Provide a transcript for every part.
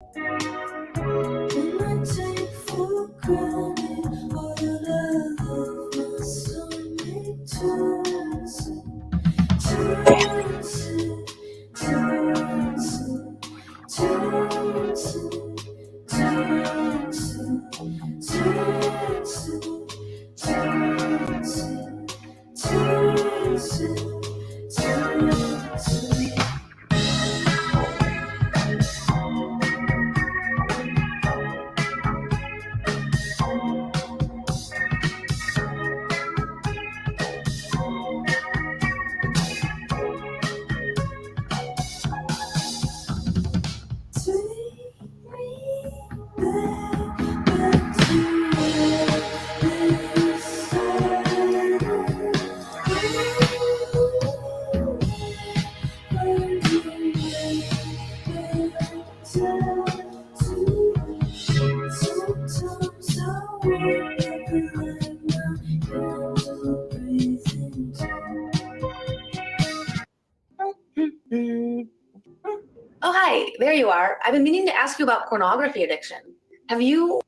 And I take for granted all that I love was only Oh, hi, there you are. I've been meaning to ask you about pornography addiction. Have you?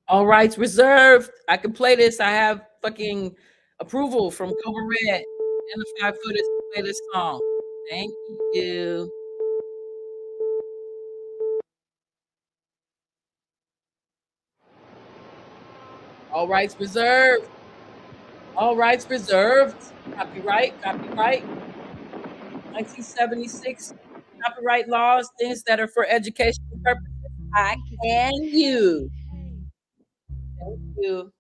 All rights reserved. I can play this. I have fucking approval from Cobra Red and the 5FOOTA to play this song. Thank you. All rights reserved. All rights reserved. Copyright, copyright. 1976 copyright laws, things that are for educational purposes, I can use. Thank you.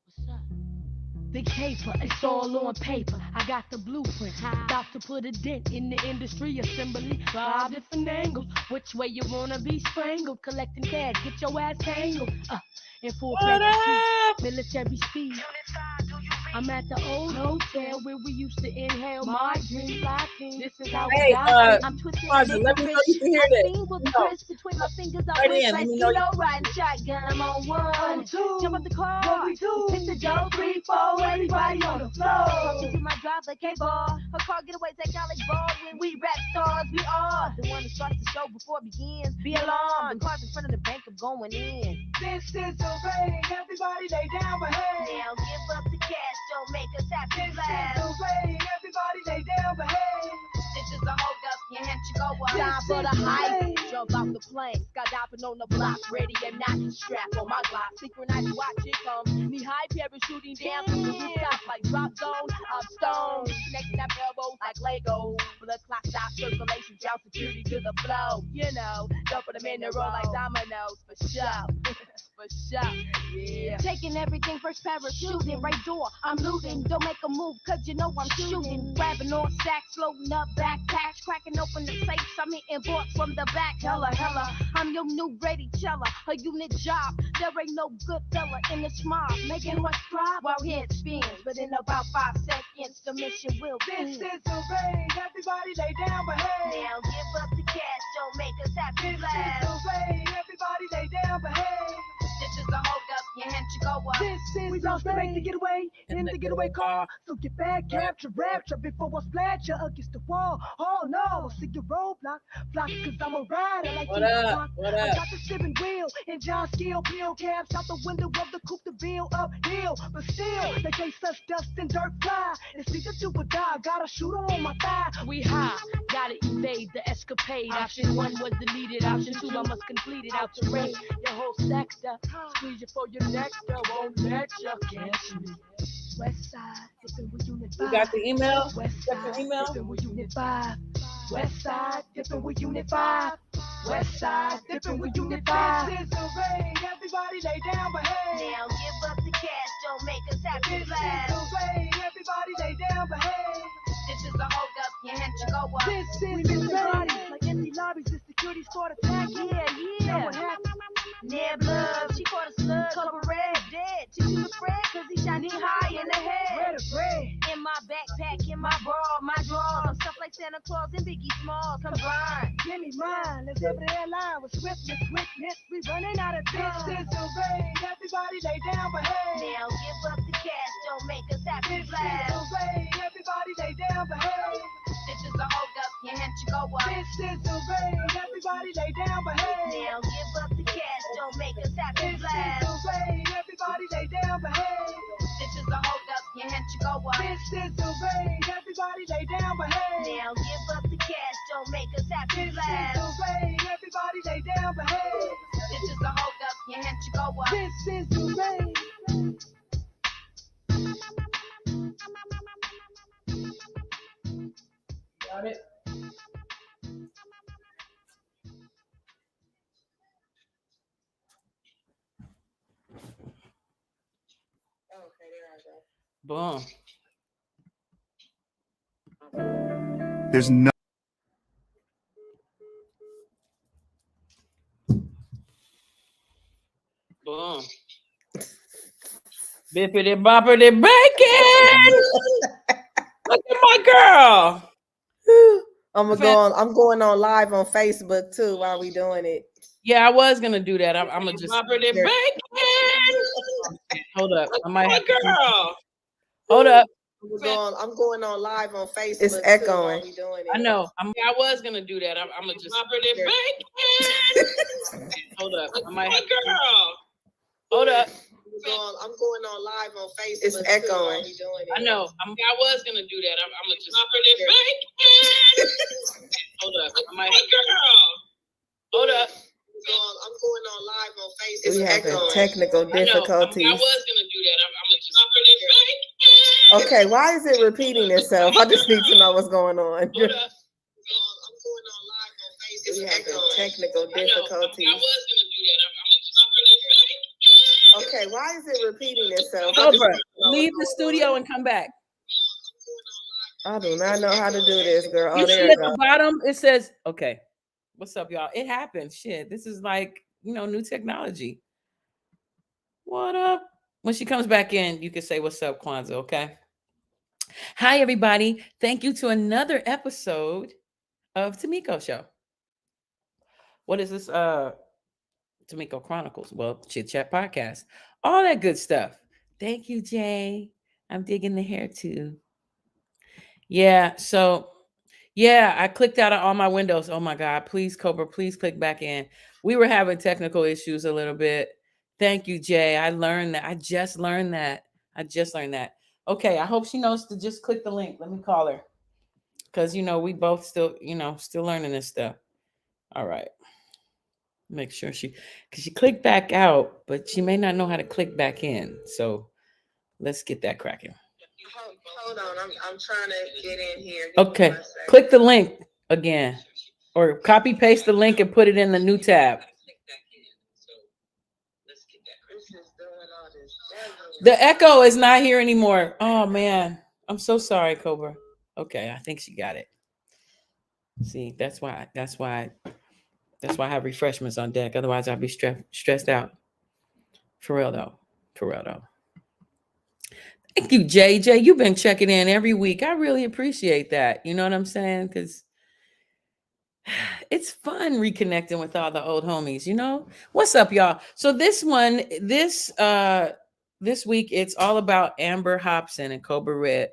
The caper, it's all on paper. I got the blueprint, about to put a dent in the industry assembly. 5 different angles, which way you wanna be strangled? Collecting cash, get your ass tangled. In full military speed. I'm at the old hotel where we used to inhale my dream lighting. This is how we got. I'm twisting. Let me know you can hear this. Between my fingers, right in. Let me know. Riding shotgun, I'm on 1, 2. Jump up the car. What we do? Hit the Joe 3, 4. Everybody on the floor. Talking to my driver, K-Ball. Her car getaway technology ball. When we rap stars, we are the one that starts the show before it begins. Be alarmed. The cars in front of the bank are going in. This is the rain. Everybody lay down my head. Now give up the cash. Don't make us happy. This is the rain. Everybody lay down my head. This is a hold up. Your hand should go up. Time for the hype. Jump off the plane. Skydiving on the block. Ready or not. Strap on my Glock. Synchronized watch it come. Knee high parachuting down from the rooftop like drop zone. I'm stoned. Connecting up elbows like Lego. Blood clock stop circulation. Down security to the flow. You know. Dump them in the roll like dominoes. For show. For sure. Yeah. Taking everything first parachuting, right door, I'm looting. Don't make a move, cause you know I'm shooting. Grabbing all sacks, loading up backpacks, cracking open the safes. I'm hitting boards from the back. Hella, I'm your new ready teller. A unit job, there ain't no good fella in the mob. Making what's drive while head spins. But in about 5 seconds, the mission will end. This is the rain, everybody lay down, behave. Now give up the cash, don't make us happy. This is the rain, everybody lay down, behave. This is a hold up, your hand to go up. This is we lost to make the getaway in the getaway car. So get back, capture, rapture before I splat you against the wall. Oh no, see your roadblock, block, cause I'm a rider like What up? What I up? got the steering wheel and John Skill, peel cabs out the window of the coupe to bill uphill. But still, they chase us dust and dirt fly. It's either do or die, got a shooter on my thigh. We high, gotta evade the escapade. Option 1 was deleted, option 2 I must complete it. Out to raid your whole sector. Squeeze you for your nectar, won't let you catch me. West side, dipping with unit 5. You got the email? West Got side, the email? dipping with unit 5. West side, dipping with unit 5. West side, dipping with unit 5. This is the rain, everybody lay down, behave. Now give up the cash, don't make us happy. This is the rain, everybody lay down, behave. This is a hold up, your hand to go up. This is the rain, like empty lobbies, the security squad attack. Yeah. What happened? Neb love, she caught a slug, Cobra Red, dead. She shoot a Fred, cause he shot me high in the head. Red of bread. In my backpack, in my bra, my drawers. I'm stuff like Santa Claus and Biggie Smalls, I'm blind. Give me mine, let's have the airline with swiftness, we running out of time. This is the rain, everybody lay down, behave. Now give up the cash, don't make us happy. This is the rain, everybody lay down, behave. This is a hold up, your hand to go up. This is the rain, everybody lay down, behave. Now give up the cash, don't make us happy. This is the rain, everybody lay down, behave. This is a hold up, your hand to go up. This is the rain, everybody lay down, behave. Now give up the cash, don't make us happy. This is the rain, everybody lay down, behave. This is a hold up, your hand to go up. This is the rain. Got it? Boom. There's no Boom. Bippity boppity bacon. Look at my girl. I'm going on live on Facebook too while we doing it. Yeah, I was gonna do that. I'm gonna just boppity bacon. Hold up. I might have girl. Hold up. I'm going on live on Facebook. It's echoing. I know. I was gonna do that. I'm gonna just boppity bacon. Hold up. I might have girl. Hold up. I'm going on live on Facebook. It's echoing. I know. I was gonna do that. I'm gonna just boppity bacon. Hold up. I might have girl. Hold up. I'm going on live on Facebook. It's we having echoing. technical difficulties. I was gonna do that. I'm gonna just boppity bacon. Okay, why is it repeating itself? I just need to know what's going on. Hold up. I'm going on live on Facebook. We having technical difficulties. I was gonna do that. I'm gonna just boppity bacon. Okay, why is it repeating itself? Cobra, leave the studio and come back. I do not know how to do this, girl. You Oh, see there at it the goes. bottom, it says, okay, what's up, y'all? It happens. Shit, this is like, new technology. What up? When she comes back in, you can say, what's up, Kwanzaa, okay? Hi, everybody. Thank you to another episode of Tamiko Show. What is this? Tamiko Chronicles. Well, Chit Chat Podcast. All that good stuff. Thank you, Jay. I'm digging the hair too. Yeah, so I clicked out of all my windows. Oh my God, please, Cobra, please click back in. We were having technical issues a little bit. Thank you, Jay. I learned that. I just learned that. Okay, I hope she knows to just click the link. Let me call her. Because, we both still learning this stuff. All right. Make sure because she clicked back out, but she may not know how to click back in. So let's get that cracking. Hold on, I'm trying to get in here. Okay, click the link again, or copy paste the link and put it in the new tab. The echo is not here anymore. Oh man, I'm so sorry, Cobra. Okay, I think she got it. See, that's why I have refreshments on deck. Otherwise, I'd be stressed out. For real though. For real though. Thank you, JJ. You've been checking in every week. I really appreciate that. You know what I'm saying? Because it's fun reconnecting with all the old homies. You know what's up, y'all? So this week, it's all about Amber Hopson and Cobra Red.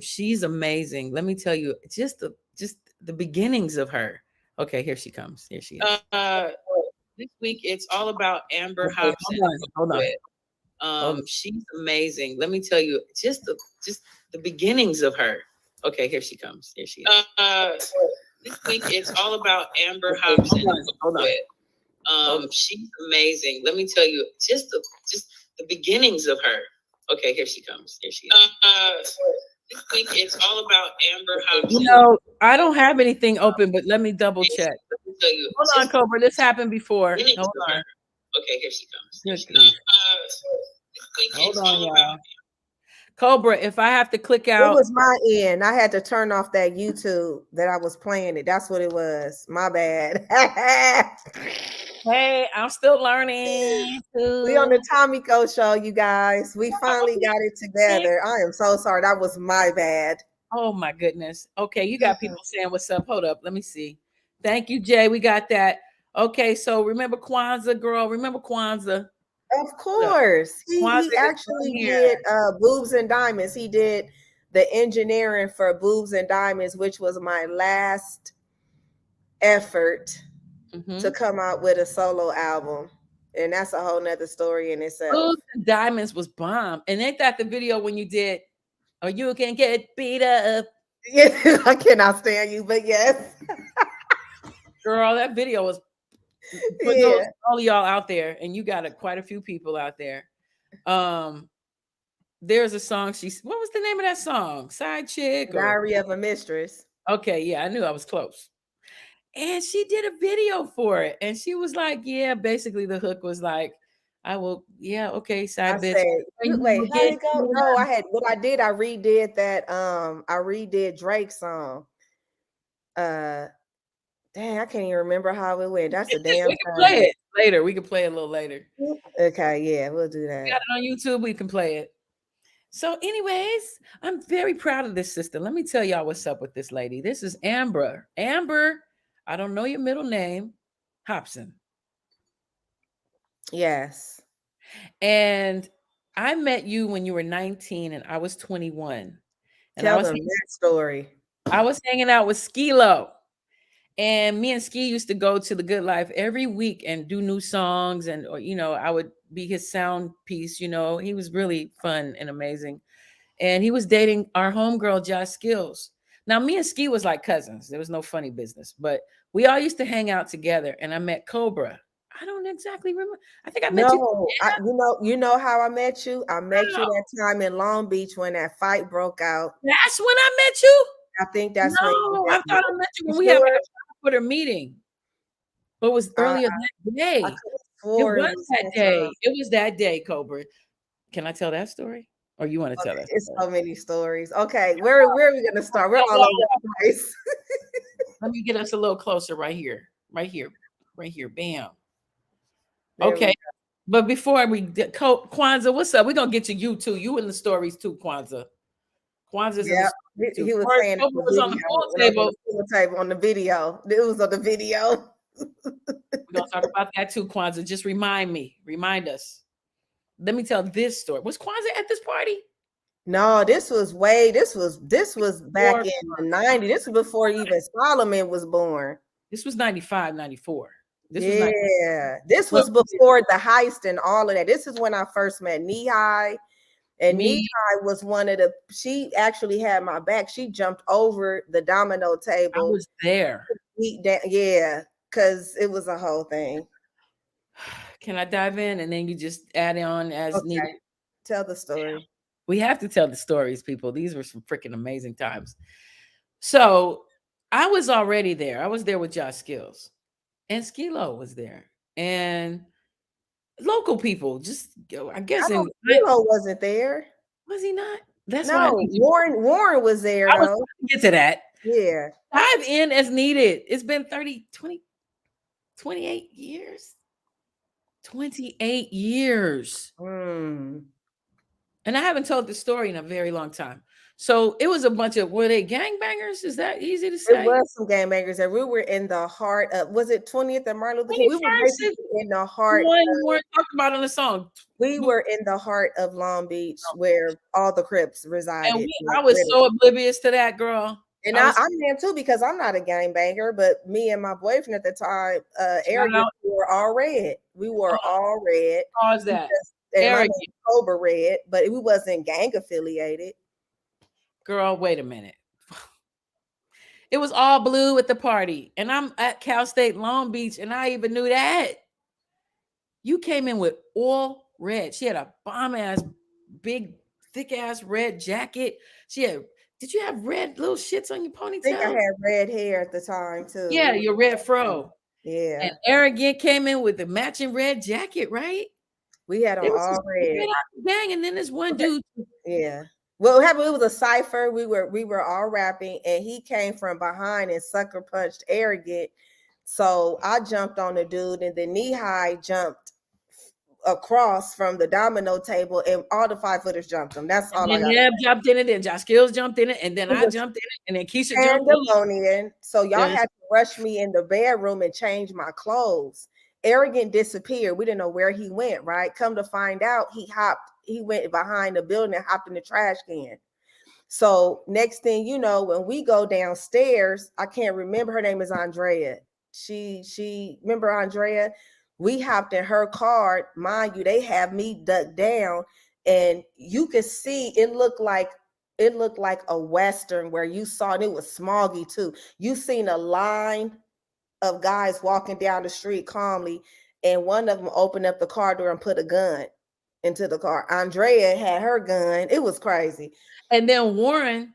She's amazing. Let me tell you, just the beginnings of her. Okay, here she comes. Here she is. This week, it's all about Amber Hopson. Hold on. She's amazing. Let me tell you, just the beginnings of her. Okay, here she comes. Here she is. This week, it's all about Amber Hopson. Hold on. She's amazing. Let me tell you, just the beginnings of her. Okay, here she comes. Here she is. This week, it's all about Amber Hopson. You know, I don't have anything open, but let me double check. Let me tell you. Hold on, Cobra. This happened before. Hold on. Okay, here she comes. Hold on, y'all. Cobra, if I have to click out. It was my end. I had to turn off that YouTube that I was playing it. That's what it was. My bad. Hey, I'm still learning. We on the Tomiko show, you guys. We finally got it together. I am so sorry. That was my bad. Oh my goodness. Okay, you got people saying what's up. Hold up. Let me see. Thank you, Jay. We got that. Okay, so remember Kwanzaa, girl. Remember Kwanzaa. Of course. He actually did Boobs and Diamonds. He did the engineering for Boobs and Diamonds, which was my last effort to come out with a solo album. And that's a whole nother story in itself. Boobs and Diamonds was bomb. And ain't that the video when you did, or you can get beat up? Yeah, I cannot stand you, but yes. Girl, that video was for all y'all out there, and you got quite a few people out there. There's a song what was the name of that song? Side Chick? Diary of a Mistress. Okay, yeah, I knew I was close. And she did a video for it. And she was like, yeah, basically the hook was like, okay, side bitch. Wait, how did it go? No, I redid that. I redid Drake's song. Dang, I can't even remember how it went. That's a damn. We can play it later. We can play it a little later. Okay, yeah, we'll do that. We got it on YouTube. We can play it. So, anyways, I'm very proud of this sister. Let me tell y'all what's up with this lady. This is Amber. Amber, I don't know your middle name, Hopson. Yes. And I met you when you were 19 and I was 21. And Tell them that story. I was hanging out with Skilo. And me and Ski used to go to the Good Life every week and do new songs. And, I would be his sound piece. He was really fun and amazing. And he was dating our homegirl, Josh Skills. Now, me and Ski was like cousins. There was no funny business. But we all used to hang out together. And I met Cobra. I don't exactly remember. I think I met you. You know how I met you? I met you that time in Long Beach when that fight broke out. That's when I met you? I think that's when I thought I met you when we had a Twitter meeting. But it was earlier that day. It was that day. It was that day, Cobra. Can I tell that story? Or you want to tell that? It's so many stories. Okay, where are we going to start? We're all over the place. Let me get us a little closer right here. Right here. Right here. Bam. Okay. But before we get Kwanzaa, what's up? We're going to get to you too. You in the stories too, Kwanzaa. Kwanzaa's he was saying it was on the pool table on the video. It was on the video. We're going to talk about that too, Kwanzaa. Just remind us. Let me tell this story. Was Kwanzaa at this party? No, this was back in the 90s. This was before even Solomon was born. This was 95, 94. This was before the heist and all of that. This is when I first met Knee-High. And Knee-High was she actually had my back. She jumped over the domino table. I was there. Yeah, because it was a whole thing. Can I dive in and then you just add on as needed? Tell the story. We have to tell the stories, people. These were some freaking amazing times. So I was already there. I was there with Josh Skills. And Skilo was there. And local people. Just I guess Kilo wasn't there. was he not? That's what I No, need you. Warren was there I was though. trying to get to that. Yeah. Dive in as needed. It's been 28 years. 28 years. Mm. And I haven't told the story in a very long time. So it was a bunch of, were they gangbangers? Is that easy to say? It was some gangbangers, and we were in the heart of, was it 20th and Martin Luther King? We were 21st is basically in the heart. one more talked about on the song. We were in the heart of Long Beach, where all the Crips resided. And I was so oblivious to that, girl. And I'm there too, because I'm not a gangbanger, but me and my boyfriend at the time, arrogant, we were all red. We were all red. How's that? And my name was Cobra Red, but we wasn't gang affiliated. Girl, wait a minute. It was all blue at the party, and I'm at Cal State Long Beach, and I even knew that. You came in with all red. She had a bomb-ass, big, thick-ass red jacket. She had, did you have red little shits on your ponytail? I think I had red hair at the time, too. Yeah, your red fro. Yeah. And Arrogant came in with the matching red jacket, right? We had them all red. Gang, and then this one dude. Yeah. Well, what happened? It was a cipher. We were all rapping, and he came from behind and sucker punched Arrogant. So I jumped on the dude, and then Knee High jumped across from the domino table, and all the 5-footers jumped him. That's all I got. Neb jumped in it, and Josh Skills jumped in it, and then I jumped in it, and then Keisha jumped in. So y'all had to rush me in the bedroom and change my clothes. Arrogant disappeared. We didn't know where he went, right? Come to find out, he went behind the building and hopped in the trash can. So next thing you know, when we go downstairs, I can't remember, her name is Andrea. She remember Andrea? We hopped in her car. Mind you, they have me ducked down, and you could see it looked like a Western where you saw, and it was smoggy too. You seen a line of guys walking down the street calmly, and one of them opened up the car door and put a gun into the car. Andrea had her gun. It was crazy. And then Warren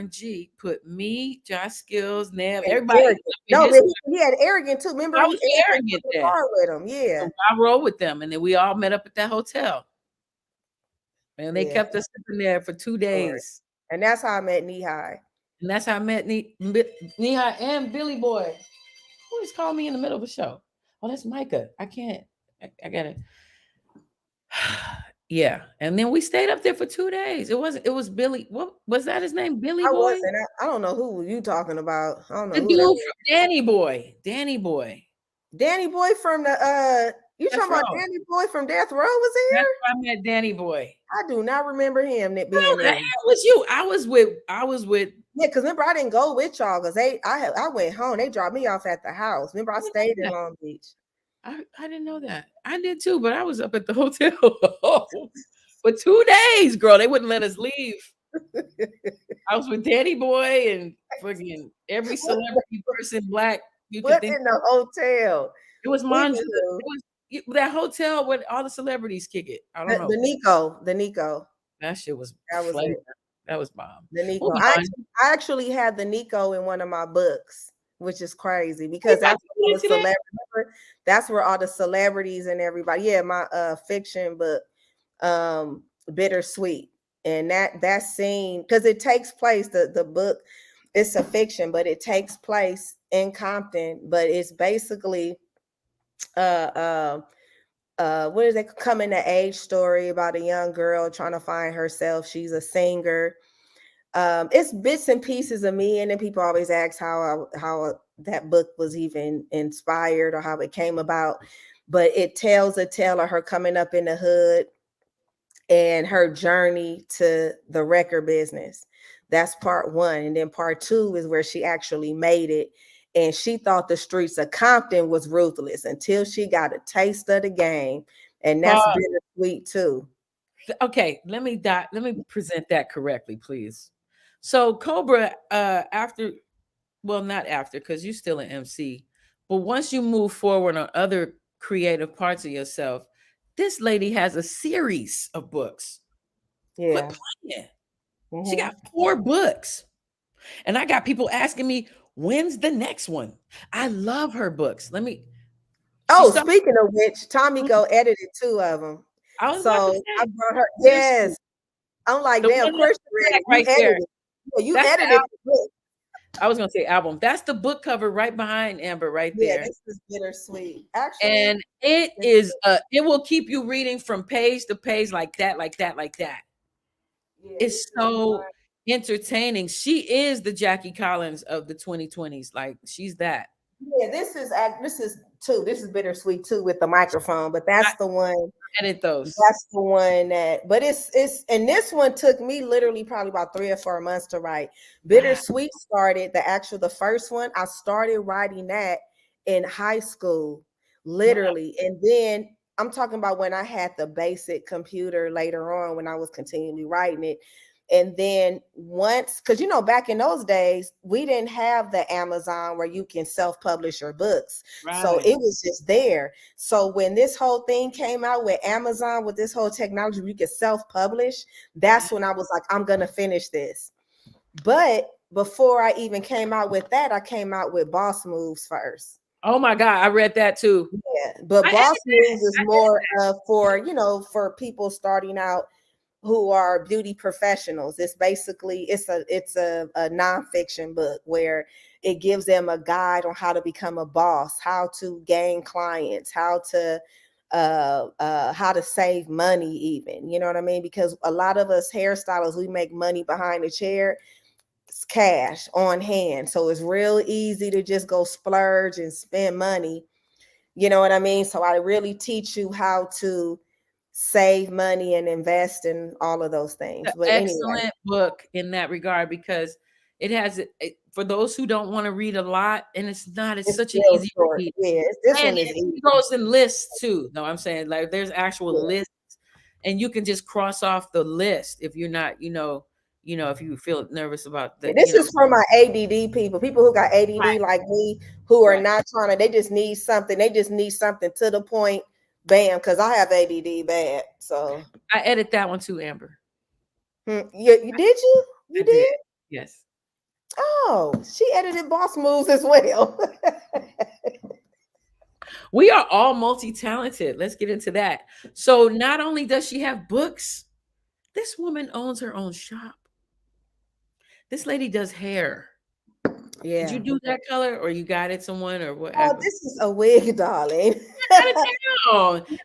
G put me, Josh Skills, Neb, everybody. No, he had Arrogant too. Remember, I was Arrogant there. Car with him. Yeah. So I rode with them, and then we all met up at that hotel. And they kept us sitting there for 2 days. And that's how I met Knee High. And that's how I met Knee High and Billy Boy. Who just called me in the middle of a show? Oh, that's Micah. I can't. I got it. Yeah. And then we stayed up there for 2 days. It was Billy. What was that his name? Billy Boy? I don't know who you talking about. I don't know. The dude from Danny Boy. Danny Boy from the you talking about Danny Boy from Death Row was here? That's where I met Danny Boy. I do not remember him being there. That was you. I was with yeah, because remember I didn't go with y'all because I went home. They dropped me off at the house. Remember I stayed in Long Beach. I didn't know that. I did too, but I was up at the hotel for 2 days, girl. They wouldn't let us leave. I was with Danny Boy and fucking every celebrity person, black. You could think in the hotel? It was Monja. It was that hotel where all the celebrities kick it. I don't know. The Nico. That shit was it. That was bomb. The Nico. I actually had the Nico in one of my books, which is crazy because that's where all the celebrities and everybody. Yeah, my fiction book, Bittersweet, and that scene, because it takes place, the book, it's a fiction, but it takes place in Compton, but it's basically what is it, coming to age story about a young girl trying to find herself. She's a singer. It's bits and pieces of me, and then people always ask how that book was even inspired or how it came about, but it tells a tale of her coming up in the hood and her journey to the record business. That's part one. And then part two is where she actually made it. And she thought the streets of Compton was ruthless until she got a taste of the game. And that's bittersweet too. Okay, let me present that correctly, please. So Cobra, not after, because you're still an MC, but once you move forward on other creative parts of yourself, this lady has a series of books. Yeah. Mm-hmm. She got 4 books. And I got people asking me, when's the next one? I love her books. Oh, started, speaking of which, Tommy Go edited 2 of them. I was about to So I say, brought her. bittersweet. Yes, I'm like, The damn, one that's Christian Red, black you right there. edited. Yeah, you That's the edited album. the book. I was gonna say album. That's the book cover right behind Amber, right Yeah, there. this is bittersweet. Actually, And it is it will keep you reading from page to page like that, like that, like that. yeah, It's this is so fun. entertaining. She is the Jackie Collins of the 2020s. Like she's that. Yeah, this is too. This is bittersweet too with the microphone, but that's I the one. edit those. That's the one that. But it's and this one took me literally probably about 3 or 4 months to write. Wow. Bittersweet started the first one. I started writing that in high school, literally, and then I'm talking about when I had the basic computer later on when I was continually writing it. And then once, because back in those days, we didn't have the Amazon where you can self-publish your books. So Right. it was just there. So when this whole thing came out with Amazon, with this whole technology, where you could self-publish, that's when I was like, I'm gonna finish this. But before I even came out with that, I came out with Boss Moves first. Oh my God, I read that too. Yeah, but I Boss edited Moves is I more for people starting out who are beauty professionals. It's basically it's a nonfiction book where it gives them a guide on how to become a boss, how to gain clients, how to save money, even, you know what I mean? Because a lot of us hairstylists, we make money behind the chair. It's cash on hand. So it's real easy to just go splurge and spend money. You know what I mean? So I really teach you how to save money and invest in all of those things. An But anyway, excellent book in that regard because it has for those who don't want to read a lot, and it's it's such an real easy short. read. Yeah, this And one is it easy. goes in lists too. No, I'm saying like there's actual Yeah. lists, and you can just cross off the list if you're not, if you feel nervous about the, This is for my ADD people who got ADD Right. like me, who are Right. not trying to, they just need something. They just need something to the point. Bam, because I have ADD bad. So I edit that one too, Amber. you did you? You I did. did? Yes. Oh, she edited Boss Moves as well. We are all multi-talented. Let's get into that. So not only does she have books, this woman owns her own shop. This lady does hair. Yeah. Did you do that color or you got it someone or what Oh, happened? this is a wig, darling.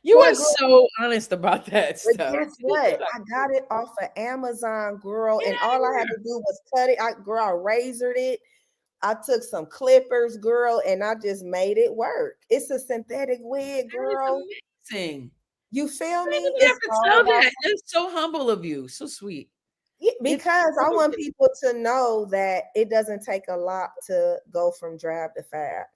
You Poor are girl. so honest about that But stuff. guess what? I got it off of Amazon, girl, Get and out of all I had to do was cut it. I razored it. I took some clippers, girl, and I just made it work. It's a synthetic wig, girl. That is amazing. You feel Why me? did you It's have to all tell about that? That's so humble of you. So sweet. because I want people to know that it doesn't take a lot to go from drab to fab.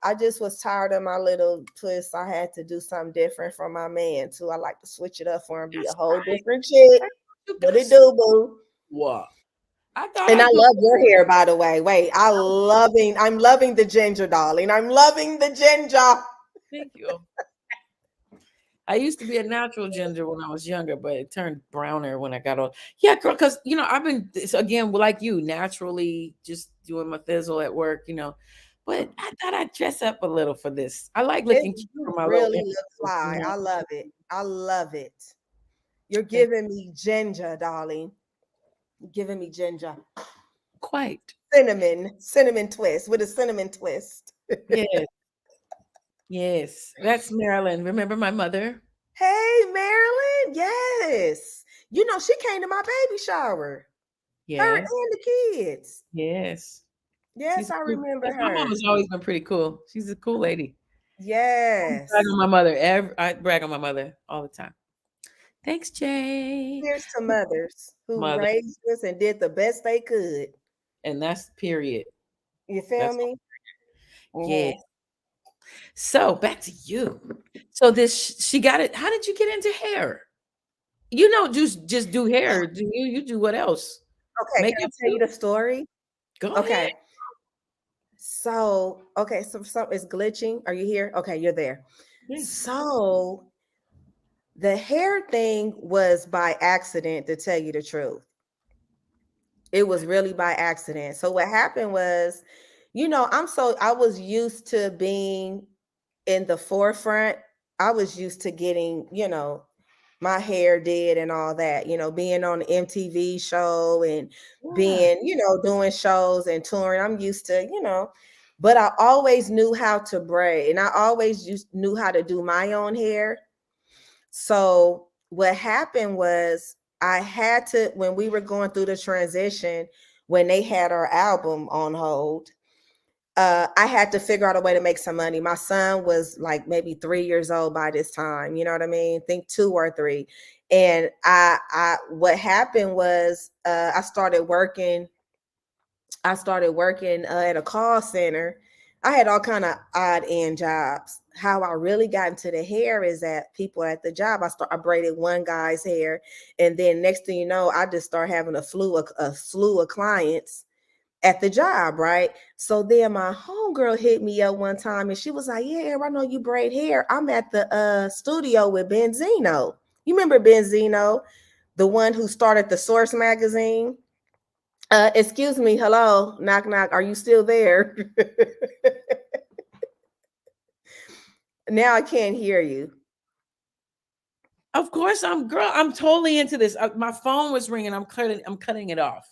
I just was tired of my little twist. I had to do something different from my man too. I like to switch it up for him, be That's a whole right. different chick. You What got it do, boo? what? I thought And I I'd do love your hair, by the way. Wait, I'm loving the ginger, darling. I'm loving the ginger. Thank you. I used to be a natural ginger when I was younger, but it turned browner when I got old. Yeah, girl, because I've been again like you, naturally just doing my thizzle at work, But I thought I'd dress up a little for this. I like looking cute You for my little really look fly. interviews, I love it. I love it. You're Thank giving me ginger, darling. You're giving me ginger. Quite. Cinnamon twist with a cinnamon twist. Yes. Yes. That's Marilyn. Remember my mother? Hey, Marilyn. Yes. She came to my baby shower. Her Yes. and the kids. Yes. Yes, I remember My her. mom has always been pretty cool. She's a cool lady. Yes. I brag on my mother. I brag on my mother all the time. Thanks, Jay. Here's to mothers who Mother. raised us and did the best they could. And that's period. You feel me? Yeah. So back to you. So she got it. How did you get into hair? Just do hair. Do you do what else? Okay, can I tell you the story? Go Okay. ahead. So it's glitching. Are you here? Okay, you're there. Yeah. So the hair thing was by accident, to tell you the truth. It was really by accident. So what happened was, I was used to being in the forefront, I was used to getting, my hair did and all that, being on the MTV show and being, doing shows and touring. I'm used to, but I always knew how to braid, and I always knew how to do my own hair. So what happened was I had to, when we were going through the transition, when they had our album on hold, I had to figure out a way to make some money. My son was like maybe 3 years old by this time. You know what I mean? Think 2 or 3. And what happened was I started working at a call center. I had all kind of odd end jobs. How I really got into the hair is that people at the job, I braided one guy's hair, and then next thing you know, I just started having a slew of clients at the job, right? So then my homegirl hit me up one time, and she was like, "Yeah, I know you braid hair. I'm at the studio with Benzino. You remember Benzino, the one who started the Source magazine?" Excuse me, hello, knock knock. Are you still there? Now I can't hear you. Of course, I'm totally into this. My phone was ringing. I'm cutting it off.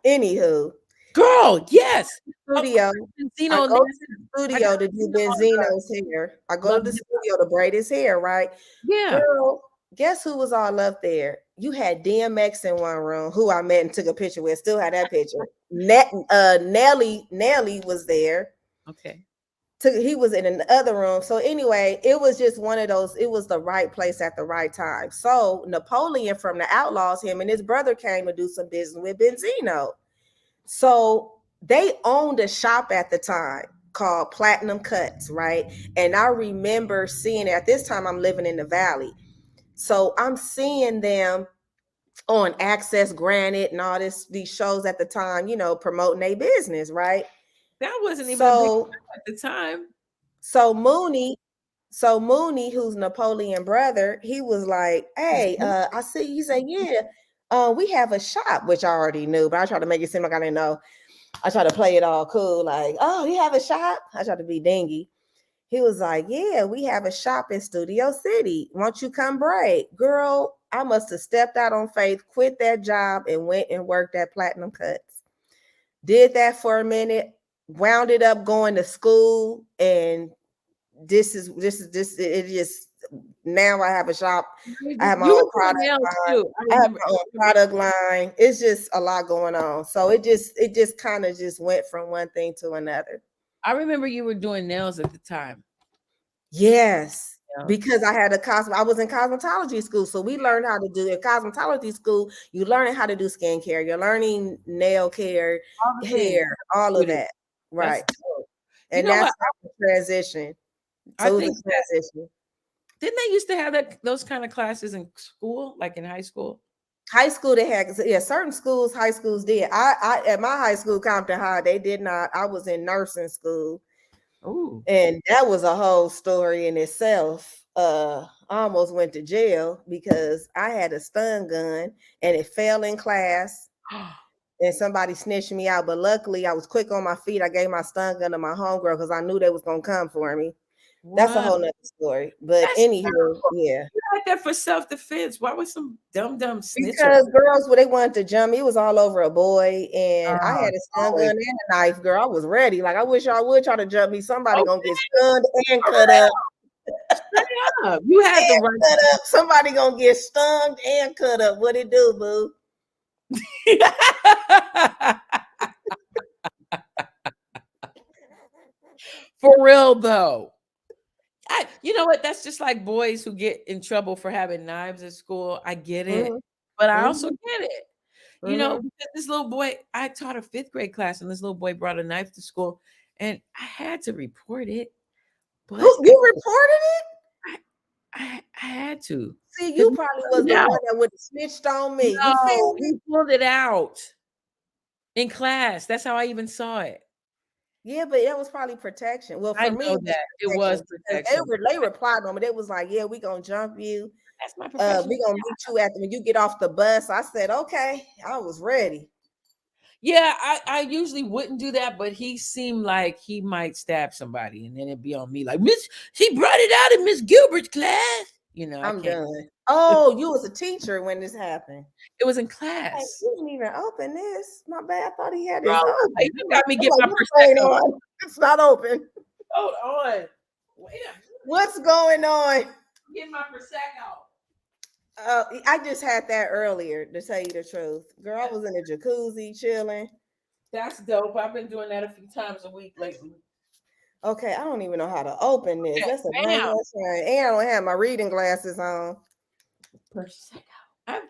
Anywho, girl, yes. Studio. Benzino, I go to the studio to do Benzino's hair. I go to the studio to braid his hair, right? Yeah. Girl, guess who was all up there? You had DMX in one room, who I met and took a picture with. Still had that picture. Nelly was there. Okay. He was in the other room. So anyway, it was just one of those. It was the right place at the right time. So Napoleon from the Outlaws, him and his brother came to do some business with Benzino. So they owned a shop at the time called Platinum Cuts, right? And I remember seeing it. At this time, I'm living in the Valley. So I'm seeing them on Access Granted and all these shows at the time, promoting their business, right? That wasn't even a big at the time. So Mooney, who's Napoleon's brother, he was like, "Hey, I see." He said, "Yeah, we have a shop," which I already knew, but I tried to make it seem like I didn't know. I tried to play it all cool, like, "Oh, you have a shop?" I tried to be dingy. He was like, "Yeah, we have a shop in Studio City. Won't you come braid?" Girl, I must have stepped out on faith, quit that job, and went and worked at Platinum Cuts. Did that for a minute, wound it up going to school, and this is it just now I have a shop. I have my own product line. I have my own product line. It's just a lot going on. So it just kind of just went from one thing to another. I remember you were doing nails at the time. Yes. Because I was in cosmetology school. So we learned how to do in cosmetology school. You learning how to do skincare. You're learning nail care, hair, all of that. Right. And that's the transition. So it was a transition. Didn't they used to have those kind of classes in school, like in high school? High school they had, certain schools, high schools did. I at my high school, Compton High, they did not. I was in nursing school. Ooh. And that was a whole story in itself. I almost went to jail because I had a stun gun and it fell in class. And somebody snitched me out. But luckily, I was quick on my feet. I gave my stun gun to my homegirl because I knew they was going to come for me. That's a whole nother story. But anywho, yeah. You had that for self-defense. Why was some dumb snitching? Because girls, they wanted to jump me. It was all over a boy. And I had a stun gun and a knife, girl. I was ready. Like, I wish y'all would try to jump me. Somebody gonna get stunned and cut up. You had the right cut up. Somebody gonna get stunned and cut up. What it do, boo? For real though. You know what? That's just like boys who get in trouble for having knives at school. I get it, but I also get it. You know, because this little boy, I taught a 5th grade class, and this little boy brought a knife to school, and I had to report it. But you reported it? I had to. See, you probably was the one that would have snitched on me. No, you feel me? He pulled it out in class. That's how I even saw it. Yeah, but that was probably protection. Well, for me, it was protection. They replied on me. They was like, "Yeah, we gonna jump you. That's my profession. We gonna meet you when you get off the bus." I said, "Okay." I was ready. Yeah, I usually wouldn't do that, but he seemed like he might stab somebody, and then it'd be on me like, Miss, she brought it out in Miss Gilbert's class. You know, I I'm can't. done. Oh, you was a teacher when this happened. It was in Like, class. you didn't even open this. My bad. I thought he had Bro, this open. you got me get I'm my like, what's going Prosecco. on? It's not open. Hold on. Wait, What's going on? get my Prosecco. I just had that earlier, to tell you the truth. Girl, I was in a jacuzzi chilling. That's dope. I've been doing that a few times a week lately. Okay, I don't even know how to open this. That's a Bam. bad shame. And I don't have my reading glasses on. Prosecco. I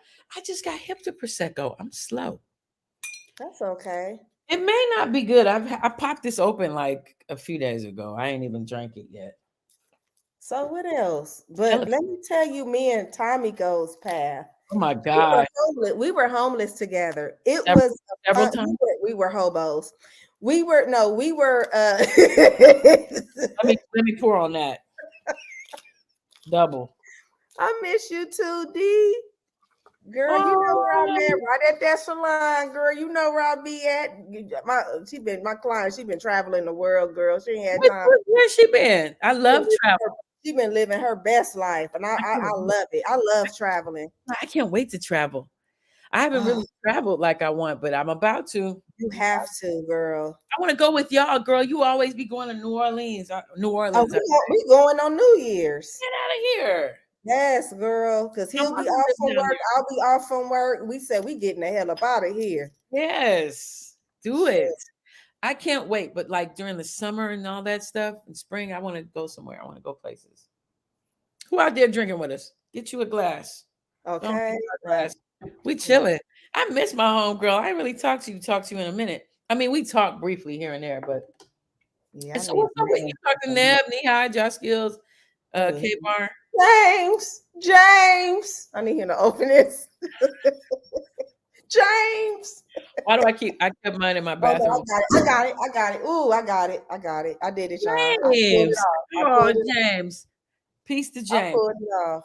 just got hip to Prosecco. I'm slow. That's okay. It may not be good. I popped this open like a few days ago. I ain't even drank it yet. So what else? But let me tell you, me and Tommy goes path. Oh my God. We were homeless together. It Several- was several times. we were hobos. We were Let me pour on that. Double. I miss you too, D. Girl, you know where I'm at, right at that salon, girl. You know where I'll be at. My client, she been traveling the world, girl. She ain't had time. Where's she been? I love travel. She been living her best life, and I love it. I love traveling. I can't wait to travel. I haven't really traveled like I want, but I'm about to. You have to, girl. I want to go with y'all, girl. You always be going to New Orleans. New Orleans. We going on New Year's. Get out of here. Yes, girl, because he'll be off from work. I'll be off from work. We said we getting the hell up out of here. Yes, do it. I can't wait. But like during the summer and all that stuff, in spring, I want to go somewhere. I want to go places. Who out there drinking with us? Get you a glass. Okay. We chilling. I miss my home girl. I ain't really talk to you in a minute. I mean, we talk briefly here and there, but yeah. So what's up with you? Talk to Neb, Nehigh, Josh Skills, K-Bar. James. I need him to open this. James. Why do I kept mine in my bathroom? I got it. Ooh, I got it. I did it, y'all. James. Oh, James. Peace to James. I pulled it off.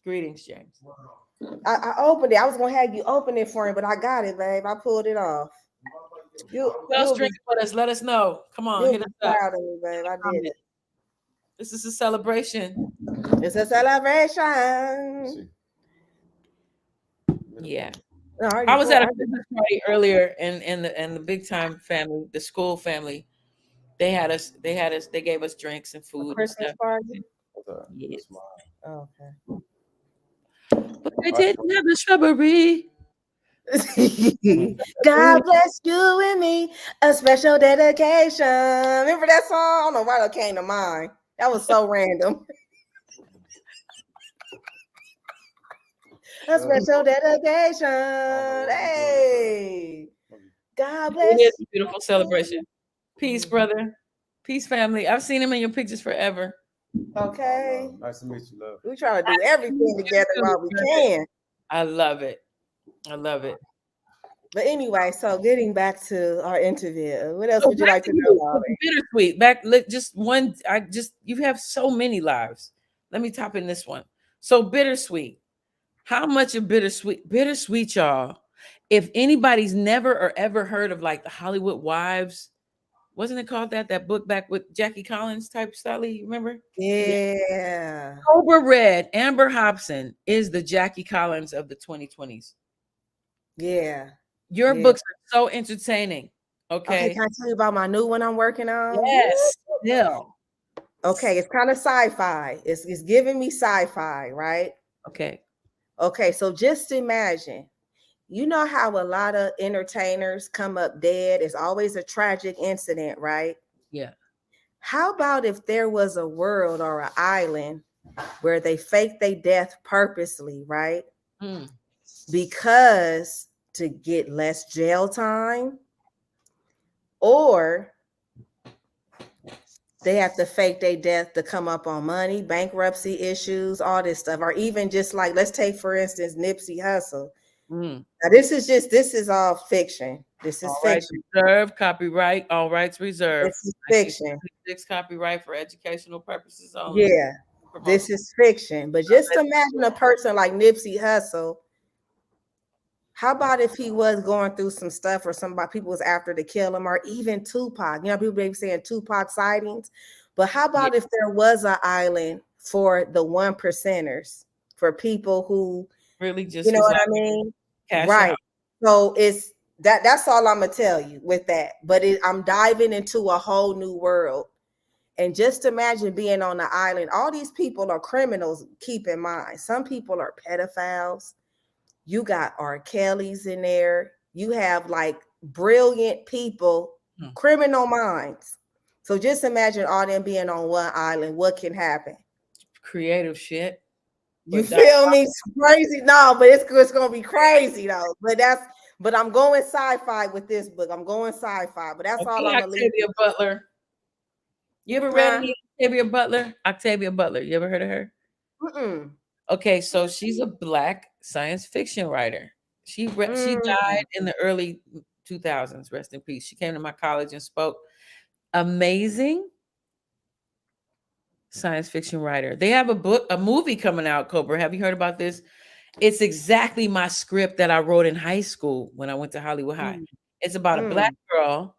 Greetings, James. I opened it. I was gonna have you open it for him, but I got it, babe. I pulled it off. Who else drinking with us? Let us know. Come on, hit us up. Proud of me, babe. I did it. This is a celebration. It's a celebration. Yeah. I was at a business party earlier, and the big time family, the school family, they gave us drinks and food. Christmas and stuff. party. Yes. Oh, okay. But they didn't have the shrubbery. God bless you and me, a special dedication. Remember that song? I don't know why that came to mind. That was so random. A special dedication. Hey, God bless you. It is a beautiful celebration. Peace, brother. Peace, family. I've seen him in your pictures forever. Okay. Nice to meet you, love. We try to do everything together while we can. I love it. I love it. But anyway, so getting back to our interview, what else would you like to know about it? Bittersweet. Just one. You have so many lives. Let me top in this one. So bittersweet. How much of bittersweet, y'all? If anybody's never or ever heard of like the Hollywood Wives, wasn't it called that? That book back with Jackie Collins type style, you remember? Yeah. Cobra Red, Amber Hopson is the Jackie Collins of the 2020s. Yeah. Your books are so entertaining. Okay. Can I tell you about my new one I'm working on? Yes. Still. Okay, it's kind of sci-fi. It's giving me sci-fi, right? Okay, so just imagine, you know how a lot of entertainers come up dead? It's always a tragic incident, right? Yeah. How about if there was a world or an island where they fake their death purposely, right? Because to get less jail time, or they have to fake their death to come up on money, bankruptcy issues, all this stuff. Or even just like, let's take, for instance, Nipsey Hussle. Now, this is all fiction. This is fiction. Reserved, copyright, all rights reserved. This is fiction. Copyright for educational purposes only. Yeah, this is fiction. But just imagine a person like Nipsey Hussle. How about if he was going through some stuff or somebody people was after to kill him, or even Tupac? You know, people be saying Tupac sightings, but how about if there was an island for the 1%ers, for people who Really just you know was what I like mean? cash Right. out. So it's that's all I'm gonna tell you with that. But I'm diving into a whole new world. And just imagine being on the island. All these people are criminals, keep in mind. Some people are pedophiles. You got R. Kelly's in there. You have like brilliant people, criminal minds. So just imagine all them being on one island. What can happen? Creative shit. You feel me? It's crazy. No, but it's gonna be crazy though. But I'm going sci-fi with this book. I'm going sci-fi, but that's all I'm gonna leave. Octavia Butler. You ever read any Octavia Butler? Octavia Butler. You ever heard of her? Mm-mm. Okay, so she's a Black science fiction writer. She died in the early 2000s. Rest in peace. She came to my college and spoke. Amazing science fiction writer. They have a movie coming out, Cobra. Have you heard about this? It's exactly my script that I wrote in high school when I went to Hollywood High. It's about a Black girl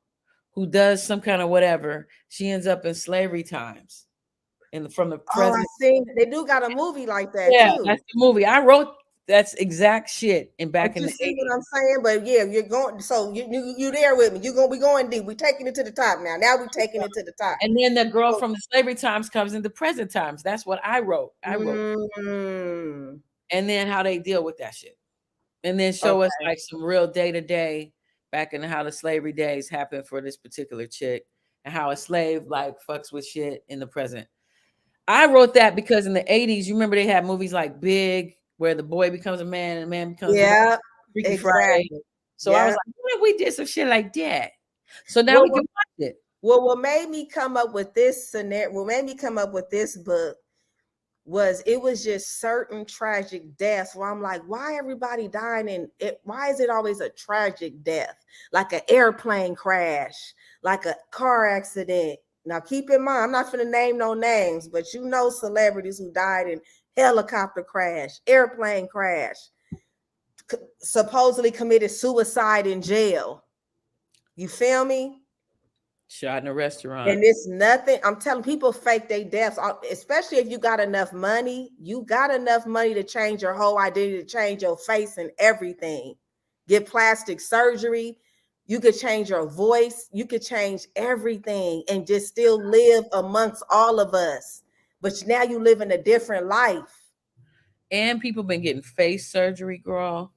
who does some kind of whatever. She ends up in slavery times. From the present. I see. They do got a movie like that too. That's the movie. I wrote that's exact shit back in the 80s. You see what I'm saying? But yeah, you're going. So you there with me? We going deep. We taking it to the top now. Now we taking it to the top. And then the girl from the slavery times comes into present times. That's what I wrote. And then how they deal with that shit, and then show us like some real day to day back in how the slavery days happened for this particular chick, and how a slave like fucks with shit in the present. I wrote that because in the 80s, you remember they had movies like Big, where the boy becomes a man and the man becomes a Freaky Friday. So I was like, what if we did some shit like that? So now we can watch it. Well, what made me come up with this scenario, what made me come up with this book was just certain tragic deaths where I'm like, why everybody dying in it? Why is it always a tragic death? Like an airplane crash, like a car accident. Now, keep in mind, I'm not going to name no names, but you know celebrities who died in helicopter crash, airplane crash, supposedly committed suicide in jail. You feel me? Shot in a restaurant. And it's nothing. I'm telling people fake their deaths, especially if you got enough money. You got enough money to change your whole identity, to change your face and everything. Get plastic surgery. You could change your voice. You could change everything and just still live amongst all of us. But now you live in a different life. And people been getting face surgery, girl.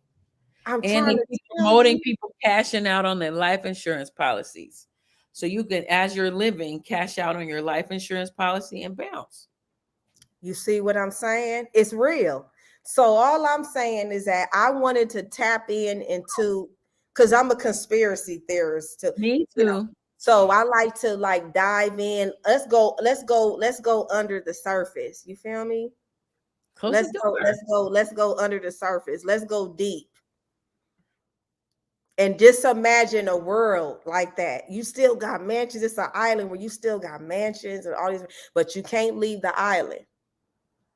And they keep promoting people cashing out on their life insurance policies. So you can, as you're living, cash out on your life insurance policy and bounce. You see what I'm saying? It's real. So all I'm saying is that I wanted to tap into, because I'm a conspiracy theorist too. Me too. You know? So I like to like dive in. Let's go under the surface. You feel me? Let's go under the surface. Let's go deep. And just imagine a world like that. You still got mansions. It's an island where you still got mansions and all these, but you can't leave the island.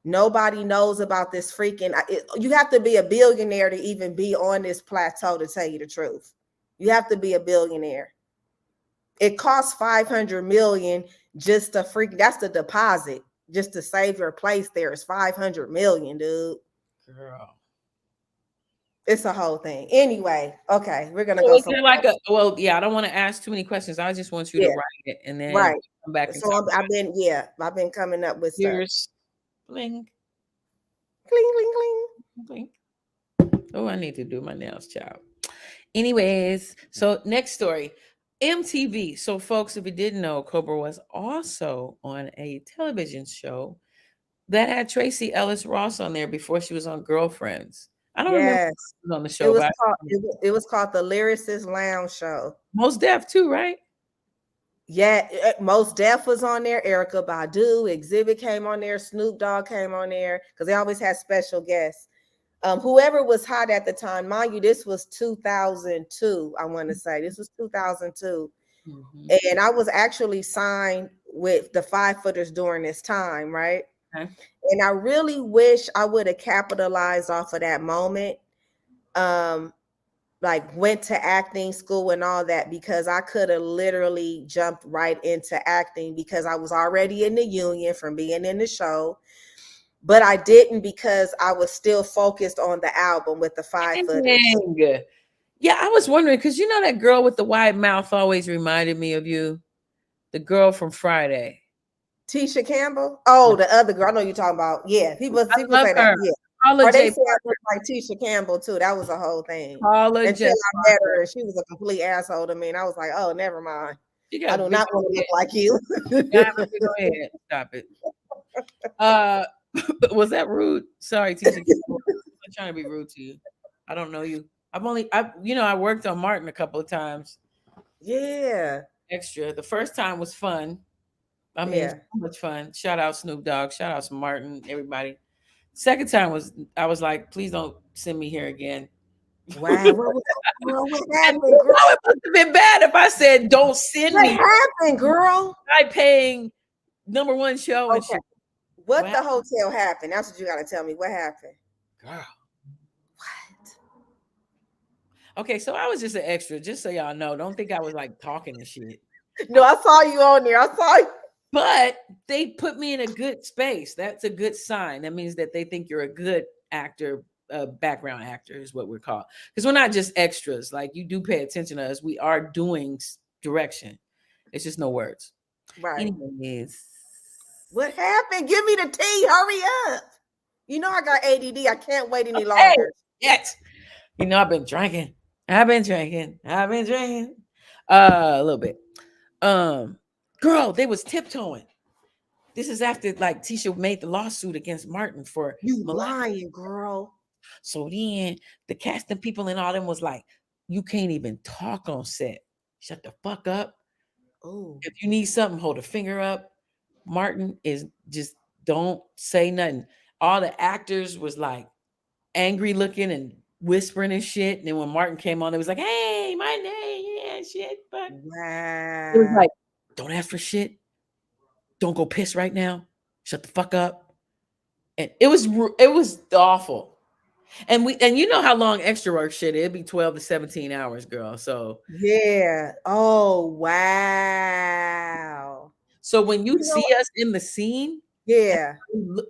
Nobody knows about this freaking. You have to be a billionaire to even be on this plateau, to tell you the truth. You have to be a billionaire. It costs $500 million just to that's the deposit, just to save your place there. It's $500 million, dude. Girl. It's a whole thing. Anyway, okay, we're gonna go. Is there like I don't want to ask too many questions. I just want you to write it and then come back. So I've been coming up with yours. Bling, cling, cling, cling. Oh, I need to do my nails, child. Anyways, so next story, MTV. So, folks, if you didn't know, Cobra was also on a television show that had Tracy Ellis Ross on there before she was on Girlfriends. I don't remember who was on the show. It was called the Lyricist Lounge Show. Mos Def too, right? Yeah, Mos Def was on there. Erykah Badu, Exhibit came on there. Snoop Dogg came on there because they always had special guests. Whoever was hot at the time, mind you, this was 2002. I want to say this was 2002, and I was actually signed with the 5FOOTers during this time, right? Okay. And I really wish I would have capitalized off of that moment. like went to acting school and all that, because I could have literally jumped right into acting because I was already in the union from being in the show. But I didn't because I was still focused on the album with the 5FOOTA. Dang. Yeah, I was wondering because you know that girl with the wide mouth always reminded me of you, the girl from Friday. Tisha Campbell? Oh, the other girl. I know you're talking about. Yeah, people I say love that. her. Yeah. Paula Or they J. say I look like Tisha Campbell too. That was a whole thing. Paula Until J. I met her and she was a complete asshole to me. And I was like, oh, never mind. She I got do big not want to look like you. Yeah, go ahead. Stop it. Was that rude? Sorry, Tisha. I'm trying to be rude to you. I don't know you. I worked on Martin a couple of times. Yeah. Extra. The first time was fun. I mean, Yeah. so much fun. Shout out Snoop Dogg. Shout out to Martin. Everybody. Second time I was like, please don't send me here again. Wow. What happened, It girl? must have been bad if I said don't send What me. happened, girl? I paying #1 show and Okay. shit. What What the hotel happened? That's what you gotta tell me. What happened? Girl. What? Okay, so I was just an extra, just so y'all know. Don't think I was like talking and shit. No, I saw you on there. I saw you. But they put me in a good space. That's a good sign. That means that they think you're a good actor, background actor is what we're called. Because we're not just extras. Like you do pay attention to us. We are doing direction. It's just no words. Right. Anyways. What happened? Give me the tea. Hurry up. You know I got ADD. I can't wait any longer. Yes. You know, I've been drinking. A little bit. Girl, they was tiptoeing. This is after like Tisha made the lawsuit against Martin for You molesting. lying, girl. So then the casting people and all them was like, you can't even talk on set. Shut the fuck up. Oh. If you need something, hold a finger up. Martin is just don't say nothing. All the actors was like angry looking and whispering and shit. And then when Martin came on, it was like, hey, my name, yeah, shit. But Wow. it was like, don't ask for shit. Don't go piss right now. Shut the fuck up. And it was awful. And you know how long extra work shit, it'd be 12 to 17 hours, girl. So yeah. Oh, wow. so when you see us in the scene, yeah,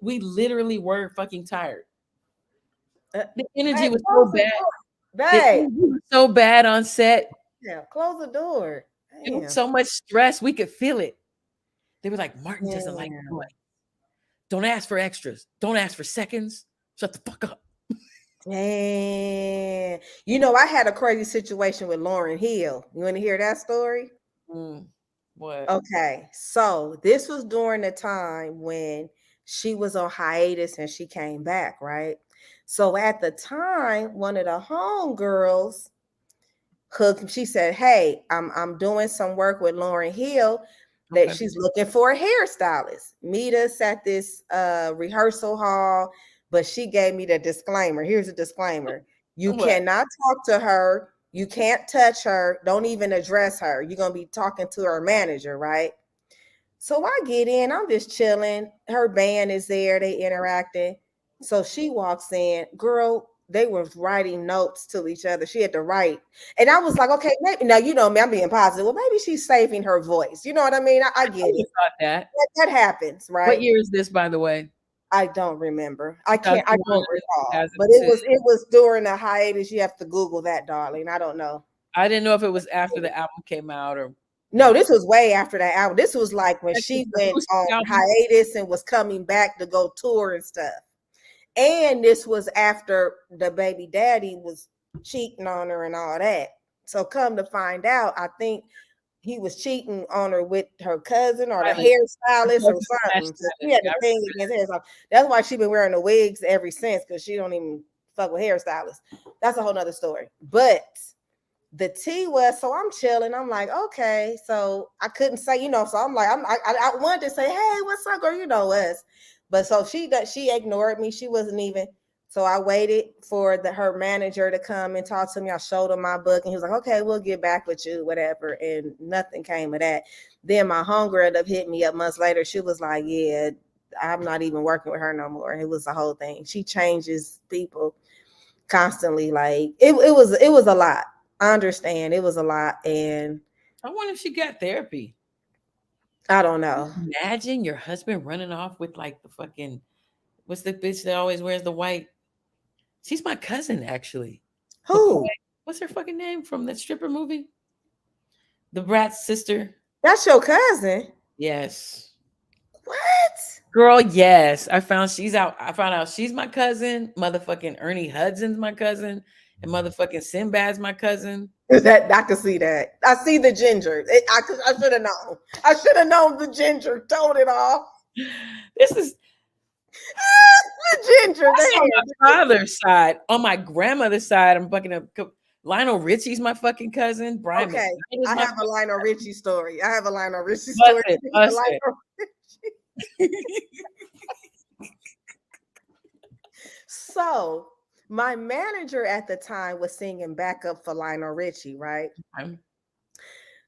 we literally were fucking tired. The energy hey, was so close the bad. door. The Babe. energy was so bad on set. Yeah, close the door. It Damn. was so much stress. We could feel it. They were like, Martin doesn't like noise. Don't ask for extras. Don't ask for seconds. Shut the fuck up. Damn. You know, I had a crazy situation with Lauryn Hill. You want to hear that story? What? Okay. So this was during the time when she was on hiatus and she came back, right? So at the time, one of the homegirls she said, hey, I'm doing some work with Lauryn Hill that she's looking for a hairstylist. Meet us at this rehearsal hall. But she gave me the disclaimer. Here's a disclaimer. You cannot talk to her. You can't touch her. Don't even address her. You're going to be talking to her manager, right? So I get in. I'm just chilling. Her band is there. They interacting. So she walks in. Girl, they were writing notes to each other. She had to write. And I was like, okay, maybe now, you know me, I'm being positive. Well, maybe she's saving her voice. You know what I mean? I get it. Thought that happens, right? What year is this, by the way? I don't remember. I don't recall. But 2002. it was during the hiatus. You have to Google that, darling. I don't know. I didn't know if it was after the album came out or no, this was way after that album. This was like when she went on hiatus and was coming back to go tour and stuff. And this was after the baby daddy was cheating on her and all that. So come to find out, I think he was cheating on her with her cousin or the hairstylist or something. So she had a thing against hairstylists. That's why she's been wearing the wigs ever since, because she don't even fuck with hairstylists. That's a whole nother story. But the tea was, so I'm chilling. I'm like, okay. So I couldn't say, you know, so I'm like, I wanted to say, hey, what's up, girl? You know us. But so she ignored me. She wasn't even. So I waited for her manager to come and talk to me. I showed him my book and he was like, okay, we'll get back with you, whatever. And nothing came of that. Then my homegirl ended up hitting me up months later. She was like, yeah, I'm not even working with her no more. It was the whole thing. She changes people. constantly. Like it was a lot. I understand it was a lot, and I wonder if she got therapy. I don't know. Imagine your husband running off with like the fucking, what's the bitch that always wears the white? She's my cousin, actually. Who? What's her fucking name from that stripper movie? The Brat's sister. That's your cousin? Yes. What? Girl, yes. I found out she's my cousin. Motherfucking Ernie Hudson's my cousin. And motherfucking Sinbad's my cousin. That I can see that. I see the ginger. I should have known. I should have known the ginger. Told it all. This is the ginger. on my father's side. On my grandmother's side, I'm fucking up. Lionel Richie's my fucking cousin. Brian Okay, McKnight is I my have a Lionel Richie story. I have a Lionel Richie story. Bust it. So my manager at the time was singing backup for Lionel Richie, right?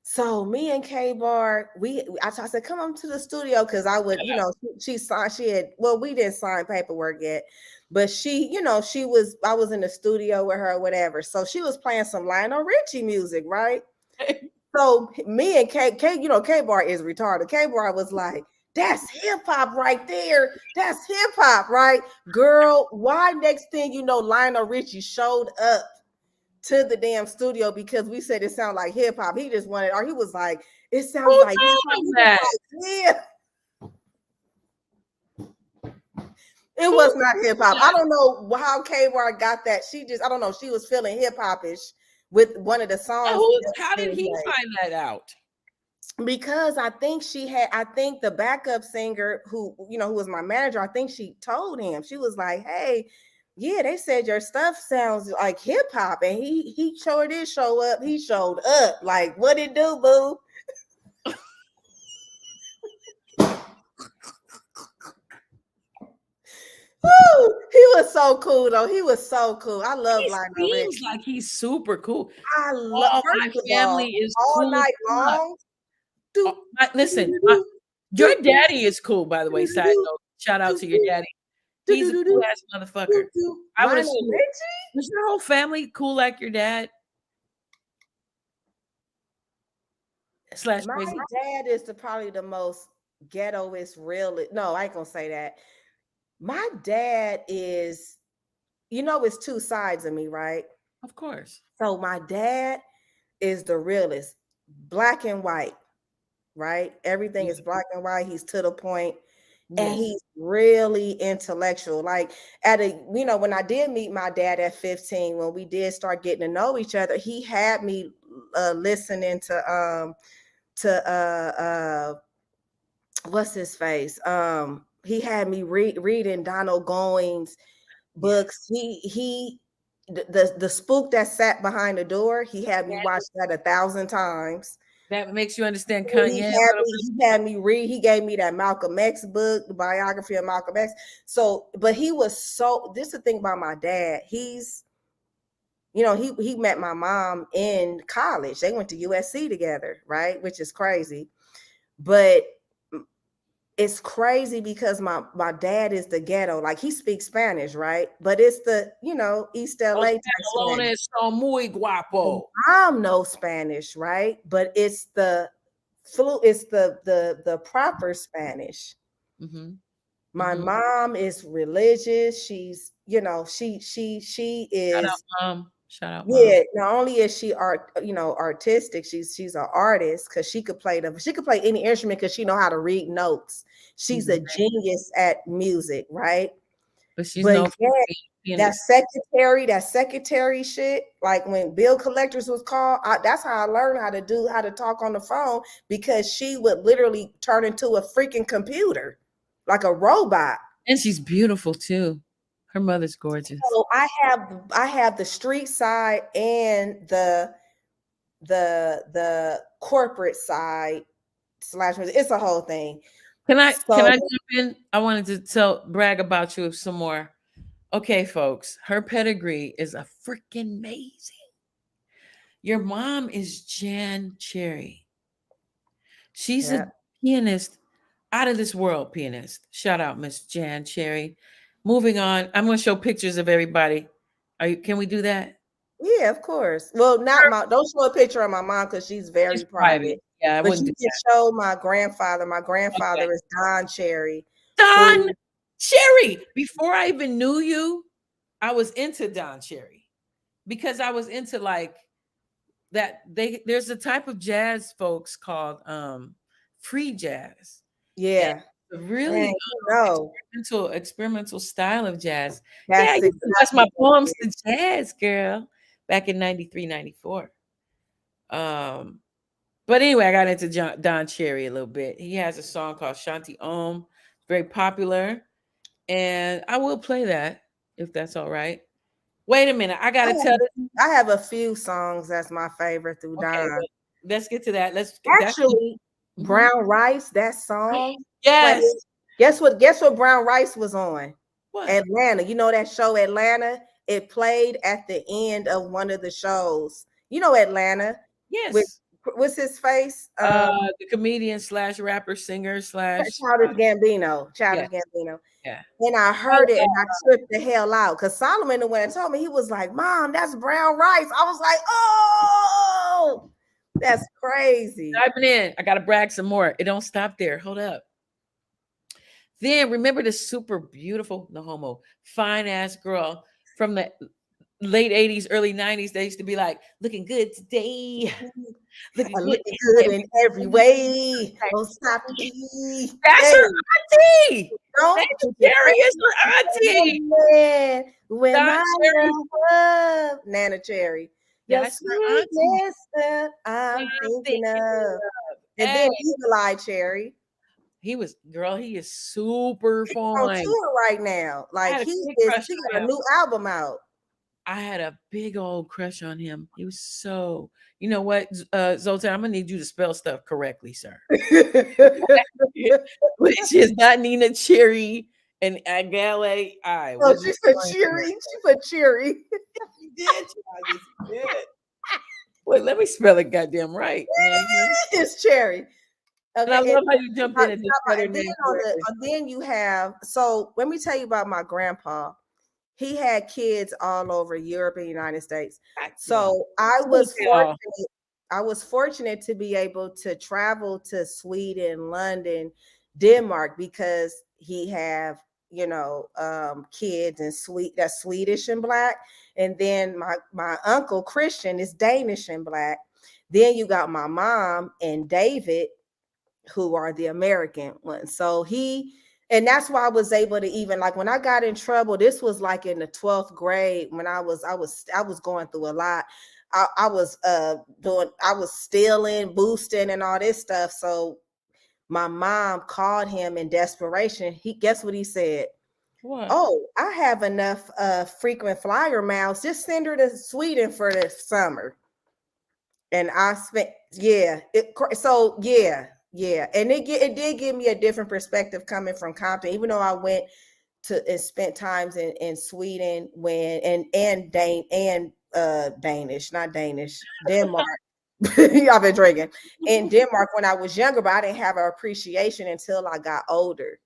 So me and K-Bar, I said, come on to the studio because I would, you know, she had, well, we didn't sign paperwork yet, but she, you know, I was in the studio with her or whatever. So she was playing some Lionel Richie music, right? So me and K-Bar is retarded. K-Bar was like, that's hip hop right there. That's hip hop, right? Girl, why next thing you know, Lionel Richie showed up to the damn studio because we said it sounded like hip hop. He just wanted, or he was like, it sounds like hip hop. Yeah. It was not hip hop. I don't know how K-Bar got that. I don't know. She was feeling hip hopish with one of the songs. How did he find that out? Because I think the backup singer who was my manager, I think she told him. She was like, hey, yeah, they said your stuff sounds like hip hop. And he sure did show up. He showed up. Like, what it do, boo? Woo! He was so cool though. He was so cool. I love Lionel Richie. Seems like he's super cool. I love my family is all cool night long. Listen, your daddy is cool, by the way. Side note, shout out to your daddy. He's a cool ass motherfucker. I would assume. Was your whole family cool like your dad? My dad is probably the most ghettoest, realist. No, I ain't gonna say that. My dad is, it's two sides of me, right? Of course. So my dad is the realist, black and white, right? Everything is black and white. He's to the point. Yes. And he's really intellectual. Like when I did meet my dad at 15, when we did start getting to know each other, he had me listening to what's his face? He had me reading Donald Going's books. He the spook that sat behind the door, he had me watch that 1,000 times. That makes you understand Kanye. He had me read. He gave me that Malcolm X book, the biography of Malcolm X. So, but he was this is the thing about my dad. He's, he met my mom in college. They went to USC together, right? Which is crazy. But it's crazy because my dad is the ghetto. Like, he speaks Spanish, right? But it's the, East LA. Son muy guapo. I'm no Spanish, right? But it's the proper Spanish. Mm-hmm. My mom is religious. She's, she is. Shout out, Mom. Shout out, Mom. Yeah, not only is she artistic, she's an artist because she could play any instrument because she know how to read notes. She's a genius at music, right? But she's that secretary shit, like when bill collectors was called, that's how I learned how to talk on the phone, because she would literally turn into a freaking computer, like a robot. And she's beautiful too. Her mother's gorgeous. So I have the street side and the corporate side / it's a whole thing. Can I jump in? I wanted to brag about you some more. Okay, folks, her pedigree is a freaking amazing. Your mom is Jan Cherry. She's a pianist, out of this world pianist. Shout out, Miss Jan Cherry. Moving on, I'm going to show pictures of everybody. Can we do that? Yeah, of course. Well, not my. Don't show a picture of my mom because she's very It's private. Yeah, I But wouldn't you do can that. show my grandfather. My grandfather Okay. is Don Cherry. Don Who, Cherry. Before I even knew you, I was into Don Cherry because I was into like that. There's a type of jazz folks called free jazz. yeah. A really Man, you know, experimental style of jazz. Yeah, I that's used to watch my exactly what poems it is. to jazz, girl, back in 93, 94. Um, but anyway, I got into Don Cherry a little bit. He has a song called Shanti Om, very popular. And I will play that if that's all right. Wait a minute. I I gotta tell this. have a few songs that's my favorite through Okay, Don. let's get to that. That's Actually, Mhm. Brown Rice, that song. Yes. Guess what? Guess what Brown Rice was on? What? Atlanta. You know that show Atlanta? It played at the end of one of the shows. You know Atlanta with Yes. what's his face? The comedian slash rapper singer slash Childish Gambino. yeah, Childish Gambino. yeah. And I heard it and I tripped the hell out because Solomon the one that told me, he was like, Mom, that's Brown Rice. I was like, oh, that's crazy. Diving in. I gotta brag some more. It don't stop there. Hold up. Then remember the super beautiful, no homo, fine ass girl from the late 80s, early 90s. They used to be like, looking good today. Looking I'm good. looking good in every way. Don't stop to be. That's Hey, her auntie. don't That's Cherry is her auntie. when Don my Cherry. love, Nana Cherry. Your That's her auntie. sweetness that I'm thinking of. And Hey, then Eagle Eye Cherry. he is super He's on fine. tour right now. I Like had a he big is, crush he on got a him. new album out. I had a big old crush on him. He was so, you know what, Zoltan, I'm gonna need you to spell stuff correctly, sir. Which is not Nina Cherry and Agale I. Oh, she said cheery. She put cheery. She did. She did. Wait, let me spell it goddamn right, man. It's cherry. And I love how you jumped in and just said her and then name on correctly. and then you have, so let me tell you about my grandpa. He had kids all over Europe and United States. So I was fortunate to be able to travel to Sweden, London, Denmark, because he have, you know, kids and that's Swedish and Black. And then my uncle Christian is Danish and Black. Then you got my mom and David, who are the American ones. So and that's why I was able to, even like when I got in trouble, this was like in the 12th grade when I was going through a lot. I was stealing, boosting, and all this stuff. So my mom called him in desperation. Guess what he said? What? Oh, I have enough frequent flyer miles. Just send her to Sweden for the summer. And I spent, yeah. And it did give me a different perspective coming from Compton, even though I went to and spent times in Sweden Danish, not Danish, Denmark. I've been drinking in Denmark when I was younger, but I didn't have an appreciation until I got older.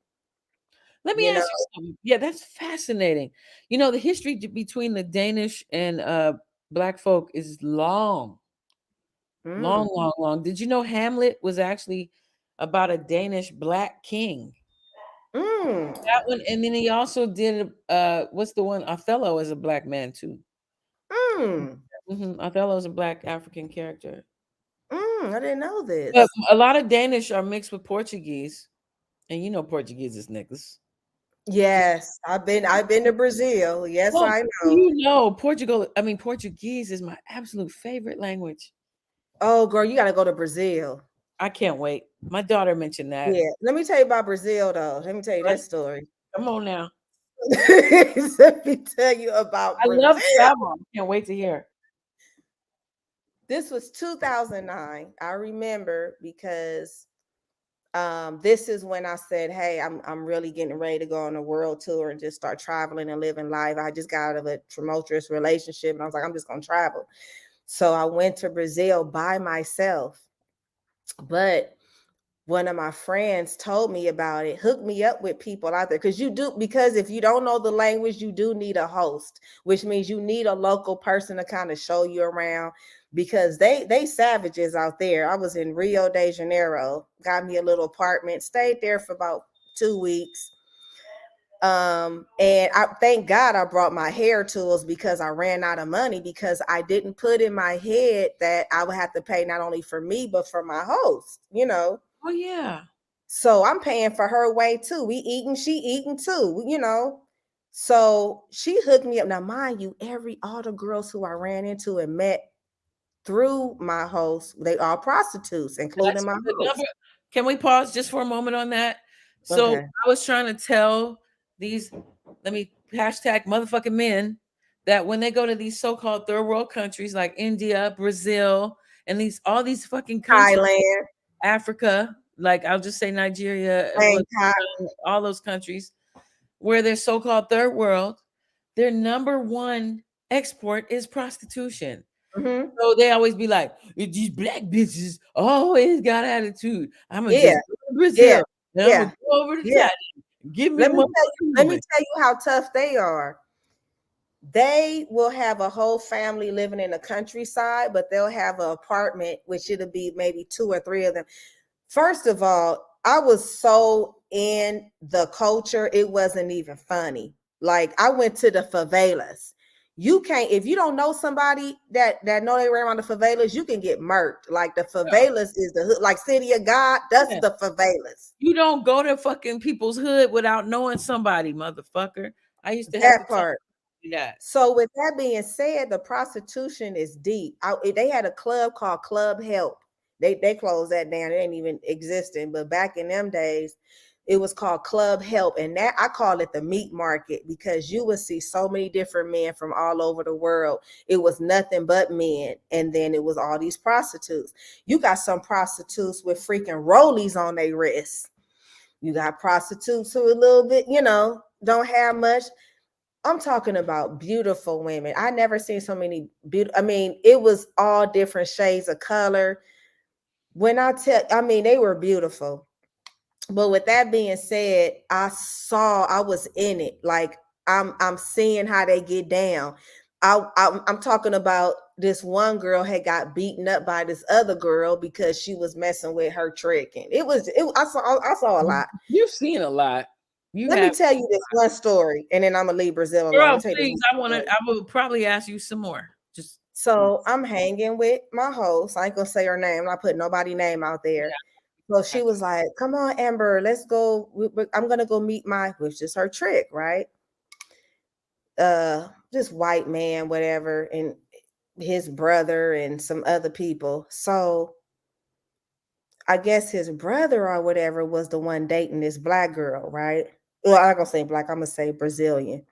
Let me ask you something. Yeah, that's fascinating. You know, the history between the Danish and Black folk is long. Long. Did you know Hamlet was actually about a Danish Black king? That one, and then he also did what's the one? Othello is a Black man too. Othello is a Black African character. I didn't know this. But a lot of Danish are mixed with Portuguese, and you know Portuguese is niggas. Yes, I've been to Brazil. Yes, well, I know. You know, Portuguese is my absolute favorite language. Oh, girl, you got to go to Brazil. I can't wait. My daughter mentioned that. Yeah, let me tell you about Brazil, though. Let me tell you that story. Come on now. Let me tell you about Brazil. I love travel. Can't wait to hear. This was 2009. I remember because this is when I said, hey, I'm really getting ready to go on a world tour and just start traveling and living life. I just got out of a tumultuous relationship and I was like, I'm just going to travel. So I went to Brazil by myself. But one of my friends told me about it, hooked me up with people out there. Because if you don't know the language, you do need a host, which means you need a local person to kind of show you around, because they savages out there. I was in Rio de Janeiro, got me a little apartment, stayed there for about 2 weeks. And I thank God I brought my hair tools, because I ran out of money, because I didn't put in my head that I would have to pay not only for me, but for my host, you know. Oh yeah. So I'm paying for her way too. We eating, she eating too, you know. So she hooked me up. Now, mind you, all the girls who I ran into and met through my host, they are prostitutes, including my host. Can we pause just for a moment on that? So Okay. I was trying to tell these, let me hashtag motherfucking men, that when they go to these so-called third world countries like India, Brazil, and all these fucking countries, Thailand, Africa, like I'll just say Nigeria, all those countries where they're so-called third world, their number one export is prostitution. mm-hmm. So they always be like, these black bitches always got attitude. I'm gonna Yeah. just go to Brazil and I'm gonna go over to Yeah. Thailand. Give me Let me tell you how tough they are. They will have a whole family living in the countryside, but they'll have an apartment, which it'll be maybe 2 or 3 of them. First of all, I was so in the culture, it wasn't even funny. Like, I went to the favelas. You can't, if you don't know somebody that know they were around the favelas, you can get murked. Like, the favelas is the hood, like City of God, that's the favelas. You don't go to fucking people's hood without knowing somebody, motherfucker. I used to have that part. That. So with that being said, the prostitution is deep. They had a club called Club Help. They closed that down. It ain't even existing. But back in them days, it was called Club Help. And that, I call it the meat market, because you would see so many different men from all over the world. It was nothing but men. And then it was all these prostitutes. You got some prostitutes with freaking rollies on their wrists. You got prostitutes who a little bit, you know, don't have much. I'm talking about beautiful women. I never seen so many beautiful. I mean, it was all different shades of color. They were beautiful. But with that being said, I was in it. Like, I'm seeing how they get down. I'm talking about this one girl had got beaten up by this other girl because she was messing with her tricking. I saw a lot. You've seen a lot. Let me tell you this one story, and then I'm gonna leave Brazil alone. Girl, please, I will probably ask you some more. So I'm hanging with my host. I ain't gonna say her name. I'm not putting nobody's name out there. Yeah. So she was like, "Come on, Amber, let's go. I'm gonna go meet which is her trick, right? This white man, whatever, and his brother and some other people. So I guess his brother or whatever was the one dating this black girl, right? Well, I'm not gonna say black. I'm gonna say Brazilian.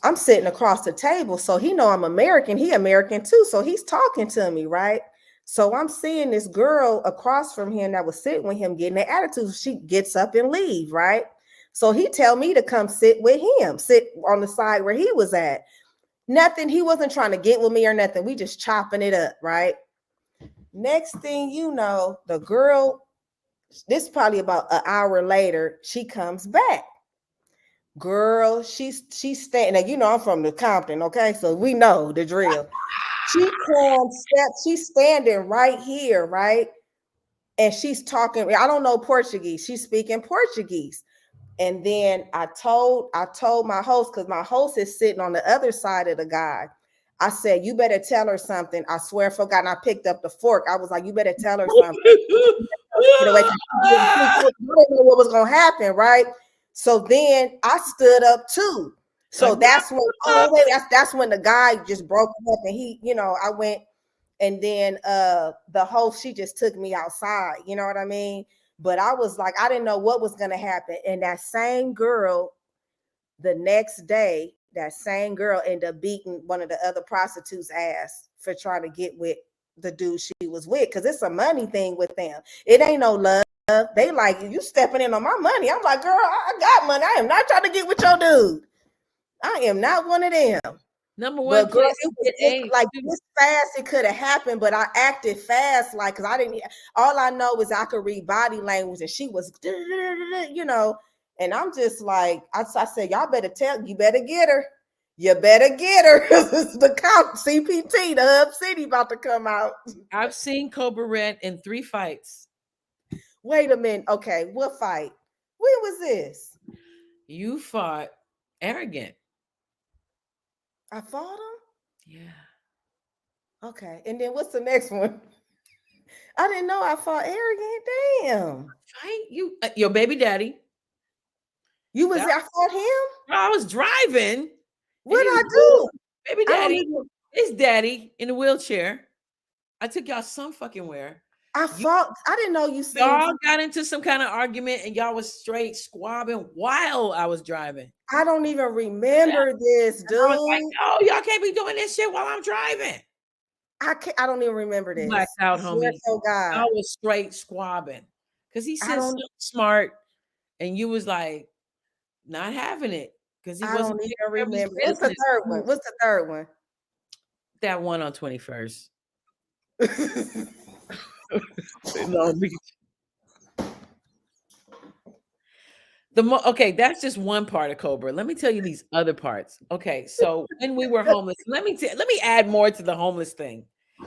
I'm sitting across the table, so he know I'm American. He American too, so he's talking to me, right? So I'm seeing this girl across from him that was sitting with him getting the attitude. She gets up and leave, right? So he tell me to come sit with him, sit on the side where he was at. Nothing. He wasn't trying to get with me or nothing. We just chopping it up, right? Next thing you know, the girl, this is probably about an hour later, she comes back. Girl, she's standing. Now, you know, I'm from the Compton, okay? So we know the drill. She's standing right here, right? And she's talking. I don't know Portuguese. She's speaking Portuguese. And then I told my host, because my host is sitting on the other side of the guy. I said, you better tell her something. I swear for God, and I picked up the fork. I was like, you better tell her something. Get away. I didn't know what was going to happen, right? So then I stood up too. So that's when that's when the guy just broke up, and he, you know, I went, and then the host, she just took me outside, you know what I mean? But I was like, I didn't know what was gonna happen. And that same girl, the next day, that same girl ended up beating one of the other prostitutes' ass for trying to get with the dude she was with, because it's a money thing with them. It ain't no love. They like, you stepping in on my money. I'm like, girl, I got money. I am not trying to get with your dude. I am not one of them. Number one But girl, place it to was get this, AIDS. like too. this fast. It could have happened, but I acted fast, like because I didn't. All I know is I could read body language, and she was, you know. And I'm just like, I said, y'all better you better get her. You better get her. The comp CPT, the Hub City, about to come out. I've seen Cobra Red in 3 fights. Wait a minute. Okay, what fight? When was this? You fought Arrogant. I fought him. Yeah. Okay, and then what's the next one? I didn't know I fought Arrogant. Damn. Fight you, your baby daddy. You was That- I fought him? I was driving. What and he I was do? Baby I don't daddy, even. his daddy in a wheelchair. I took y'all some fucking where. I didn't know you said. Y'all got into some kind of argument and y'all was straight squabbing while I was driving. I don't even remember this, dude. I was like, no, y'all can't be doing this shit while I'm driving. I don't even remember this. Blacked out, I swear homie. to God. I was straight squabbing. Because he said don't- something smart and you was like not having it. Because he I wasn't don't even taking care of his remember. What's the business. third one? What's the third one? That one on 21st. Long Beach. Okay, that's just one part of Cobra. Let me tell you these other parts. Okay, so when we were homeless, let me add more to the homeless thing.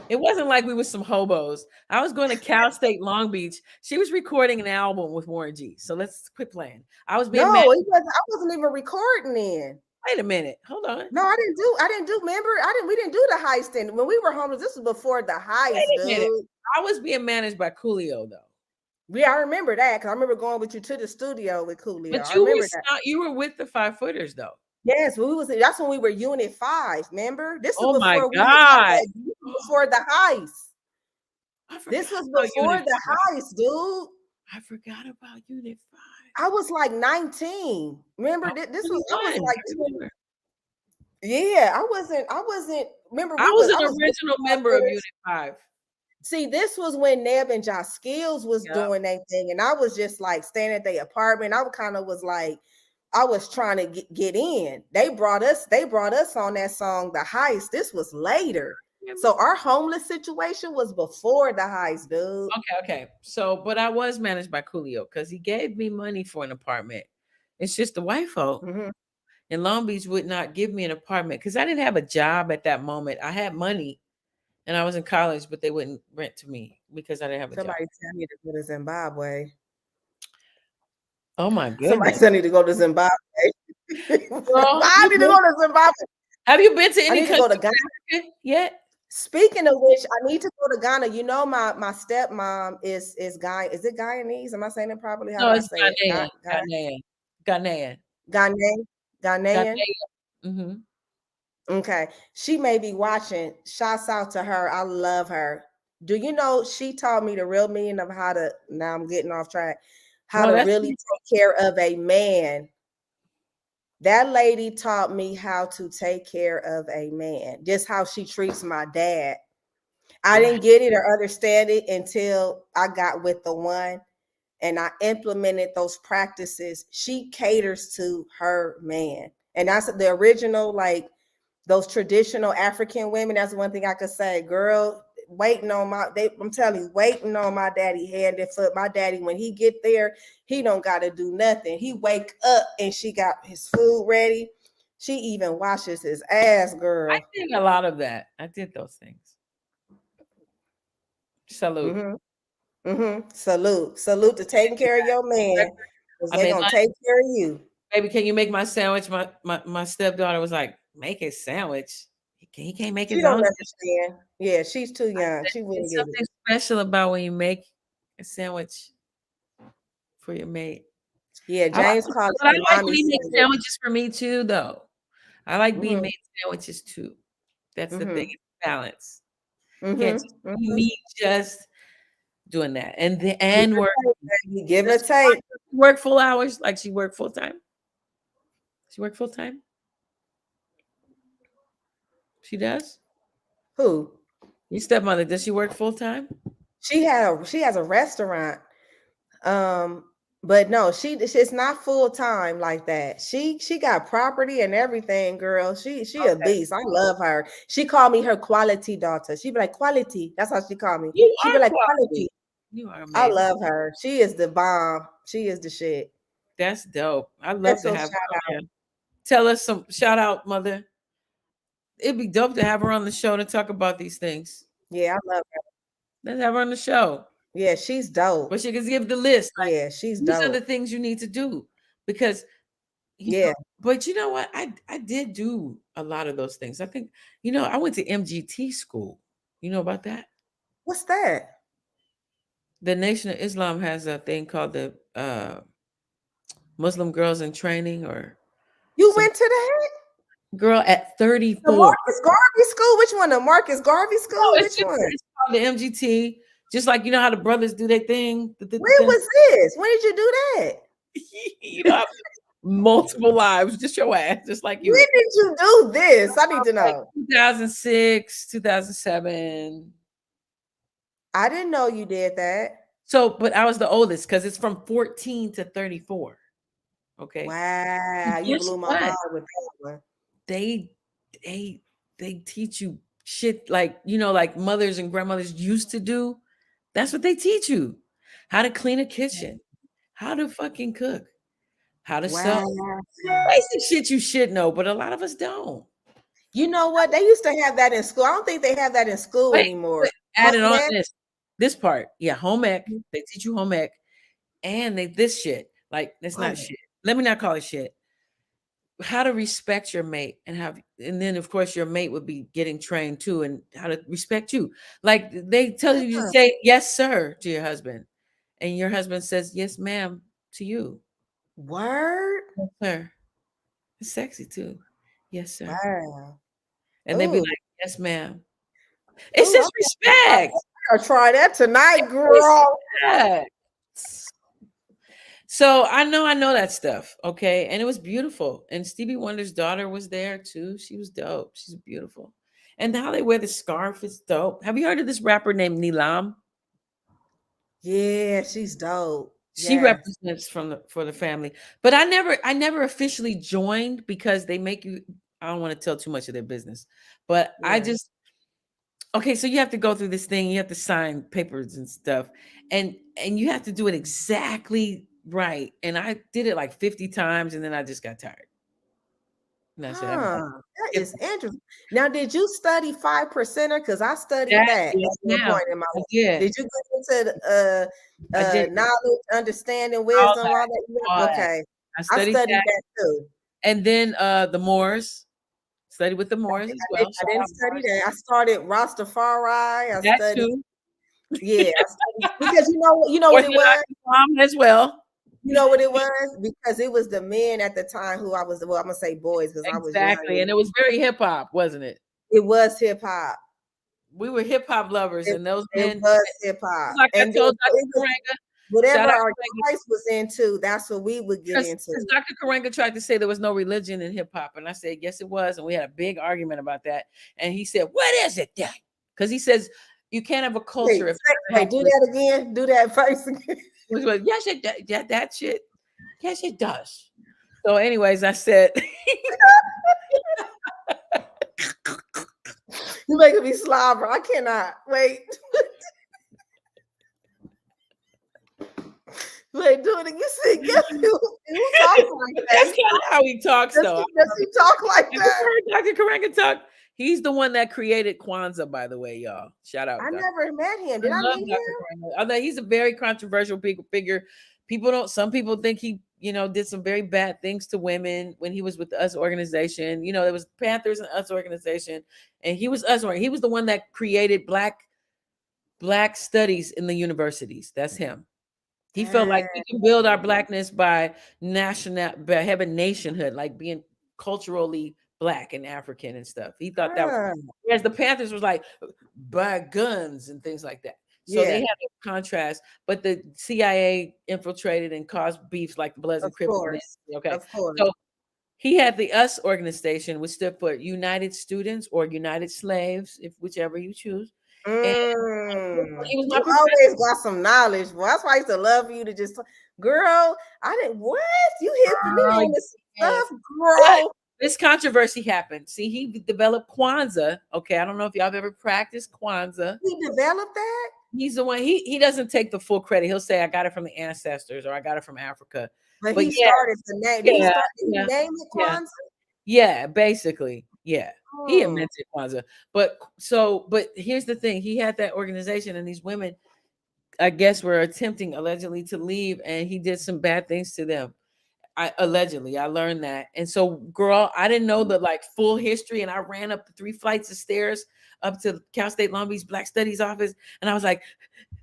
It wasn't like we were some hobos. I was going to Cal State Long Beach. She was recording an album with Warren G. So let's quit playing. I was being No, mad. I wasn't even recording then. Wait a minute. Hold on. No, I didn't do. Remember, we didn't do the heist then. When we were homeless, this was before the heist, Wait a minute. dude. I was being managed by Coolio though. Yeah, I remember that because I remember going with you to the studio with Coolio. But I remember that. you were with the 5FOOTers though. Yes, that's when we were Unit 5. Remember, this was Oh my before God. before the heist. This was about before Unit the heist, dude. I forgot about Unit 5. I was like 19. Remember, this was I was like, yeah, I wasn't. Remember, I was an original member of Unit 5. See, this was when Neb and Josh Skills was doing that thing, and I was just like staying at their apartment. I kind of was like, I was trying to get in. They brought us on that song, The Heist. This was later. So our homeless situation was before the heist, dude. Okay. So, but I was managed by Coolio because he gave me money for an apartment. It's just the white folk in Long Beach would not give me an apartment because I didn't have a job at that moment. I had money and I was in college, but they wouldn't rent to me because I didn't have a job. Somebody tell me to go to Zimbabwe. Oh my goodness. Somebody tell me to go to Zimbabwe. Well, I need to go to Zimbabwe. Have you been to any country to go to Ghana yet? Speaking of which, I need to go to Ghana. You know, my stepmom is Guy. Is it Guyanese? Am I saying it properly? How do I say it? Ghanaian. Ghanaian. Mm-hmm. Okay. She may be watching. Shouts out to her. I love her. Do you know she taught me the real meaning of how to, now I'm getting off track, how to really take care of a man. That lady taught me how to take care of a man, just how she treats my dad. I didn't get it or understand it until I got with the one and I implemented those practices. She caters to her man. And that's the original, like those traditional African women. That's one thing I could say, girl, waiting on I'm telling you, waiting on my daddy hand and foot. My daddy, when he get there, he don't got to do nothing. He wake up and she got his food ready. She even washes his ass, girl. I did a lot of that. I did those things. Salute. Salute to taking care of your man. Because they're going to take care of you. Baby, can you make my sandwich? My stepdaughter was like, make a sandwich. He can't make his own. She don't understand. Yeah, she's too young. She wouldn't get something it. Special about when you make a sandwich for your mate. Yeah, James calls it. I like when he makes sandwiches for me too, though. I like being made sandwiches too. That's the thing. It's balance. Can't just be me just doing that. And work. Give or take. Work full hours, like she worked full time. She worked full time. She does. Who? Your stepmother, does she work full time? She has a restaurant. But no, it's not full time like that. She got property and everything, girl. She a Okay. beast. I love her. She called me her quality daughter. She be like quality. That's how she called me. You She are be like quality. quality. You are I amazing. love her. She is the bomb. She is the shit. That's dope. I'd love That's to so have shout her out. on here. Tell us some shout out, mother. It'd be dope to have her on the show to talk about these things. Yeah, I love her. Let's have her on the show. Yeah, she's dope. But she can give the list. Like, Yeah, she's these are dope. the things you need to do. Because Yeah. but you know what? I did do a lot of those things. I think, I went to MGT school. You know about that? What's that? The Nation of Islam has a thing called the Muslim Girls in Training, or You some went to that? girl at The 34. Marcus Garvey School? Which one? The Marcus Garvey School? No, Which one? it's called the MGT. Just like how the brothers do their thing. When was this? When did you do that? I've multiple lives, just your ass, just like you. When did you do this? I need to Like know. 2006, 2007. I didn't know you did that. So, but I was the oldest because it's from 14 to 34. Okay. Wow, you Guess blew my what? mind with that one. They teach you shit like like mothers and grandmothers used to do. That's what they teach you. How to clean a kitchen, how to fucking cook, how to sew. Wow. Basic shit you should know, but a lot of us don't. You know what? They used to have that in school. I don't think they have that in school anymore. Added on Home ec? this part. Yeah, home ec. They teach you home ec. And this shit. Like, that's not shit. Let me not call it shit. How to respect your mate and then of course your mate would be getting trained too, and how to respect you. Like, they tell you to say yes, sir, to your husband, and your husband says yes, ma'am, to you. Word? Yes, sir. It's sexy too. Yes, sir. Wow. And they'd be Ooh. like, yes, ma'am. It's Ooh, just respect. I'll try that tonight, girl. Respect. So I know that stuff, okay? And it was beautiful. And Stevie Wonder's daughter was there too. She was dope. She's beautiful. And how they wear the scarf is dope. Have you heard of this rapper named Nilam? Yeah, she's dope. She Yes. represents for the family. But I never officially joined because they make you, I don't want to tell too much of their business. But I just, okay, so you have to go through this thing, you have to sign papers and stuff. And you have to do it exactly right. And I did it like 50 times and then I just got tired. That is interesting. Now, did you study 5%er? Because I studied that at one point in my life. Did you go into knowledge, understanding, wisdom, all that? Okay. I studied that too. And then the Moors. Studied with the Moors as well. I didn't study that. I started Rastafari. I studied. Too. Yeah, I studied, because you know what it was? As well. You know what it was? Because it was the men at the time who I'm gonna say boys because I was exactly, and it was very hip hop, wasn't it? It was hip hop. We were hip hop lovers, and those men. It was hip hop. Like I told Dr. Karenga, whatever our guys was into, that's what we would get into. Because Dr. Karenga tried to say there was no religion in hip hop, and I said yes, it was, and we had a big argument about that. And he said, "What is it then?" Because he says you can't have a culture. Wait, do that again. Do that first again. Yes, that shit. Yes, it does. So, anyways, I said, "You're making me slobber. I cannot wait." Wait, do it again. You see, guess who talks like that? That's kind of how he talks, though. Does he talk like that? Dr. Karenga talk. He's the one that created Kwanzaa, by the way, y'all. Shout out. I never met him. Did I meet him? Although he's a very controversial figure. Some people think he, did some very bad things to women when he was with the US organization. There was Panthers and US organization, and he was he was the one that created black studies in the universities. That's him. He felt like we can build our blackness by having nationhood, like being culturally Black and African and stuff. He thought that was, whereas the Panthers was like buy guns and things like that. So they had a contrast, but the CIA infiltrated and caused beefs like the Bloods and Crips. Okay, of course. So he had the US organization, which stood for United Students or United Slaves, whichever you choose. You always got some knowledge. Well, that's why I used to love you to just Girl, I didn't. What? You hit me Oh, on this yes. stuff, girl. This controversy happened. See, he developed Kwanzaa. Okay, I don't know if y'all have ever practiced Kwanzaa. He developed that? He's the one. He doesn't take the full credit. He'll say, "I got it from the ancestors," or "I got it from Africa." But But he yeah, started the name. Did he yeah, start? Did he yeah, name it yeah. Kwanzaa? Yeah, basically, yeah. He Hmm. invented Kwanzaa. But here's the thing: he had that organization, and these women, I guess, were attempting allegedly to leave, and he did some bad things to them. I learned that. And so, girl, I didn't know the like full history, and I ran up the 3 flights of stairs up to Cal State Long Beach Black Studies office, and I was like,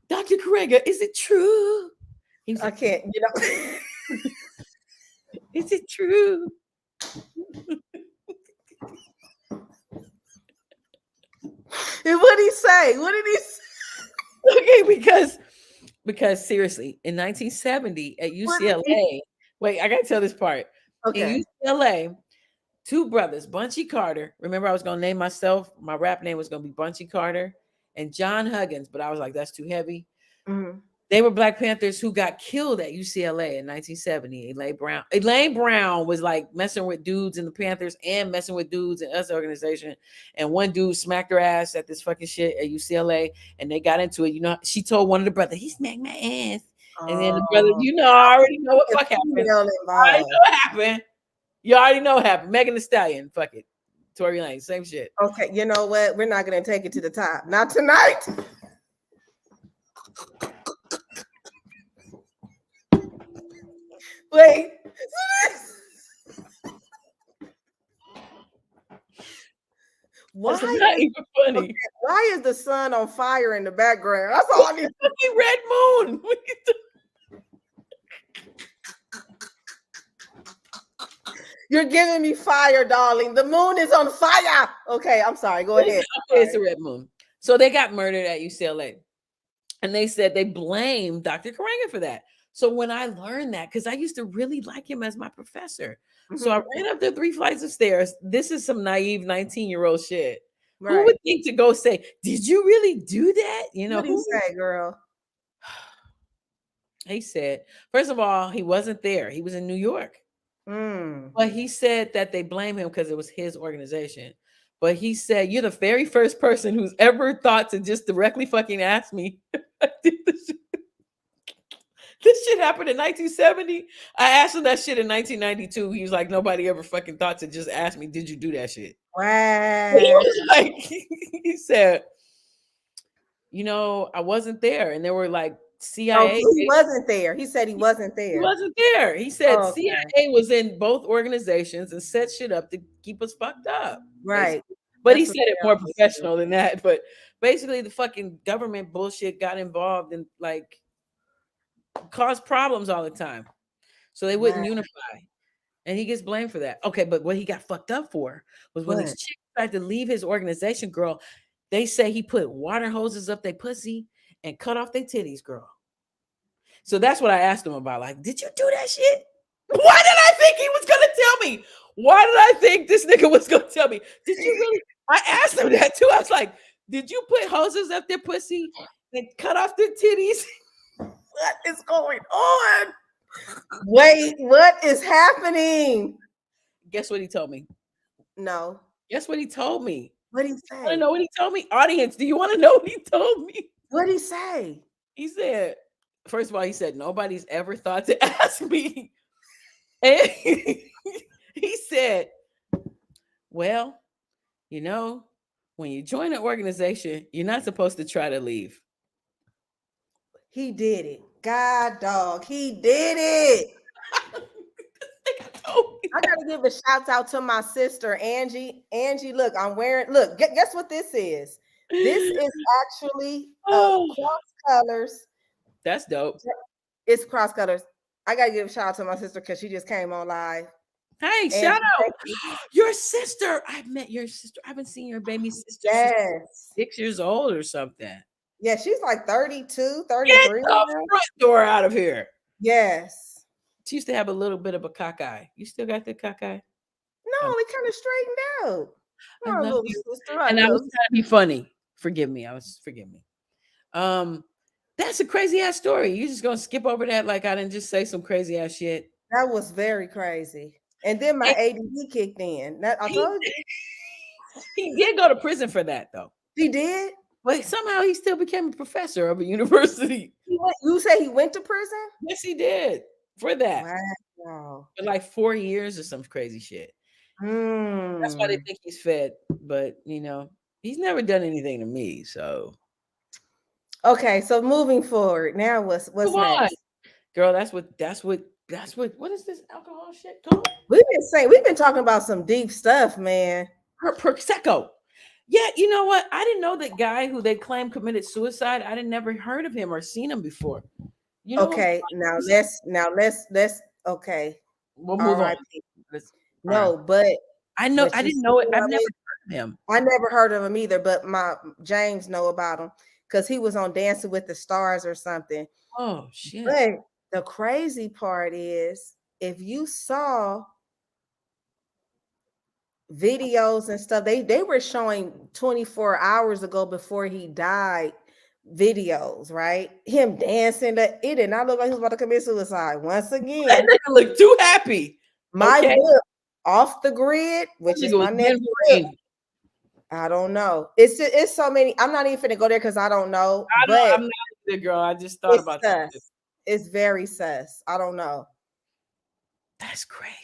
"Dr. Karega, is it true?" He was I like, can't, "Is it true?" And what did he say? What did he say? Okay, because seriously, in 1970 at UCLA, wait, I gotta tell this part. Okay. In UCLA, 2 brothers, Bunchy Carter. Remember, I was gonna name myself, my rap name was gonna be Bunchy Carter, and John Huggins, but I was like, that's too heavy. Mhm. They were Black Panthers who got killed at UCLA in 1970. Elaine Brown was like messing with dudes in the Panthers and messing with dudes in us organization. And one dude smacked her ass at this fucking shit at UCLA, and they got into it. You know, she told one of the brothers, "He smacked my ass." And then the brother, I already know what fuck happened. I already know what happened. You already know what happened. Megan Thee Stallion, fuck it. Tory Lane, same shit. Okay, you know what? We're not gonna take it to the top. Not tonight. Wait. Why? That's not even funny. Okay, why is the sun on fire in the background? That's all I need. Fucking red moon. You're giving me fire, darling. The moon is on fire. Okay, I'm sorry. Go ahead. Okay, it's a red moon. So they got murdered at UCLA. And they said they blamed Dr. Karenga for that. So when I learned that, because I used to really like him as my professor. So I ran up the 3 flights of stairs. This is some naive 19-year-old shit. Right. Who would think to go say, "Did you really do that?" You know, What did he say, girl? He said, first of all, he wasn't there. He was in New York. Mm. But he said that they blame him because it was his organization. But he said, "You're the very first person who's ever thought to just directly fucking ask me." This shit happened in 1970. I asked him that shit in 1992. He was like, "Nobody ever fucking thought to just ask me, did you do that shit?" Wow. He was like, he said, "I wasn't there." And there were like CIA. Oh, he wasn't there. He said he wasn't there. He wasn't there. He said Okay. CIA was in both organizations and set shit up to keep us fucked up. Right. But That's he what said it they more always professional than that. But basically, the fucking government bullshit got involved and like caused problems all the time. So they wouldn't unify. And he gets blamed for that. Okay, but what he got fucked up for was when these chicks tried to leave his organization, girl. They say he put water hoses up their pussy and cut off their titties, girl. So that's what I asked him about. Like, did you do that shit? Why did I think he was gonna tell me? Why did I think this nigga was gonna tell me? Did you really? I asked him that too. I was like, did you put hoses up their pussy and cut off their titties? What is going on? Wait, what is happening? Guess what he told me? No. Guess what he told me? What did he say? You want to know what he told me? Audience, do you want to know what he told me? What did he say? He said, first of all, he said, nobody's ever thought to ask me. And he said, well, when you join an organization, you're not supposed to try to leave. He did it. God dog, he did it. I gotta give a shout out to my sister Angie. Angie, look, guess what this is? This is actually cross colors. That's dope. It's cross colors. I gotta give a shout out to my sister because she just came on live. Hey, shout out your sister. I've met your sister. I haven't seen your baby sister. Yes. 6 years old or something. Yeah, she's like 32, 33. Get the front door out of here. Yes. She used to have a little bit of a cockeye. You still got the cockeye? No, it kind of straightened out. I love you. Sister, and I was trying to be funny. Forgive me. That That's a crazy ass story. You just gonna skip over that like I didn't just say some crazy ass shit. That was very crazy. And then my ADD kicked in. I told you. He did go to prison for that though. He did? But somehow he still became a professor of a university. You say he went to prison? Yes, he did for that. Wow. For like 4 years or some crazy shit. That's why they think he's fed. But you know, he's never done anything to me. So okay, so moving forward. Now what's next? Girl, that's what what is this alcohol shit called? We've been talking about some deep stuff, man. Prosecco. Yeah, you know what? I didn't know that guy who they claim committed suicide. I didn't never heard of him or seen him before. You know, okay, now let's okay. We'll move on. No, but I know I didn't know it. I've never heard of him. I never heard of him either, but my James know about him because he was on Dancing with the Stars or something. Oh shit. But the crazy part is if you saw videos and stuff, they were showing 24 hours ago before he died videos, right? Him dancing. It did not look like he was about to commit suicide. Once again, that nigga look too happy. My whip off the grid, which is my next whip. I don't know. It's so many. I'm not even finna go there because I don't know. I'm not the girl. I just thought about that. It's very sus. I don't know. That's crazy.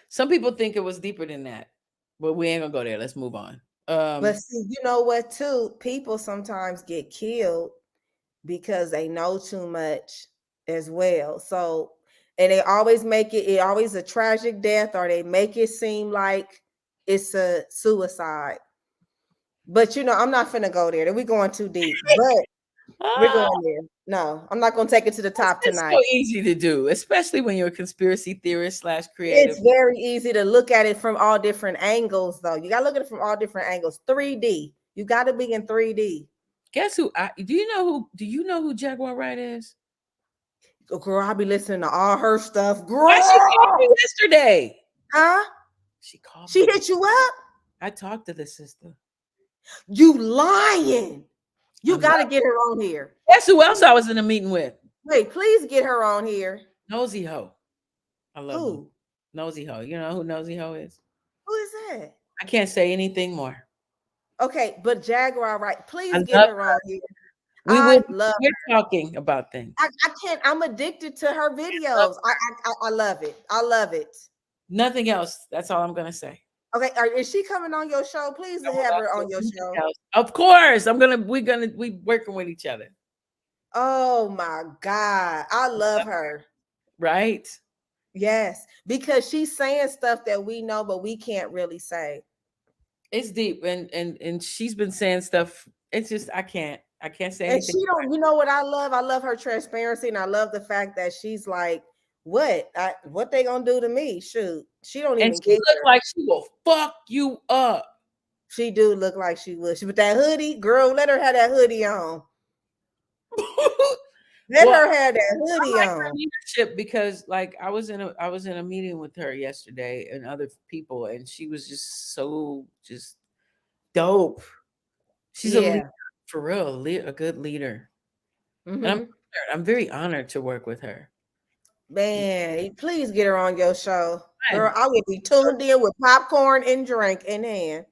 Some people think it was deeper than that, but we ain't gonna go there. Let's move on. But see, you know what? Too, people sometimes get killed because they know too much as well. So, and they always make it always a tragic death, or they make it seem like it's a suicide. But you know, I'm not finna go there. We're going too deep. But we're going there. No, I'm not going to take it to the top tonight. It's so easy to do, especially when you're a conspiracy theorist / creative. It's very easy to look at it from all different angles, though. You got to look at it from all different angles. 3D. You got to be in 3D. Guess who? Do you know who Jaguar Wright is? Girl, I'll be listening to all her stuff. Girl, why she called me yesterday? Huh? She hit you up? I talked to the sister. You lying. You got to get her on here. Guess who else I was in a meeting with? Wait, please get her on here. Nosy Ho. I love him. Nosy Ho. You know who Nosy Ho is? Who is that? I can't say anything more. Okay, but Jaguar, right? Please get her on here. We're talking about things. I can't. I'm addicted to her videos. I love it. I love it. Nothing else. That's all I'm gonna say. Okay, is she coming on your show? Please have her on your show. Of course, we working with each other. Oh my God, I love her. Right? Yes, because she's saying stuff that we know, but we can't really say. It's deep, and she's been saying stuff. It's just I can't say anything. And she don't. You know what I love? I love her transparency, and I love the fact that she's like, what they gonna do to me? Shoot, she don't even. And she looks like she will fuck you up. She do look like she would. With that hoodie, girl, let her have that hoodie on. Let her have that hoodie on. Her leadership, because like I was in a meeting with her yesterday and other people, and she was just so dope. She's a leader, for real, a good leader. And I'm very honored to work with her. Man, please get her on your show. Girl, I would be tuned in with popcorn and drink in hand.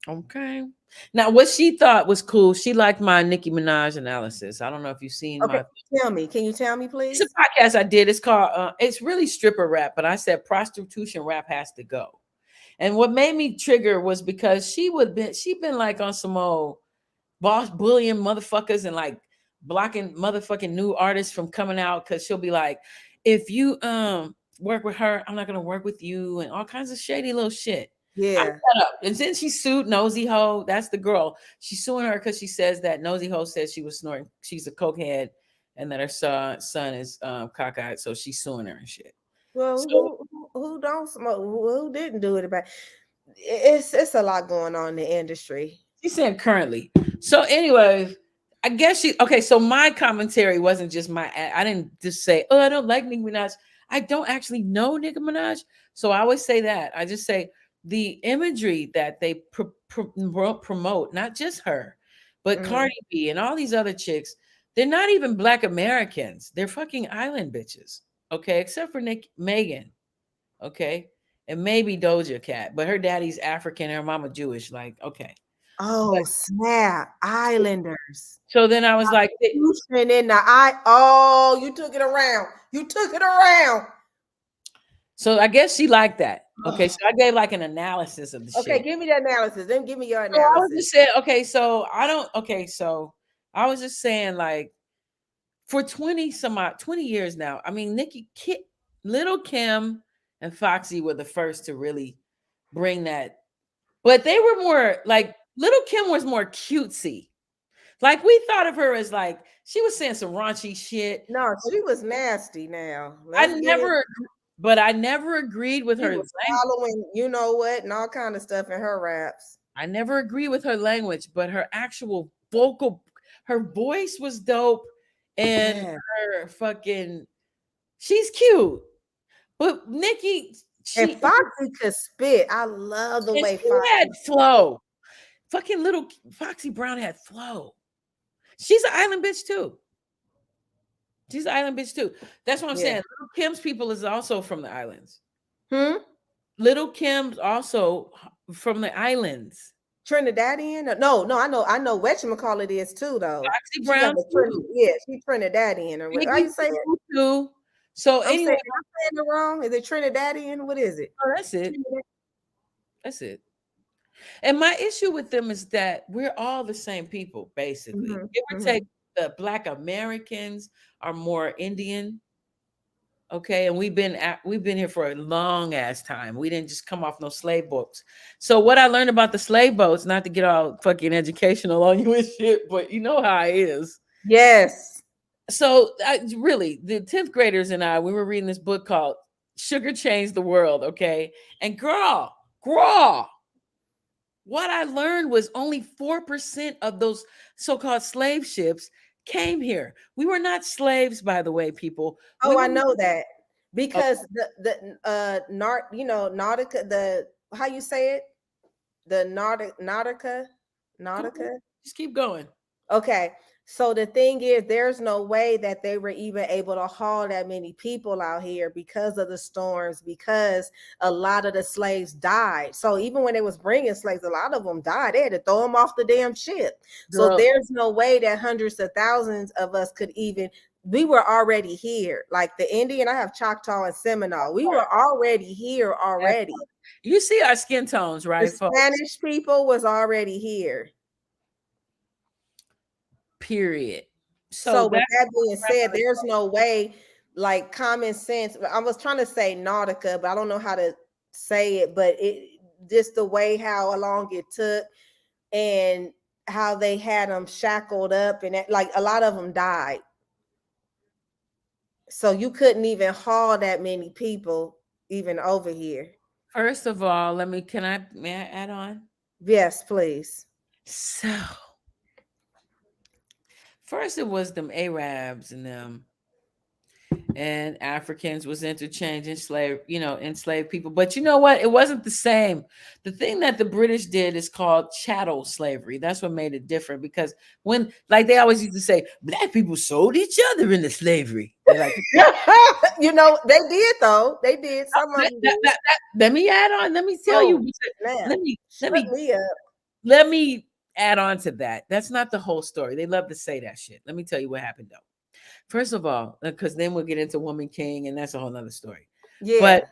Okay. Now, what she thought was cool, she liked my Nicki Minaj analysis. I don't know if you've seen my. Tell me. Can you tell me, please? It's a podcast I did. It's called, it's really stripper rap, but I said prostitution rap has to go. And what made me trigger was because she been like on some old boss bullying motherfuckers and like blocking motherfucking new artists from coming out, because she'll be like, if you work with her, I'm not gonna work with you, and all kinds of shady little shit. Yeah. And then she sued Nosy Ho. That's the girl. She's suing her because she says that Nosy Ho says she was snorting. She's a cokehead, and that her son is cockeyed. So she's suing her and shit. Well, so, who don't smoke? Who didn't do it about? It's a lot going on in the industry. She's saying currently. So anyway, I guess so my commentary wasn't just I didn't just say, oh, I don't like Nicki Minaj. I don't actually know Nicki Minaj. So I always say that. I just say the imagery that they promote, not just her, but Cardi B and all these other chicks, They're not even Black Americans. They're fucking island bitches. Okay, except for Megan. Okay, and maybe Doja Cat, but her daddy's African, her mama Jewish. Like, okay. Oh snap! Islanders. So then I was like, Constitution in the eye. Oh, you took it around. You took it around. so I guess she liked that. Okay, so I gave like an analysis of the shit. Okay, give me the analysis. Then give me your So I was analysis. just saying, okay, so I don't, okay, so I was just saying, like, for 20 years now, I mean, Little Kim and Foxy were the first to really bring that, but they were more like, Little Kim was more cutesy. Like, we thought of her as like, she was saying some raunchy shit. No, she was nasty now. I never agreed with She her was language. following, you know what, and all kind of stuff in her raps. I never agree with her language, but her actual her voice was dope, and Yeah. her fucking, she's cute. But Nikki, And Foxy could spit. I love the way she Foxy had flow. Fucking little Foxy Brown had flow. She's an island bitch too. She's an island bitch too. That's what I'm saying. Little Kim's people is also from the islands. Little Kim's also from the islands. Trinidadian? No, I know whatchamacallit is too, though. Foxy Brown too. Yeah, she's Trinidadian. Or what? How you say it? Too. So I'm anyway, saying it wrong. Is it Trinidadian? What is it? Oh, that's it. That's it. And my issue with them is that we're all the same people, basically. Give or take, the Black Americans are more Indian. Okay, and we've been here for a long ass time. We didn't just come off no slave boats. So what I learned about the slave boats, not to get all fucking educational on you and shit, but you know how it is. Yes. So really, the 10th graders and I, we were reading this book called Sugar Changed the World. Okay, and girl, what I learned was only 4% of those so-called slave ships came here. We were not slaves, by the way, people. Oh, I know that because the Nautica, the how you say it, the Nautica. Just keep going. Okay. So the thing is, there's no way that they were even able to haul that many people out here because of the storms, because a lot of the slaves died. So even when they was bringing slaves, a lot of them died. They had to throw them off the damn ship. So there's no way that hundreds of thousands of us could even, we were already here. Like the Indian, I have Choctaw and Seminole. We were already here already. You see our skin tones, right? The Spanish people was already here. Period. So with that being said, there's no way, like common sense. I was trying to say Nautica, but I don't know how to say it. But it just the way how long it took and how they had them shackled up, and like a lot of them died. So you couldn't even haul that many people even over here. First of all, may I add on? Yes, please. So first it was them Arabs and them and Africans was interchanging enslaved people. But you know what? It wasn't the same. The thing that the British did is called chattel slavery. That's what made it different, because when, like they always used to say, Black people sold each other into slavery. Like, you know, they did though. They did. Some of them did. Let me add on. Let me tell you. Let me add on to that. That's not the whole story. They love to say that shit. Let me tell you what happened though. First of all, because then we'll get into Woman King, and that's a whole nother story. Yeah, but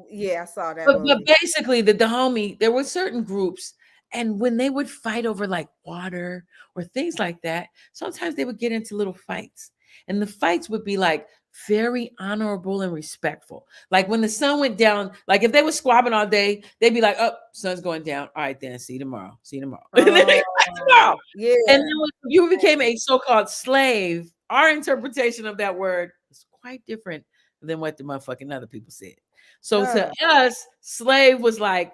yeah, I saw that. But basically, the homie, there were certain groups, and when they would fight over like water or things like that, sometimes they would get into little fights, and the fights would be like very honorable and respectful. Like when the sun went down, like if they were squabbling all day, they'd be like, "Oh, sun's going down. All right, then see you tomorrow. See you tomorrow." And then they tomorrow. Yeah. And then when you became a so-called slave, our interpretation of that word is quite different than what the motherfucking other people said. So to us, slave was like,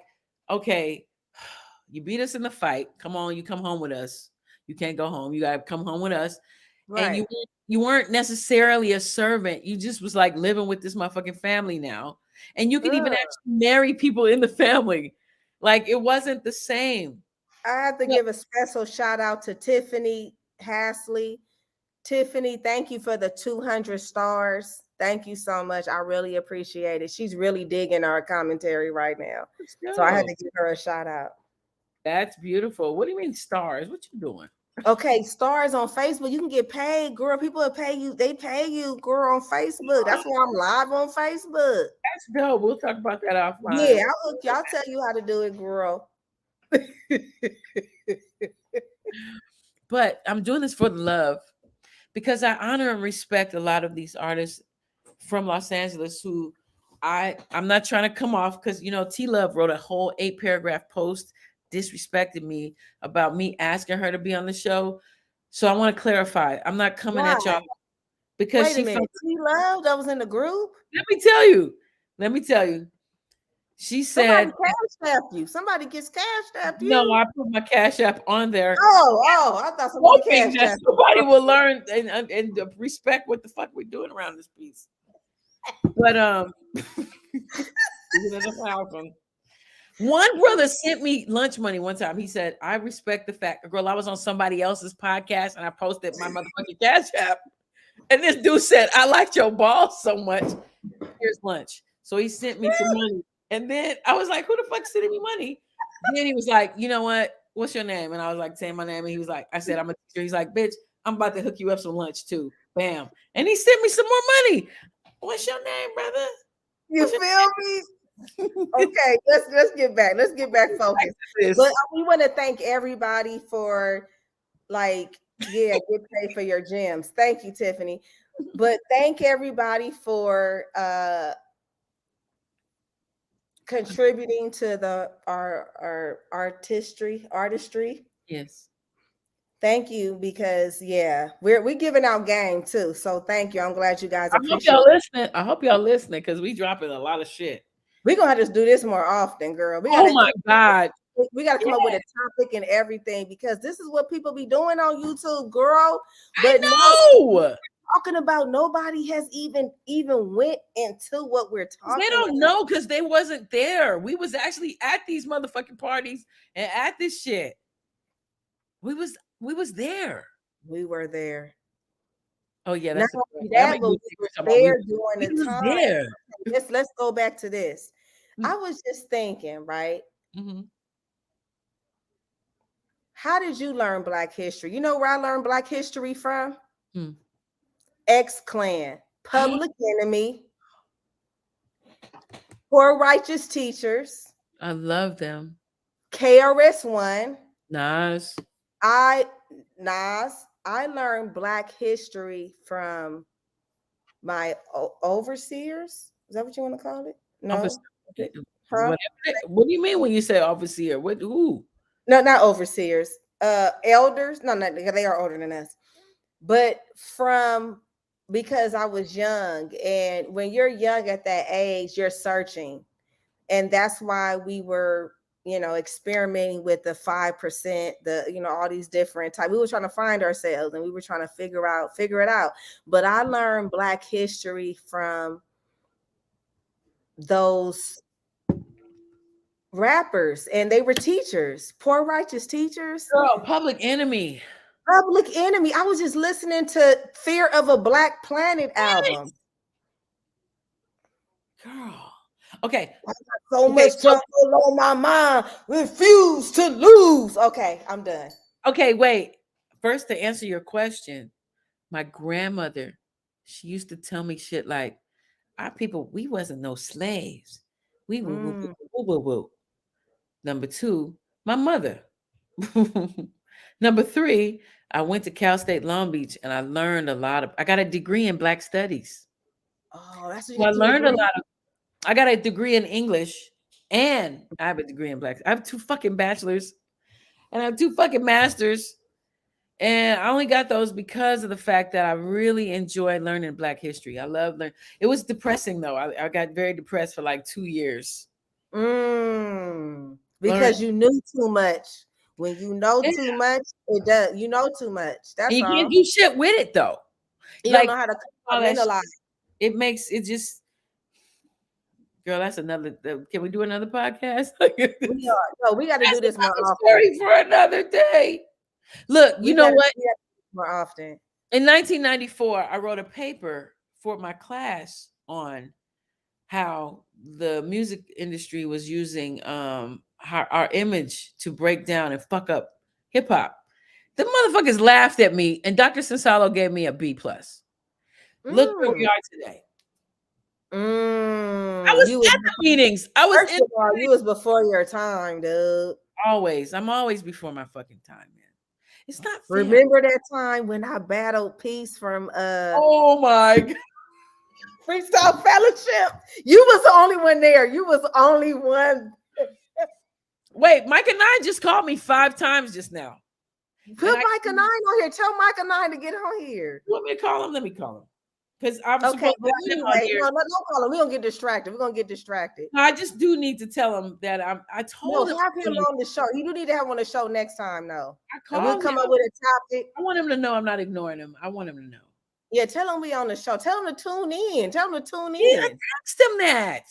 okay, you beat us in the fight. Come on, you come home with us. You can't go home. You gotta come home with us. Right. And you weren't necessarily a servant. You just was like living with this motherfucking family now. And you could even actually marry people in the family. Like it wasn't the same. I have to give a special shout out to Tiffany Hasley. Tiffany, thank you for the 200 stars. Thank you so much. I really appreciate it. She's really digging our commentary right now. So I had to give her a shout out. That's beautiful. What do you mean stars? What you doing? Okay, stars on Facebook. You can get paid, girl. People will pay you. They pay you, girl, on Facebook. That's why I'm live on Facebook. That's dope. We'll talk about that offline. Yeah, I'll tell you how to do it, girl. But I'm doing this for the love because I honor and respect a lot of these artists from Los Angeles who I'm not trying to come off because, you know, T Love wrote a whole 8-paragraph post disrespected me about me asking her to be on the show. So I want to clarify. I'm not coming at y'all because wait a minute. T Love that was in the group. Let me tell you. She said, somebody cash app you. Somebody gets cash app you. No, I put my cash app on there. Oh, I thought somebody cash app. Somebody will learn and respect what the fuck we're doing around this piece. But one brother sent me lunch money one time. He said, I respect the fact, girl, I was on somebody else's podcast and I posted my motherfucking cash app. And this dude said, I liked your balls so much. Here's lunch. So he sent me some money. And then I was like, who the fuck sending me money? Then he was like, you know what? What's your name? And I was like, saying my name. And he was like, I said, I'm a teacher. He's like, bitch, I'm about to hook you up some lunch too. Bam. And he sent me some more money. What's your name, brother? You feel me? Okay, let's get back. Let's get back focused. But we want to thank everybody for get paid for your gems. Thank you, Tiffany. But thank everybody for contributing to our artistry. Yes. Thank you, because we're giving out game too. So thank you. I'm glad you guys appreciate it. I hope y'all listening because we dropping a lot of shit. We're gonna have to do this more often, girl. Oh my God. We gotta come up with a topic and everything because this is what people be doing on YouTube, girl. But no, talking about nobody has even went into what we're talking. They don't know because they wasn't there. We was actually at these motherfucking parties and at this shit. We was there. We were there. Oh yeah, that's we were there during the time. There. Let's go back to this. I was just thinking, right? Mm-hmm. How did you learn Black history? You know where I learned Black history from? X-Clan, Public Enemy, Poor Righteous Teachers. I love them. KRS-One. Nas. I learned Black history from my overseers. Is that what you want to call it? No. Huh? What do you mean when you say overseer? Who? No, not overseers. Elders. No, they are older than us. But because I was young, and when you're young at that age, you're searching, and that's why we were, experimenting with the 5%, all these different types. We were trying to find ourselves, and we were trying to figure it out. But I learned Black history from those rappers, and they were teachers, Poor Righteous Teachers. Girl, Public Enemy. Public Enemy. I was just listening to Fear of a Black Planet album. Girl. Okay. I got so much trouble on my mind. Refuse to lose. Okay, I'm done. Okay, wait. First, to answer your question, my grandmother, she used to tell me shit like, our people, we wasn't no slaves. We woo. Number 2, my mother. Number 3, I went to Cal State Long Beach and I learned a lot I got a degree in Black Studies. Oh, that's what so I learned a lot I got a degree in English and I have a degree in Black. I have 2 fucking bachelors and I have 2 fucking masters. And I only got those because of the fact that I really enjoy learning Black history. I love learning. It was depressing though. I got very depressed for like 2 years. Because you knew too much. When you know too much, it does. You know too much. That's you all. can't do shit with it though. You don't know how to compartmentalize. It makes it just. Girl, that's another. Can we do another podcast? We got to do this more often. Story for another day. Look, you know what? More often. In 1994, I wrote a paper for my class on how the music industry was using our image to break down and fuck up hip hop. The motherfuckers laughed at me, and Dr. Sensalo gave me a B+. Look where we are today. I was at the meetings. I was First of all, you was before your time, dude. Always. I'm always before my fucking time, man. It's not fair. Remember that time when I battled Peace from oh my God. Freestyle Fellowship? You was the only one there. You was the only one. Wait, Micah 9 just called me 5 times just now. Put Micah 9 on here. Tell Micah 9 to get on here. You want me to call him? Let me call him. Because I'm okay. Well, anyway, no, don't call him. We're gonna get distracted. We're gonna get distracted. I just do need to tell him that I told him. Have him on the show. You do need to have him on the show next time, though. And we'll come up with a topic. I want him to know I'm not ignoring him. I want him to know. Yeah, tell him we on the show. Tell him to tune in. Tell him to tune in. Yeah, I text him that.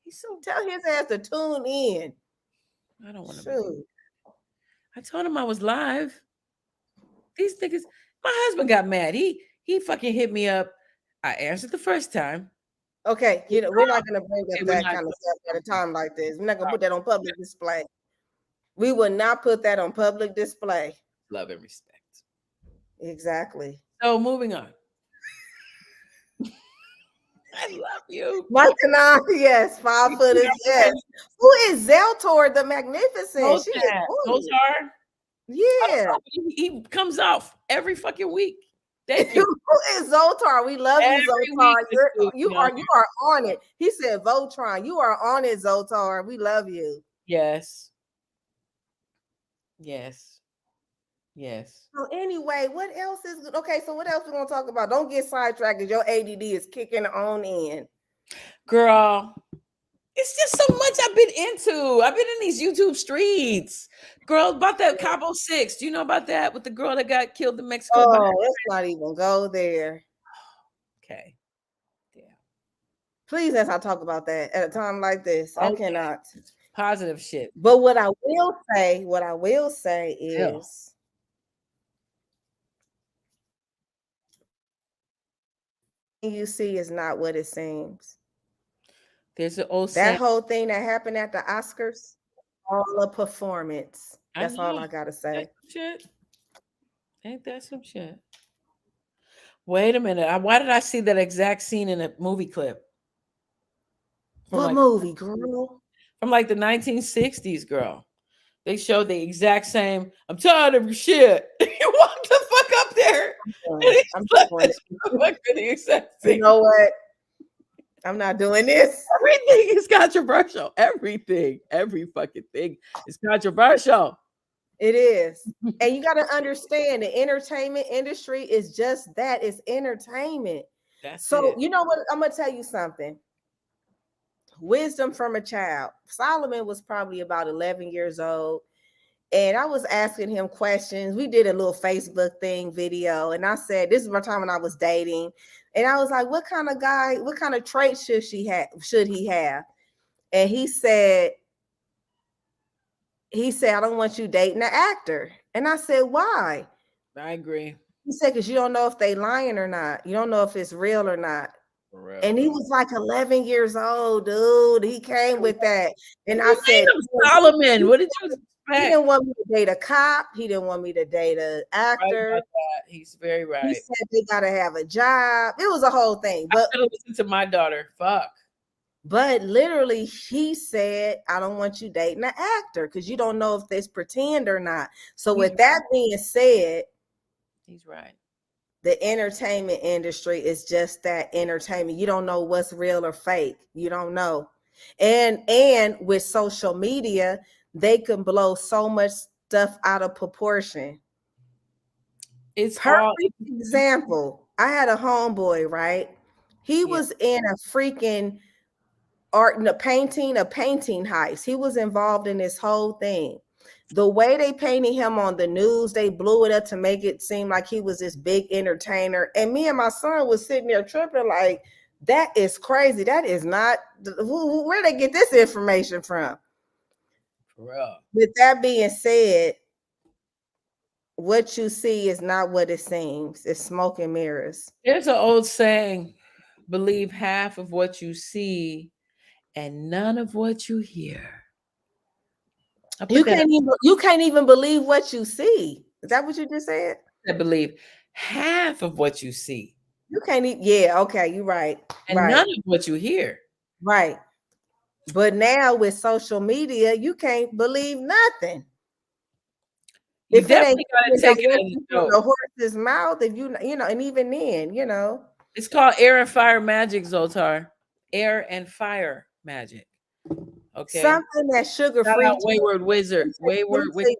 He's so tell his ass to tune in. I don't want to. I told him I was live. These niggas. My husband got mad. He fucking hit me up. I answered the first time. Okay, you know, we're not gonna bring up that kind of stuff at a time like this. We're not gonna put that on public display. We will not put that on public display. Love and respect. Exactly. So moving on. I love you. Mike and I, yes, 5FOOTA, yes. Who is Zeltor the Magnificent? She is Zoltar? Yeah. He comes off every fucking week. Thank you. Who is Zoltar? We love you, Zoltar. You are on it. He said Voltron. You are on it, Zoltar. We love you. Yes. Yes. Yes. So anyway, what else is good? Okay, so what else we're gonna talk about? Don't get sidetracked because your ADD is kicking on in. Girl, it's just so much I've been into. I've been in these YouTube streets. Girl, about that Cabo 6. Do you know about that with the girl that got killed in Mexico? Oh, let's not even go there. Okay. Yeah. Please, let's not talk about that at a time like this. I cannot. Positive shit. But what I will say is you see is not what it seems. There's an old that whole thing that happened at the Oscars, all a performance. That's all I gotta say. Shit. Ain't that some shit? Wait a minute. Why did I see that exact scene in a movie clip? What movie, girl? From like the 1960s, girl. They showed the exact same. I'm tired of your shit. You walked the fuck up there. You know what? I'm not doing this. Everything is controversial. Everything. Every fucking thing is controversial. It is. And you got to understand the entertainment industry is just that. It's entertainment. You know what? I'm going to tell you something. Wisdom from a child. Solomon was probably about 11 years old. And I was asking him questions. We did a little Facebook video. And I said, this is my time when I was dating. And I was like, what kind of guy, what kind of traits should he have? And he said, I don't want you dating an actor. And I said, why? I agree. He said, because you don't know if they lying or not. You don't know if it's real or not. And he was like 11 years old, dude. He came with that. And I said, Solomon, what did you expect? He didn't want me to date a cop. He didn't want me to date an actor. Right. He's very right. He said they got to have a job. It was a whole thing. But I listen to my daughter. Fuck. But literally, he said, I don't want you dating an actor because you don't know if this pretend or not. So with that being said, he's right. The entertainment industry is just that, entertainment. You don't know what's real or fake. You don't know. And with social media, they can blow so much stuff out of proportion. It's perfect example. I had a homeboy, right? He was in a freaking a painting heist. He was involved in this whole thing. The way they painted him on the news, they blew it up to make it seem like he was this big entertainer. And me and my son was sitting there tripping like, that is crazy. That is not, where they get this information from? For real. With that being said, what you see is not what it seems. It's smoke and mirrors. There's an old saying, believe half of what you see and none of what you hear. You can't even believe what you see. Is that what you just said? I believe half of what you see. You can't even, yeah, okay, you're right. And right. none of what you hear. Right. But now with social media, you can't believe nothing. You If it ain't gotta take it as a joke. the horse's mouth, if you know, and even then, you know. It's called air and fire magic, Zoltar. Air and fire magic. Okay. Something that's sugar-free. Wayward Wizard. Wayward Wizard.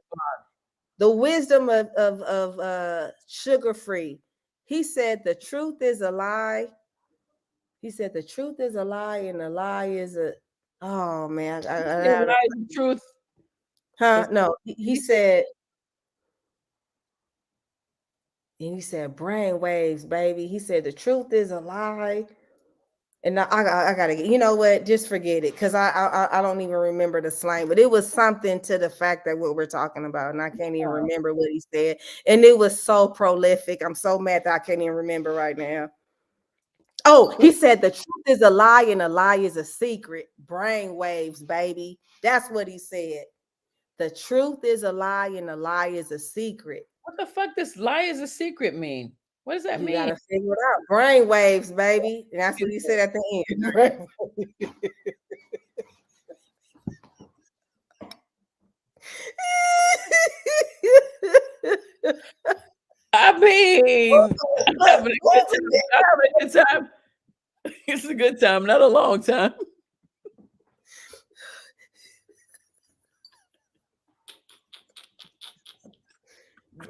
The wisdom of sugar-free. He said the truth is a lie. He said the truth is a lie, and a lie is a. Oh man, I lie is the truth. Huh? No, he said. And he said brain waves, baby. He said the truth is a lie. And I gotta get, you know what? Just forget it, because I don't even remember the slang, but it was something to the fact that what we're talking about, and I can't even remember what he said. And it was so prolific. I'm so mad that I can't even remember right now. Oh, he said the truth is a lie and a lie is a secret. Brain waves, baby. That's what he said. The truth is a lie and a lie is a secret. What the fuck does lie is a secret mean? What does that mean? You gotta figure it out. Brain waves, baby. And that's what he said at the end. I mean, I'm having a good time. It's a good time, not a long time.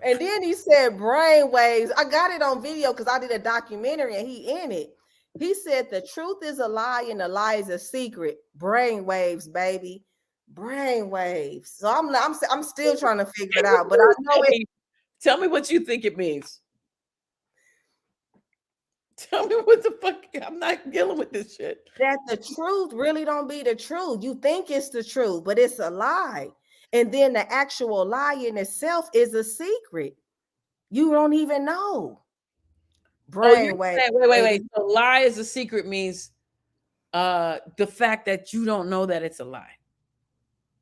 And then he said brain waves. I got it on video because I did a documentary and he in it. He said the truth is a lie and the lie is a secret. Brain waves, baby. Brain waves. So I'm still trying to figure it out, but I know it. Tell me what you think it means. Tell me what the fuck. I'm not dealing with this shit. That the truth really don't be the truth. You think it's the truth, but it's a lie. And then the actual lie in itself is a secret. You don't even know. Brain wave. Wait. So lie is a secret means the fact that you don't know that it's a lie.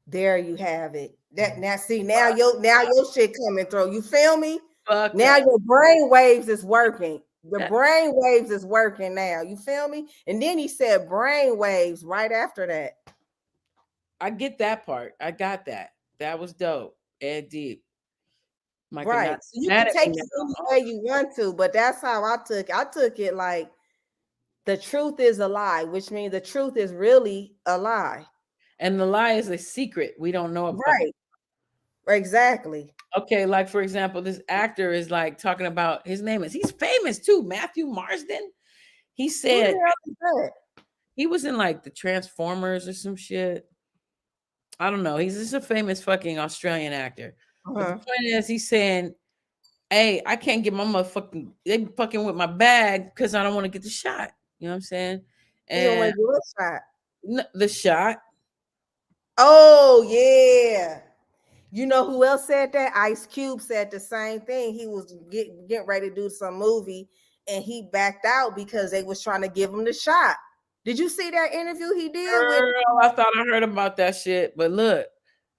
There you have it. That now see now your shit coming through. You feel me? Now your brain waves is working. The brain waves is working now. You feel me? And then he said brain waves right after that. I get that part. I got that. That was dope. Ed deep. Right. So you can take it any way you want to, but that's how I took it. I took it like the truth is a lie, which means the truth is really a lie. And the lie is a secret. We don't know about. Right. Exactly. Okay, like for example, this actor is like talking about his name he's famous too, Matthew Marsden. He said he was in like the Transformers or some shit. I don't know. He's just a famous fucking Australian actor. But the point is, he's saying, "Hey, I can't get my motherfucking they fucking with my bag because I don't want to get the shot." You know what I'm saying? And you don't want to do a shot. The shot. Oh yeah. You know who else said that? Ice Cube said the same thing. He was getting ready to do some movie and he backed out because they was trying to give him the shot. Did you see that interview he did? Girl, I thought I heard about that shit, but look,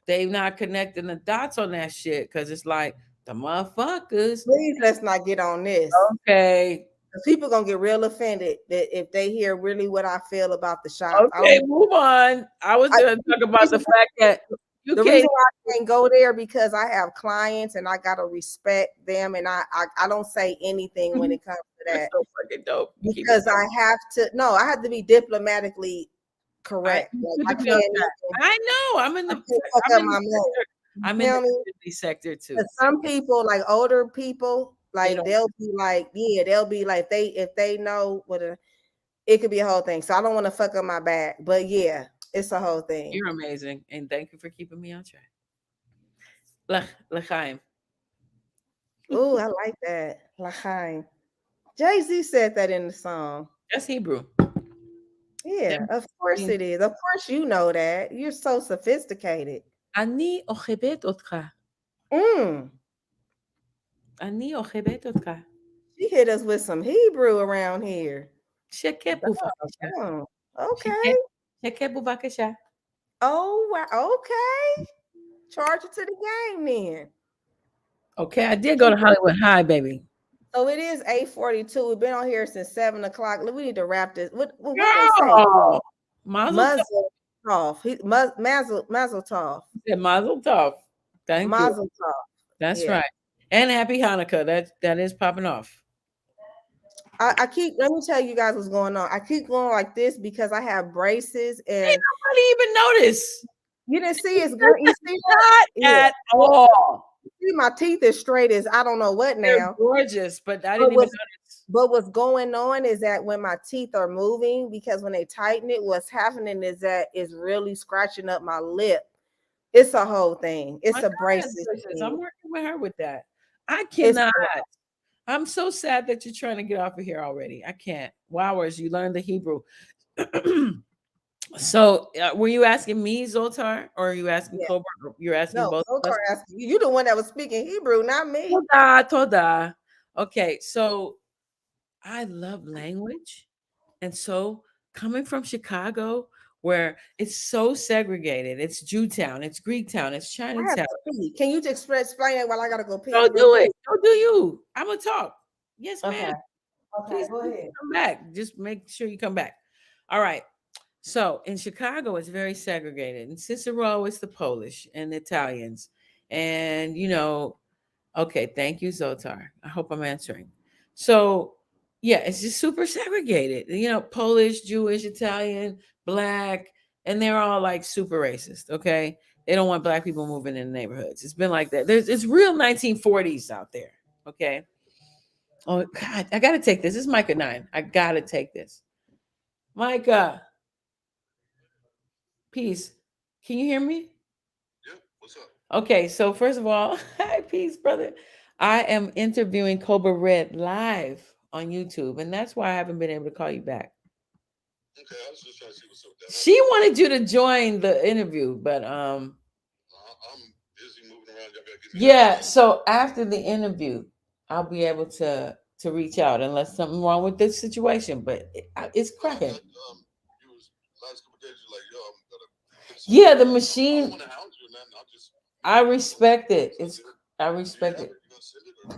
they not connecting the dots on that shit because it's like the motherfuckers. Please, let's not get on this. Okay. People gonna get real offended that if they hear really what I feel about the shot. Okay, move on. I was gonna talk about the fact that the reason why I can't go there because I have clients and I gotta respect them, and I don't say anything when it comes to that. That's so fucking dope. Because I have to be diplomatically correct. I can't. I know. I'm in the sector too. But some people, like older people, like they'll be like if they know what it could be a whole thing. So I don't want to fuck up my back, but yeah. It's a whole thing. You're amazing, and thank you for keeping me on track. L'chaim. Oh, I like that. L'chaim. Jay-Z said that in the song. That's Hebrew. Yeah, of course it is. Of course you know that. You're so sophisticated. Ani ochabet otcha. Ani ochebetotka. She hit us with some Hebrew around here. Sheke buvakisha. Oh, okay. Sheke buvakisha. Oh, wow. Okay. Charge it to the game then. Okay, I did go to Hollywood High, baby. So it is 8:42. We've been on here since 7 o'clock. We need to wrap this. What they say? Girl, Mazel tov. Muzzle tov. Mazel tov. Yeah, Mazel tov. Thank you. Mazel tov. That's Yeah. right. And happy Hanukkah. That is popping off. I keep, let me tell you guys what's going on. I keep going like this because I have braces and Ain't nobody even notice. you didn't see it's green. You see Not that? at all. See, my teeth is straight as I don't know what They're now. gorgeous, but I didn't even notice. But what's going on is that when my teeth are moving, because when they tighten it, what's happening is that it's really scratching up my lip. It's a whole thing. It's a braces. I'm working with her with that. I cannot. I'm so sad that you're trying to get off of here already. I can't. Wowers, you learned the Hebrew. So, were you asking me, Zoltar, or are you asking Cobra? You're asking both. Zoltar asking you. You're the one that was speaking Hebrew, not me. Toda. Okay, so I love language, and so coming from Chicago, where it's so segregated, it's Jewtown, it's Greektown, it's Chinatown. Can you just explain it while I gotta go pee? Don't do it. Don't do you. I'm gonna talk. Yes, ma'am. Okay, please, go ahead. Come back. Just make sure you come back. All right. So in Chicago, it's very segregated. In Cicero, it's the Polish and the Italians. And, okay, thank you, Zoltar. I hope I'm answering. So, yeah, it's just super segregated. Polish, Jewish, Italian, Black, and they're all like super racist, okay? They don't want Black people moving in the neighborhoods. It's been like that. It's real 1940s out there, okay? Oh, God, I got to take this. This is Micah 9. I got to take this. Micah. Peace. Can you hear me? Yeah, what's up? Okay, so first of all, hi, peace, brother. I am interviewing Cobra Red live on YouTube, and that's why I haven't been able to call you back. Okay, I was just trying to see what's up with that. She wanted you to join the interview, but I'm busy moving around. Y'all gotta get me yeah. So after the interview, I'll be able to reach out unless something wrong with this situation. But it's cracking. Last couple days, you're like, yo, I'm gonna. Yeah, the machine. I don't want to hound you, man. I respect it. I respect it.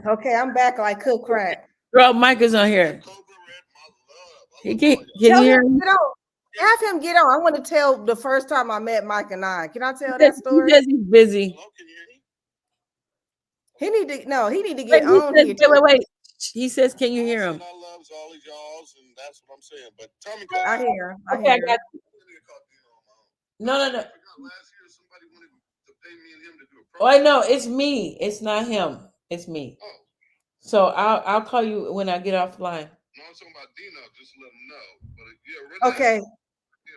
Okay, I'm back like cook crack. Girl, Mike is on here. He can you hear him? Have him get on. I want to tell the first time I met Mike and I. Can I tell that story? He's busy. He need to get on here. Wait. He says, can you hear him? I loves all of y'all's, and that's what I'm saying. But tell me, I hear him. Okay, I got you. No. Last year, somebody wanted to pay me and him to do a Oh, I know it's me. It's not him. It's me. Oh. So I'll call you when I get off the line. No, I'm talking about Dino. Just let him know. But okay.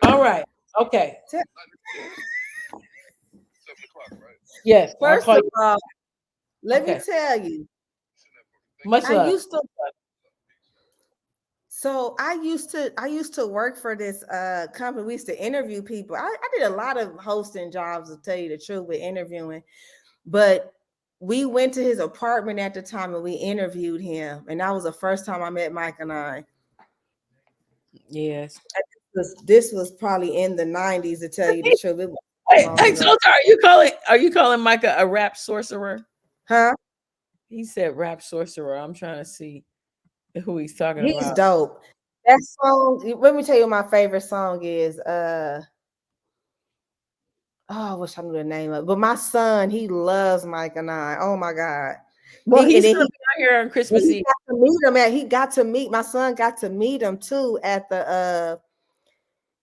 All right. Okay. 7 o'clock, right? Yes. First of all, let me tell you. Much love. I used to work for this company. We used to interview people. I did a lot of hosting jobs, to tell you the truth, with interviewing. But we went to his apartment at the time and we interviewed him. And that was the first time I met Mike and I. Yes. This was probably in the 90s, to tell you the truth. Hey, so are you calling Micah a rap sorcerer? Huh? He said rap sorcerer. I'm trying to see who he's talking about. He's dope. That song, let me tell you what my favorite song is. I wish I knew the name of it. But my son, he loves Mike and I. Oh my God. Well, he's gonna be out here on Christmas Eve. My son got to meet him too at the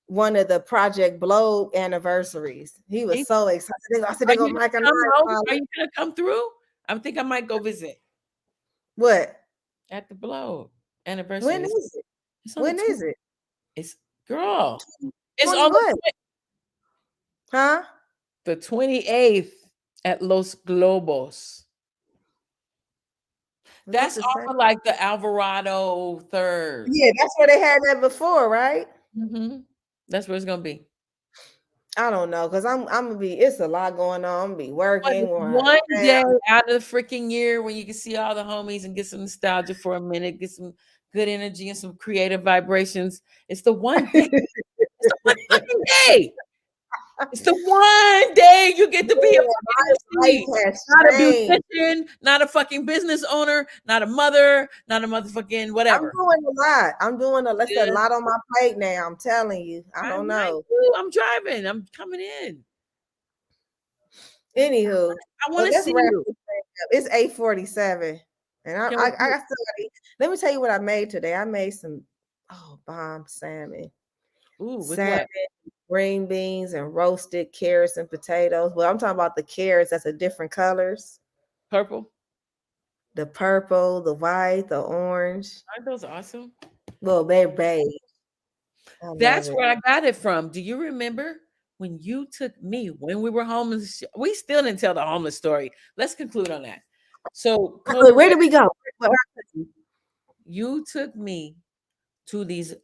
one of the Project Blow anniversaries. He was so excited. I said, "They go Mike and I." Are you gonna come through? I think I might go visit. What? At the Blow anniversary. When is it? When is it? It's girl. It's on huh? The 28th at Los Globos. That's off of like the Alvarado 3rd. Yeah, that's where they had that before, right? Mm-hmm. That's where it's gonna be. I don't know, because I'm gonna be. It's a lot going on. I'm gonna be working. One day out of the freaking year when you can see all the homies and get some nostalgia for a minute, get some good energy and some creative vibrations. It's the one day. It's the one fucking day. It's the one day you get to be a fucking MC. Not a musician, not a fucking business owner, not a mother, not a motherfucking whatever. I'm doing a lot. I'm doing a lot on my plate now. I'm telling you. I don't know. I'm driving. I'm coming in. Anywho, I want to see you. It's 8:47, and I still. Let me tell you what I made today. I made some bomb salmon. Ooh, with salmon, what? green beans, and roasted carrots and potatoes. Well, I'm talking about the carrots that's a different colors. Purple. The purple, the white, the orange. Aren't those awesome? Well, they're beige. That's where I got it from. Do you remember when you took me when we were homeless? We still didn't tell the homeless story. Let's conclude on that. So where did we go? You took me to these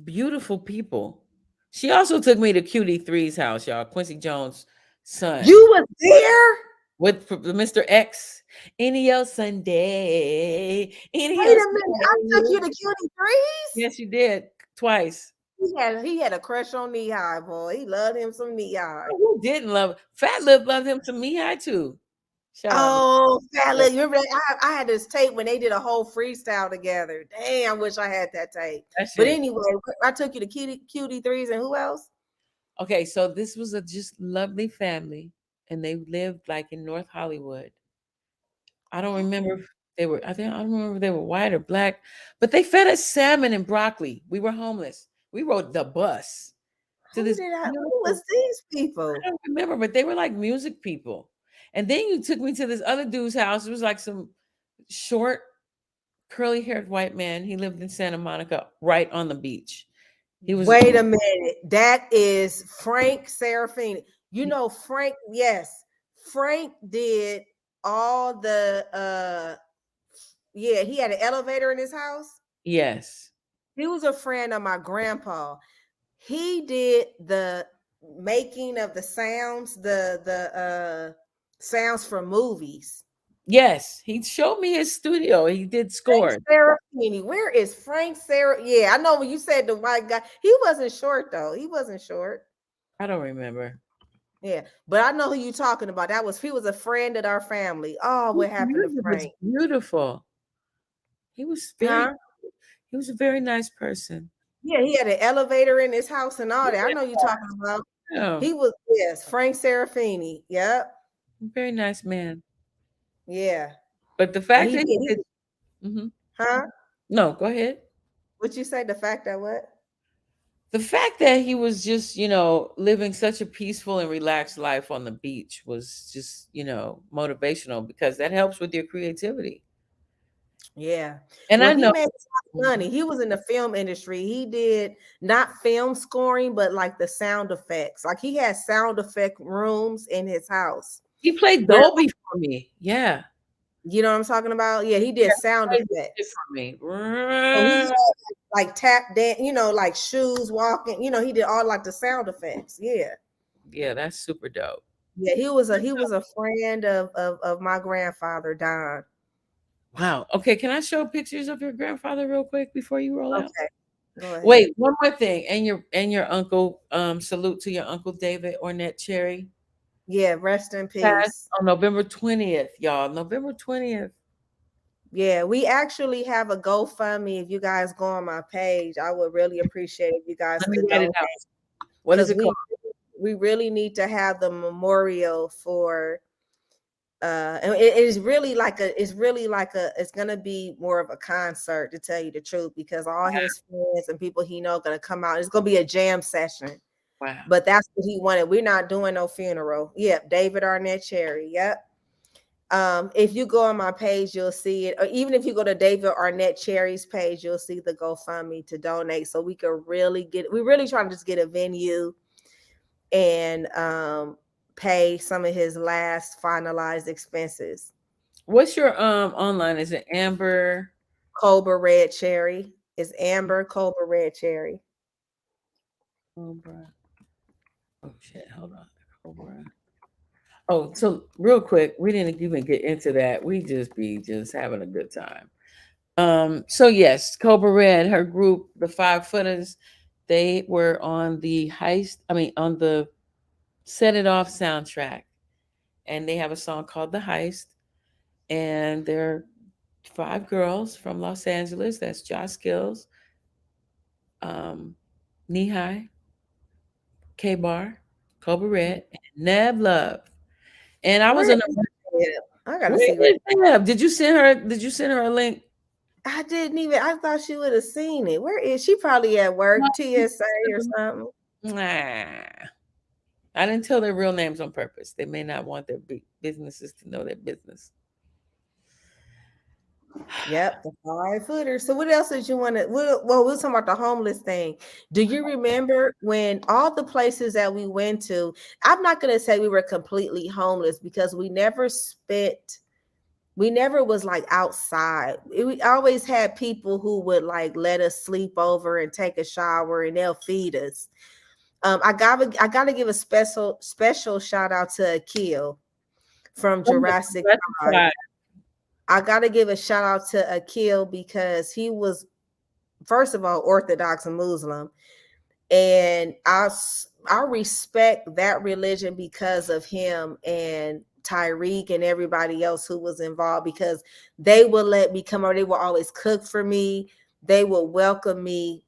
beautiful people. She also took me to QD3's house, y'all. Quincy Jones' son. You was there with Mr. X. Any old Sunday. Wait a minute. I took you to QD3's? Yes, you did. Twice. He had a crush on Knee High, boy. He loved him some Knee High. Who didn't love Fat Lip loved him some Knee High too. Fat Lip. You remember I had this tape when they did a whole freestyle together. Damn, I wish I had that tape. But anyway, I took you to QD3's and who else? Okay, so this was a just lovely family, and they lived like in North Hollywood. I don't remember if they were, I don't remember if they were white or black, but they fed us salmon and broccoli. We were homeless. We rode the bus to this. Who was these people? I don't remember, but they were like music people. And then you took me to this other dude's house. It was like some short, curly-haired white man. He lived in Santa Monica, right on the beach. He was. Wait a minute. That is Frank Serafini. You know Frank, yes. Frank did all the he had an elevator in his house. Yes. He was a friend of my grandpa. He did the making of the sounds, the sounds for movies. Yes, he showed me his studio. He did scores. Serafini. Where is Frank Sarah? Yeah, I know when you said the white guy. He wasn't short though. He wasn't short. I don't remember. Yeah, but I know who you're talking about. He was a friend of our family. Oh, what happened to Frank? Beautiful. He was he was a very nice person. Yeah, he had an elevator in his house and all that. I know you're talking about. Yeah. He was, yes, Frank Serafini. Yep. Very nice man. Yeah. But the fact that he did, huh? No, go ahead. What you say? The fact that what? The fact that he was just, living such a peaceful and relaxed life on the beach was just, motivational, because that helps with your creativity. Yeah. And I know he made money. He was in the film industry. He did not film scoring, but like the sound effects. Like he had sound effect rooms in his house. He played Dolby for me. Yeah. You know what I'm talking about? Yeah, he did sound effects for me. So he had, like tap dance, like shoes walking. He did all like the sound effects. Yeah. Yeah, that's super dope. Yeah, he was a friend of my grandfather, Don. Wow. Okay, can I show pictures of your grandfather real quick before you roll out? Okay. Go ahead. Wait, one more thing. And your uncle, salute to your uncle David Ornette Cherry. Yeah, rest in peace. On November 20th, y'all. November 20th. Yeah, we actually have a GoFundMe. If you guys go on my page, I would really appreciate if you guys could donate. What is it called? We really need to have the memorial for and it's gonna be more of a concert, to tell you the truth, because all his friends and people he knows gonna come out. It's gonna be a jam session. Wow. But that's what he wanted. We're not doing no funeral. Yep, David Arnett Cherry. Yep. If you go on my page, you'll see it. Or even if you go to David Arnett Cherry's page, you'll see the GoFundMe to donate. So we can really we're really trying to just get a venue and pay some of his last finalized expenses. What's your online? Is it Amber? Cobra Red Cherry. It's Amber Cobra Red Cherry. Cobra. Oh shit, hold on. Cobra. Oh, so real quick, we didn't even get into that. We just be just having a good time. So yes, Cobra Red, her group, the 5FOOTAs, they were on the heist, on the Set It Off soundtrack. And they have a song called The Heist. And they're 5 girls from Los Angeles. That's Josh Skills, um, Knee K Bar, Cobra Red, and Neb Love. And I was Where on is the it? I gotta where see where. is Neb? Did you send her a link? I didn't even. I thought she would have seen it. Where is she? Probably at work, TSA or something. Nah. I didn't tell their real names on purpose. They may not want their businesses to know their business. Yep, the 5 footer. So what else did you want to? Well, we're talking about the homeless thing. Do you remember when all the places that we went to? I'm not gonna say we were completely homeless because we never spent. We never was like outside. We always had people who would like let us sleep over and take a shower, and they'll feed us. I gotta give a special shout out to Akil from Jurassic Park. I gotta give a shout out to Akil because he was, first of all, Orthodox and Muslim, and I respect that religion because of him and Tyreek and everybody else who was involved, because they would let me come over. They will always cook for me. They will welcome me.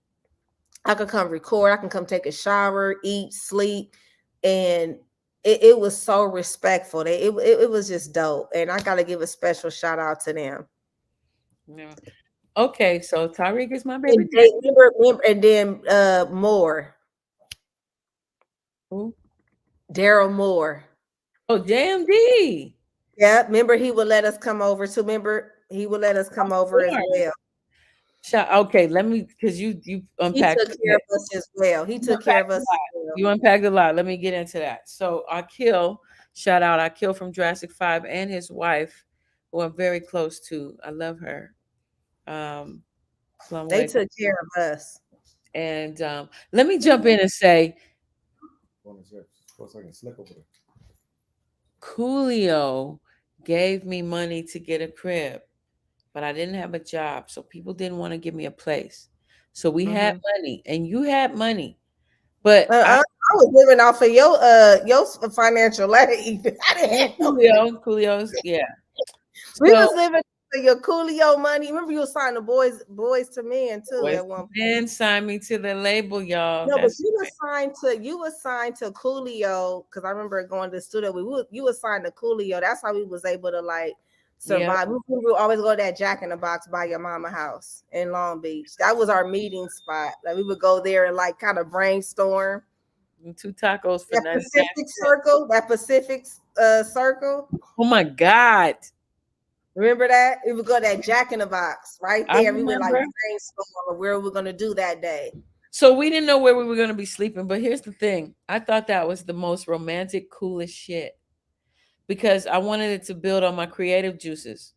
I could come record. I can come take a shower, eat, sleep, and it was so respectful. It was just dope, and I got to give a special shout out to them. Yeah. Okay, so Tyreek is my baby. And they remember, and then Moore, Who? Daryl Moore. Oh, JMD. Yeah, remember he would let us come over. So remember he would let us come over as well. Okay, let me, because you He unpacked. took care of us as well. He took care of us as well. You unpacked a lot. Let me get into that. So Akil, shout out Akil from Jurassic 5 and his wife, who I'm very close to. I love her. They took care of us. And let me jump in and say, Coolio gave me money to get a crib, but I didn't have a job, so people didn't want to give me a place. So we had money, and you had money, but I was living off of your financial aid. I didn't have Coolio's, yeah. We was living for your Coolio money. Remember, you was signing the boys to men too at one point. Men signed me to the label, y'all. No, but you was signed to Coolio, because I remember going to the studio. You was signed to Coolio. That's how we was able to like survive. We would always go to that Jack in the Box by your mama house in Long Beach. That was our meeting spot. Like we would go there and like kind of brainstorm. 2 tacos for that Pacific Circle. That Pacific Circle. Oh my God. Remember that? We would go to that Jack in the Box right there. We would like brainstorm where we were going to do that day. So we didn't know where we were going to be sleeping. But here's the thing. I thought that was the most romantic, coolest shit, because I wanted it to build on my creative juices.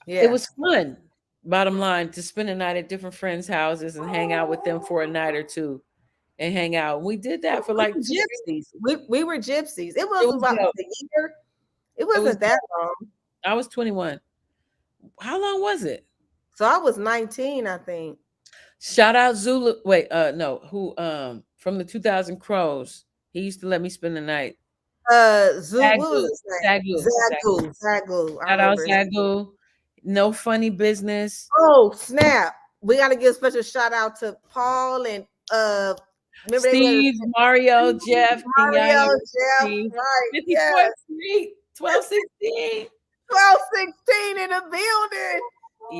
Yeah. It was fun, bottom line, to spend a night at different friends' houses and hang out with them for a night or two and hang out. We did that for like gypsies. We were gypsies. It was about a year. It wasn't that long. I was 21. How long was it? So I was 19, I think. Shout out Zulu. Wait, no, who from the 2000 Crows. He used to let me spend the night. Zagu. Shout out Zagu. No Funny Business. Oh, snap. We gotta give a special shout out to Paul and Steve, Mario, Jeff, right? 54th Street, 1216. 1216 in the building.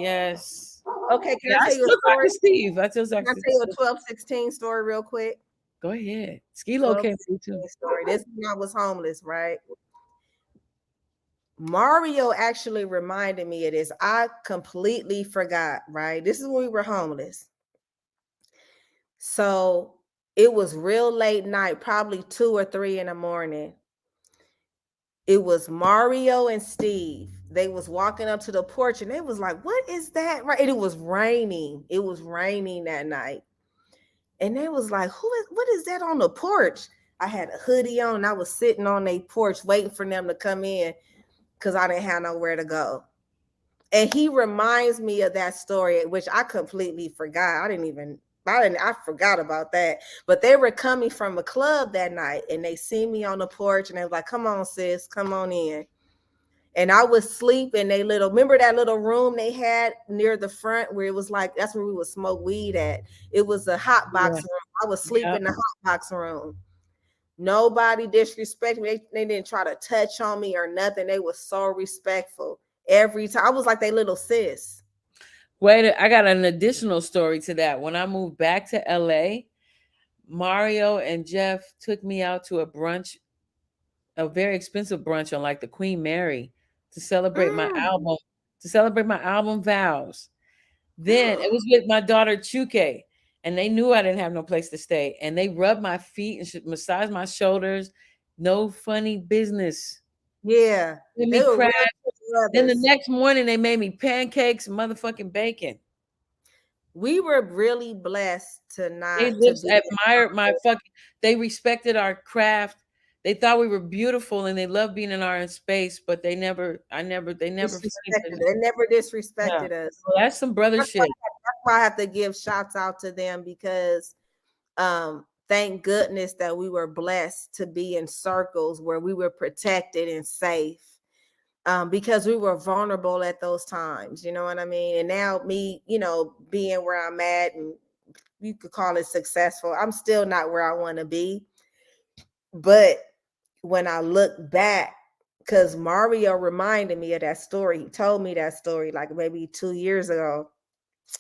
Yes. Okay, can I tell you a story? Steve, I tell you a 1216 story real quick? Go ahead. Skilo came through too. Story. This one was homeless, right? Mario actually reminded me of this. I completely forgot, right? This is when we were homeless. So it was real late night, probably 2 or 3 in the morning. It was Mario and Steve. They was walking up to the porch and they was like, what is that? Right. And it was raining. It was raining that night. And they was like, what is that on the porch? I had a hoodie on. And I was sitting on their porch waiting for them to come in because I didn't have nowhere to go. And he reminds me of that story, which I completely forgot. I forgot about that. But they were coming from a club that night and they see me on the porch and they was like, come on, sis, come on in. And I was asleep in remember that little room they had near the front where it was like, that's where we would smoke weed at. It was a hot box room. I was sleeping in the hot box room. Nobody disrespected me. They didn't try to touch on me or nothing. They were so respectful every time. I was like they little sis. Wait, I got an additional story to that. When I moved back to LA, Mario and Jeff took me out to a brunch, a very expensive brunch on like the Queen Mary to celebrate my album Vows. Then it was with my daughter Chuke, and they knew I didn't have no place to stay, and they rubbed my feet and massaged my shoulders. No funny business. Yeah. Let me crash. Then the next morning they made me pancakes and motherfucking bacon. We were really blessed to not. They just admired my fucking. They respected our craft. They thought we were beautiful and they loved being in our space, but they never. They never disrespected us. Well, that's some brother shit. That's why I have to give shouts out to them because, thank goodness that we were blessed to be in circles where we were protected and safe. Because we were vulnerable at those times, you know what I mean? And now me, being where I'm at, and you could call it successful, I'm still not where I want to be. But when I look back, because Mario reminded me of that story, he told me that story like maybe 2 years ago.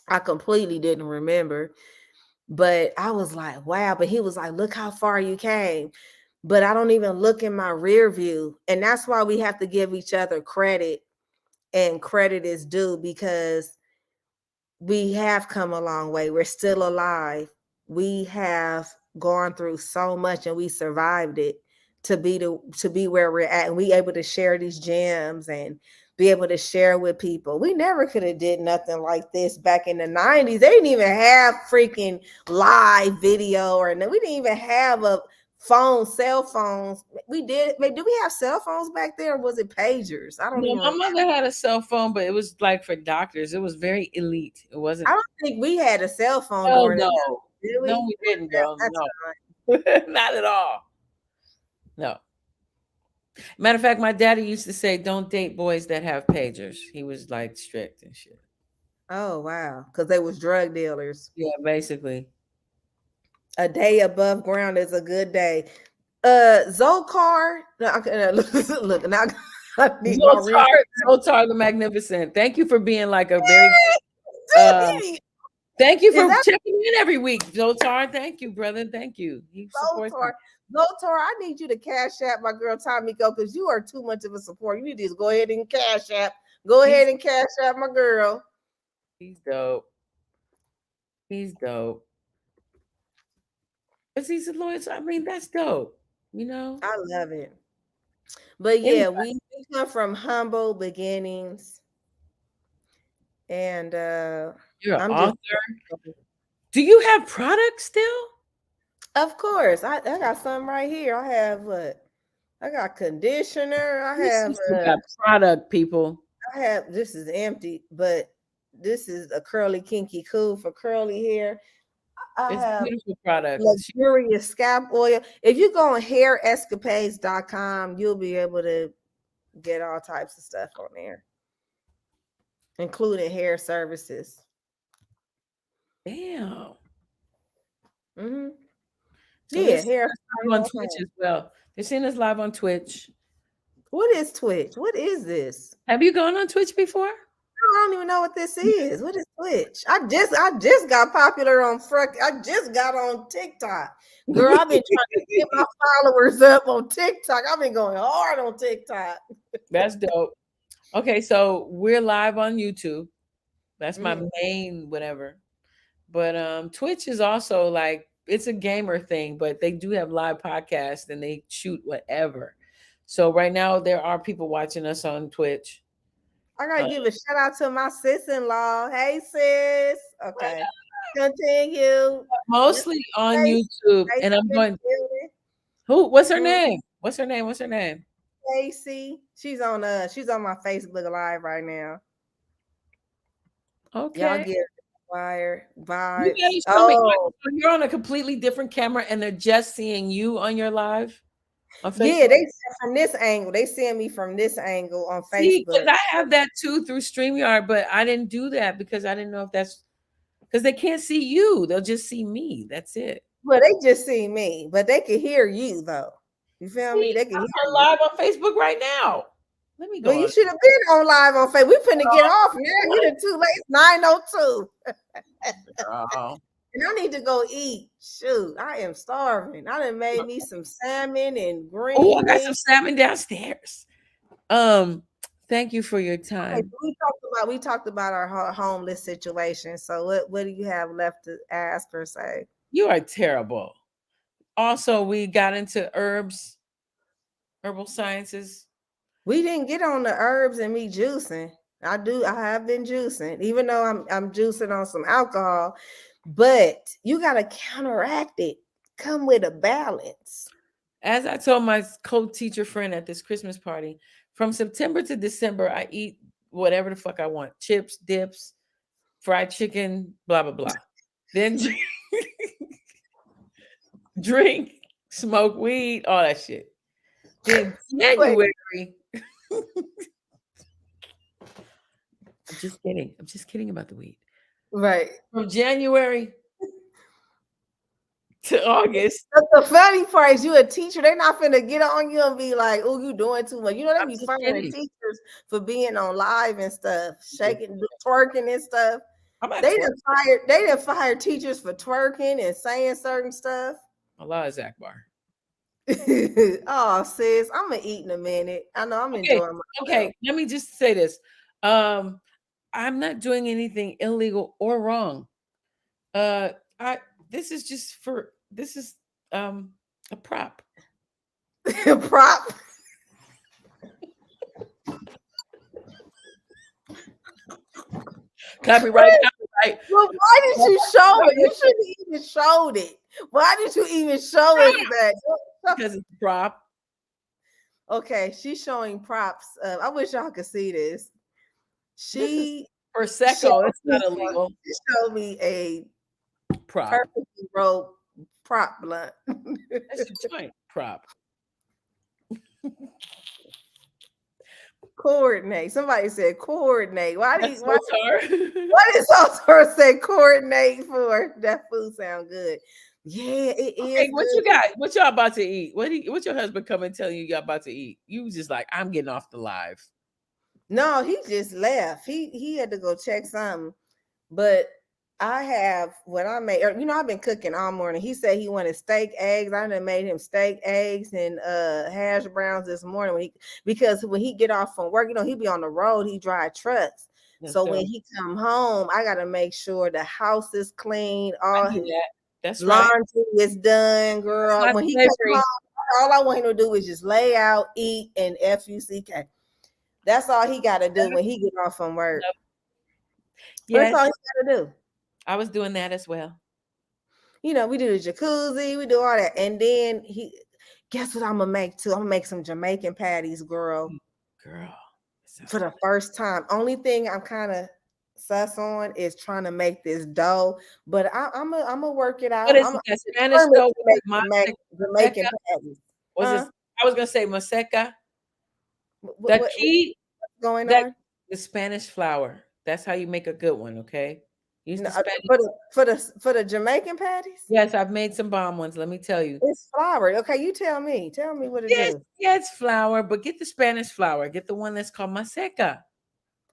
I completely didn't remember, but I was like, wow. But he was like, look how far you came. But I don't even look in my rear view. And that's why we have to give each other credit, and credit is due, because we have come a long way. We're still alive. We have gone through so much and we survived it to be where we're at. And we able to share these gems and be able to share with people. We never could have did nothing like this back in the 90s. They didn't even have freaking live video, or we didn't even have a cell phones. We did. Do we have cell phones back there, or was it pagers? I don't know. My mother had a cell phone, but it was like for doctors. It was very elite. It wasn't. I don't think we had a cell phone during that. Did we? No, we didn't, girl. No. Not at all. No. Matter of fact, my daddy used to say, don't date boys that have pagers. He was like strict and shit. Oh, wow. Because they was drug dealers. Yeah, basically. A day above ground is a good day. Zoltar. Look, now I need Zoltar the Magnificent. Thank you for being like a very thank you for checking in every week, Zoltar. Thank you, brother. Thank you. Zoltar, I need you to cash app my girl Tomiko, because you are too much of a support. You need to just go ahead and cash app. Go ahead and cash app my girl. He's dope. Because he's a lawyer. I mean, that's dope. You know? I love it. But yeah, we come from humble beginnings. And you're an author. Do you have products still? Of course. I got some right here. I have I got conditioner. I have got product, people. This is empty, but this is a curly kinky cool for curly hair. I have beautiful products. Luxurious scalp oil. If you go on hairescapades.com, you'll be able to get all types of stuff on there, including hair services. Damn. Mm-hmm. So yeah, hair on Twitch as well. They're seeing us live on Twitch. What is Twitch? What is this? Have you gone on Twitch before? I don't even know what this is. What is Twitch? I just got popular on I just got on TikTok. Girl, I've been trying to get my followers up on TikTok. I've been going hard on TikTok. That's dope. Okay, so we're live on YouTube. That's my main whatever. But Twitch is also like, it's a gamer thing, but they do have live podcasts and they shoot whatever. So right now there are people watching us on Twitch. I gotta give a shout out to my sis-in-law. Hey sis. Okay. Continue. Mostly on YouTube. And I'm going. Who? What's her name? What's her name? What's her name? Stacy. She's on my Facebook Live right now. Okay. Y'all get wire You vibes. gotta show me. Oh, So you're on a completely different camera, and they're just seeing you on your live on Facebook. yeah, they from this angle. They seeing me from this angle on See, Facebook. because I have that too through StreamYard, but I didn't do that because I didn't know if that's because they can't see you. They'll just see me. That's it. Well, they just see me, but they can hear you though. You feel me? They can I'm hear you. live on Facebook right now. Let me go. Well, you on. should have been on live on Facebook. We finna get off now. You done too late. It's 9:02. Oh. And I need to go eat. Shoot, I am starving. I done made me some salmon and green Oh, I got beans. some salmon downstairs. Thank you for your time. Okay, we talked about our homeless situation. So what do you have left to ask or say? You are terrible. Also, we got into herbal sciences. We didn't get on the herbs and me juicing. I have been juicing, even though I'm juicing on some alcohol, but you gotta counteract it. Come with a balance. As I told my co-teacher friend at this Christmas party, from September to December, I eat whatever the fuck I want. Chips, dips, fried chicken, blah, blah, blah. Then drink, smoke weed, all that shit. Then January. I'm just kidding. I'm just kidding about the weed. Right. From January to August. But the funny part is you a teacher. They're not finna get on you and be like, oh, you doing too much. You know, they be firing teachers for being on live and stuff, shaking, twerking and stuff. They done fired teachers for twerking and saying certain stuff. Allah is Akbar. Oh, sis, I'm gonna eat in a minute. I know I'm enjoying myself. Okay, let me just say this. I'm not doing anything illegal or wrong. This is a prop. A prop. Copyright. Well, why did you show it? You shouldn't even showed it. Why did you even show us that? Because it's a prop. Okay, she's showing props. I wish y'all could see this. She Prosecco. It's not illegal. She showed me a prop. Perfectly rolled prop blunt. That's a joint prop. Coordinate. Somebody said coordinate. Why did Sotar say coordinate for? That food sound good. Yeah, it is. Hey, what you got? What y'all about to eat? What your husband come and tell you y'all about to eat? You was just like, I'm getting off the live. No, he just left. He had to go check something. But I have what I made. You know, I've been cooking all morning. He said he wanted steak, eggs. I done made him steak, eggs, and hash browns this morning because when he get off from work, you know, he be on the road. He drive trucks. Yes, so when he come home, I gotta make sure the house is clean. All his laundry is done, girl. When he comes home, all I want him to do is just lay out, eat, and FUCK. That's all he got to do when he get off from work. Yes. That's all he got to do. I was doing that as well. You know, we do the jacuzzi, we do all that. And then guess what I'm going to make too? I'm going to make some Jamaican patties, girl. For the first time. Only thing I'm kind of sus on is trying to make this dough, but I'm gonna work it out. What is it? Spanish dough with Jamaican patties. I was going to say maseca. The key going on? The Spanish flour. That's how you make a good one. Okay. Use for the Jamaican patties. Yes, I've made some bomb ones. Let me tell you, it's flour. Okay, you tell me. Tell me what it is. Yeah, it's flour, but get the Spanish flour. Get the one that's called maseca.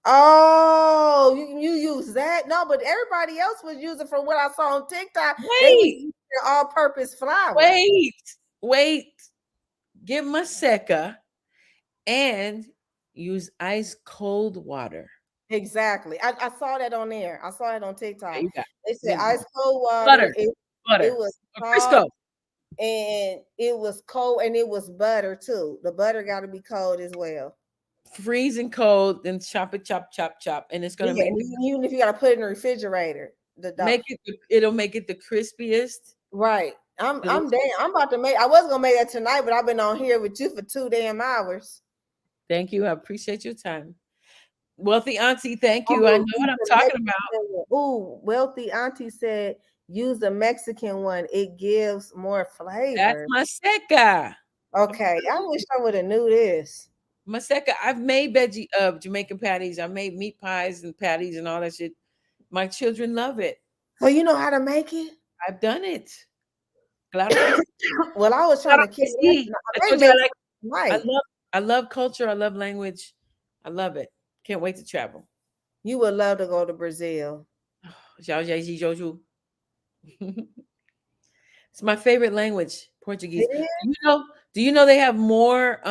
Oh, you use that? No, but everybody else was using from what I saw on TikTok. Wait, all-purpose flour. Wait. Get maseca and use ice cold water. Exactly. I saw that on there. I saw it on TikTok. They said ice cold water. Butter. It was Crisco. And it was cold, and it was butter too. The butter got to be cold as well. Freezing cold, then chop, and it's gonna make even if you gotta put it in the refrigerator. It'll make it the crispiest. Right. I'm damn. I'm about to make. I was gonna make that tonight, but I've been on here with you for 2 damn hours. Thank you. I appreciate your time. Wealthy Auntie, thank you. I know what I'm talking about. Ooh, Wealthy Auntie said use the Mexican one. It gives more flavor. That's Maseca. Okay, I wish I would have knew this. Maseca. I've made Jamaican patties. I've made meat pies and patties and all that shit. My children love it. Well, you know how to make it? I've done it. Claro que sí. Well, I was trying Claro to que kiss sí. I told you right. I love culture. I love language. I love it. Can't wait to travel. You would love to go to Brazil. It's my favorite language, Portuguese. Do you know they have more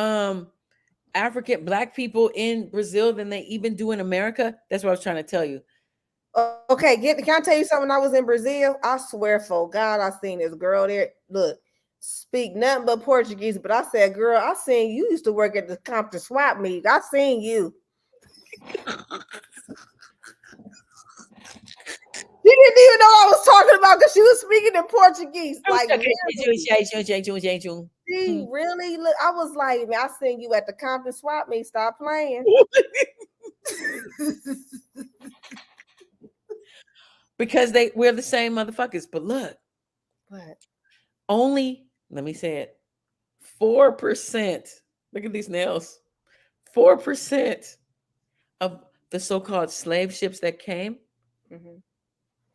African black people in Brazil than they even do in America? That's what I was trying to tell you. Okay, can I tell you something? When I was in Brazil, I swear for God, I seen this girl there. Look, speak nothing but Portuguese, but I said, girl, I seen you used to work at the Compton swap meet. I seen you. She didn't even know I was talking about because she was speaking in Portuguese. Like, she really look. I was like, man, I seen you at the Compton swap meet. Stop playing. Because we're the same motherfuckers. But look, only, let me say it, 4%. Look at these nails. 4% of the so-called slave ships that came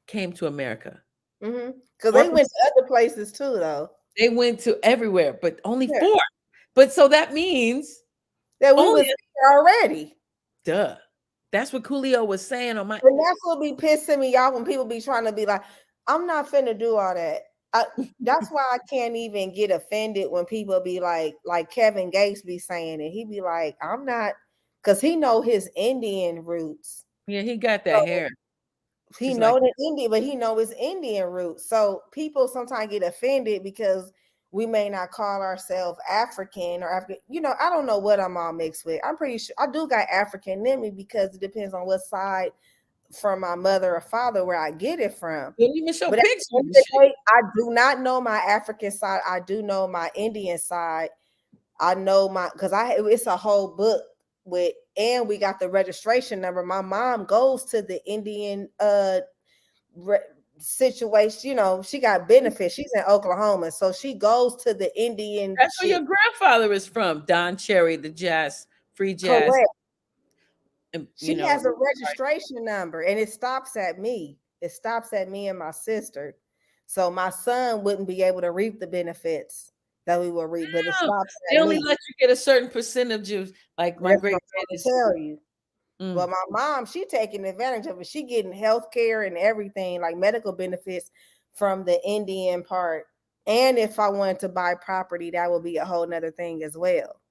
to America. Because they went to other places too, though. They went to everywhere, but only 4. But so that means that we was here already. Duh. That's what Coolio was saying on my. And that's what be pissing me off when people be trying to be like, I'm not finna do all that. That's why I can't even get offended when people be like Kevin Gates be saying it. He be like, I'm not, because he know his Indian roots. Yeah, he got that hair. He know the Indian, but he know his Indian roots. So people sometimes get offended because we may not call ourselves African or African. You know, I don't know what I'm all mixed with. I'm pretty sure I do got African in me because it depends on what side from my mother or father where I get it from. But I do not know my African side. I do know my Indian side. I know because it's a whole book with, and we got the registration number. My mom goes to the Indian situation, you know, she got benefits. She's in Oklahoma, so she goes to the Indian. That's where your grandfather is from, Don Cherry, the jazz, free jazz. Correct. And, she has a registration number, and it stops at me. It stops at me and my sister. So my son wouldn't be able to reap the benefits that we will reap, but it stops at they only me. let you get a certain percentage of, like my great tell you. But my mom, she taking advantage of it. She getting health care and everything, like medical benefits from the Indian part. And if I wanted to buy property, that would be a whole nother thing as well.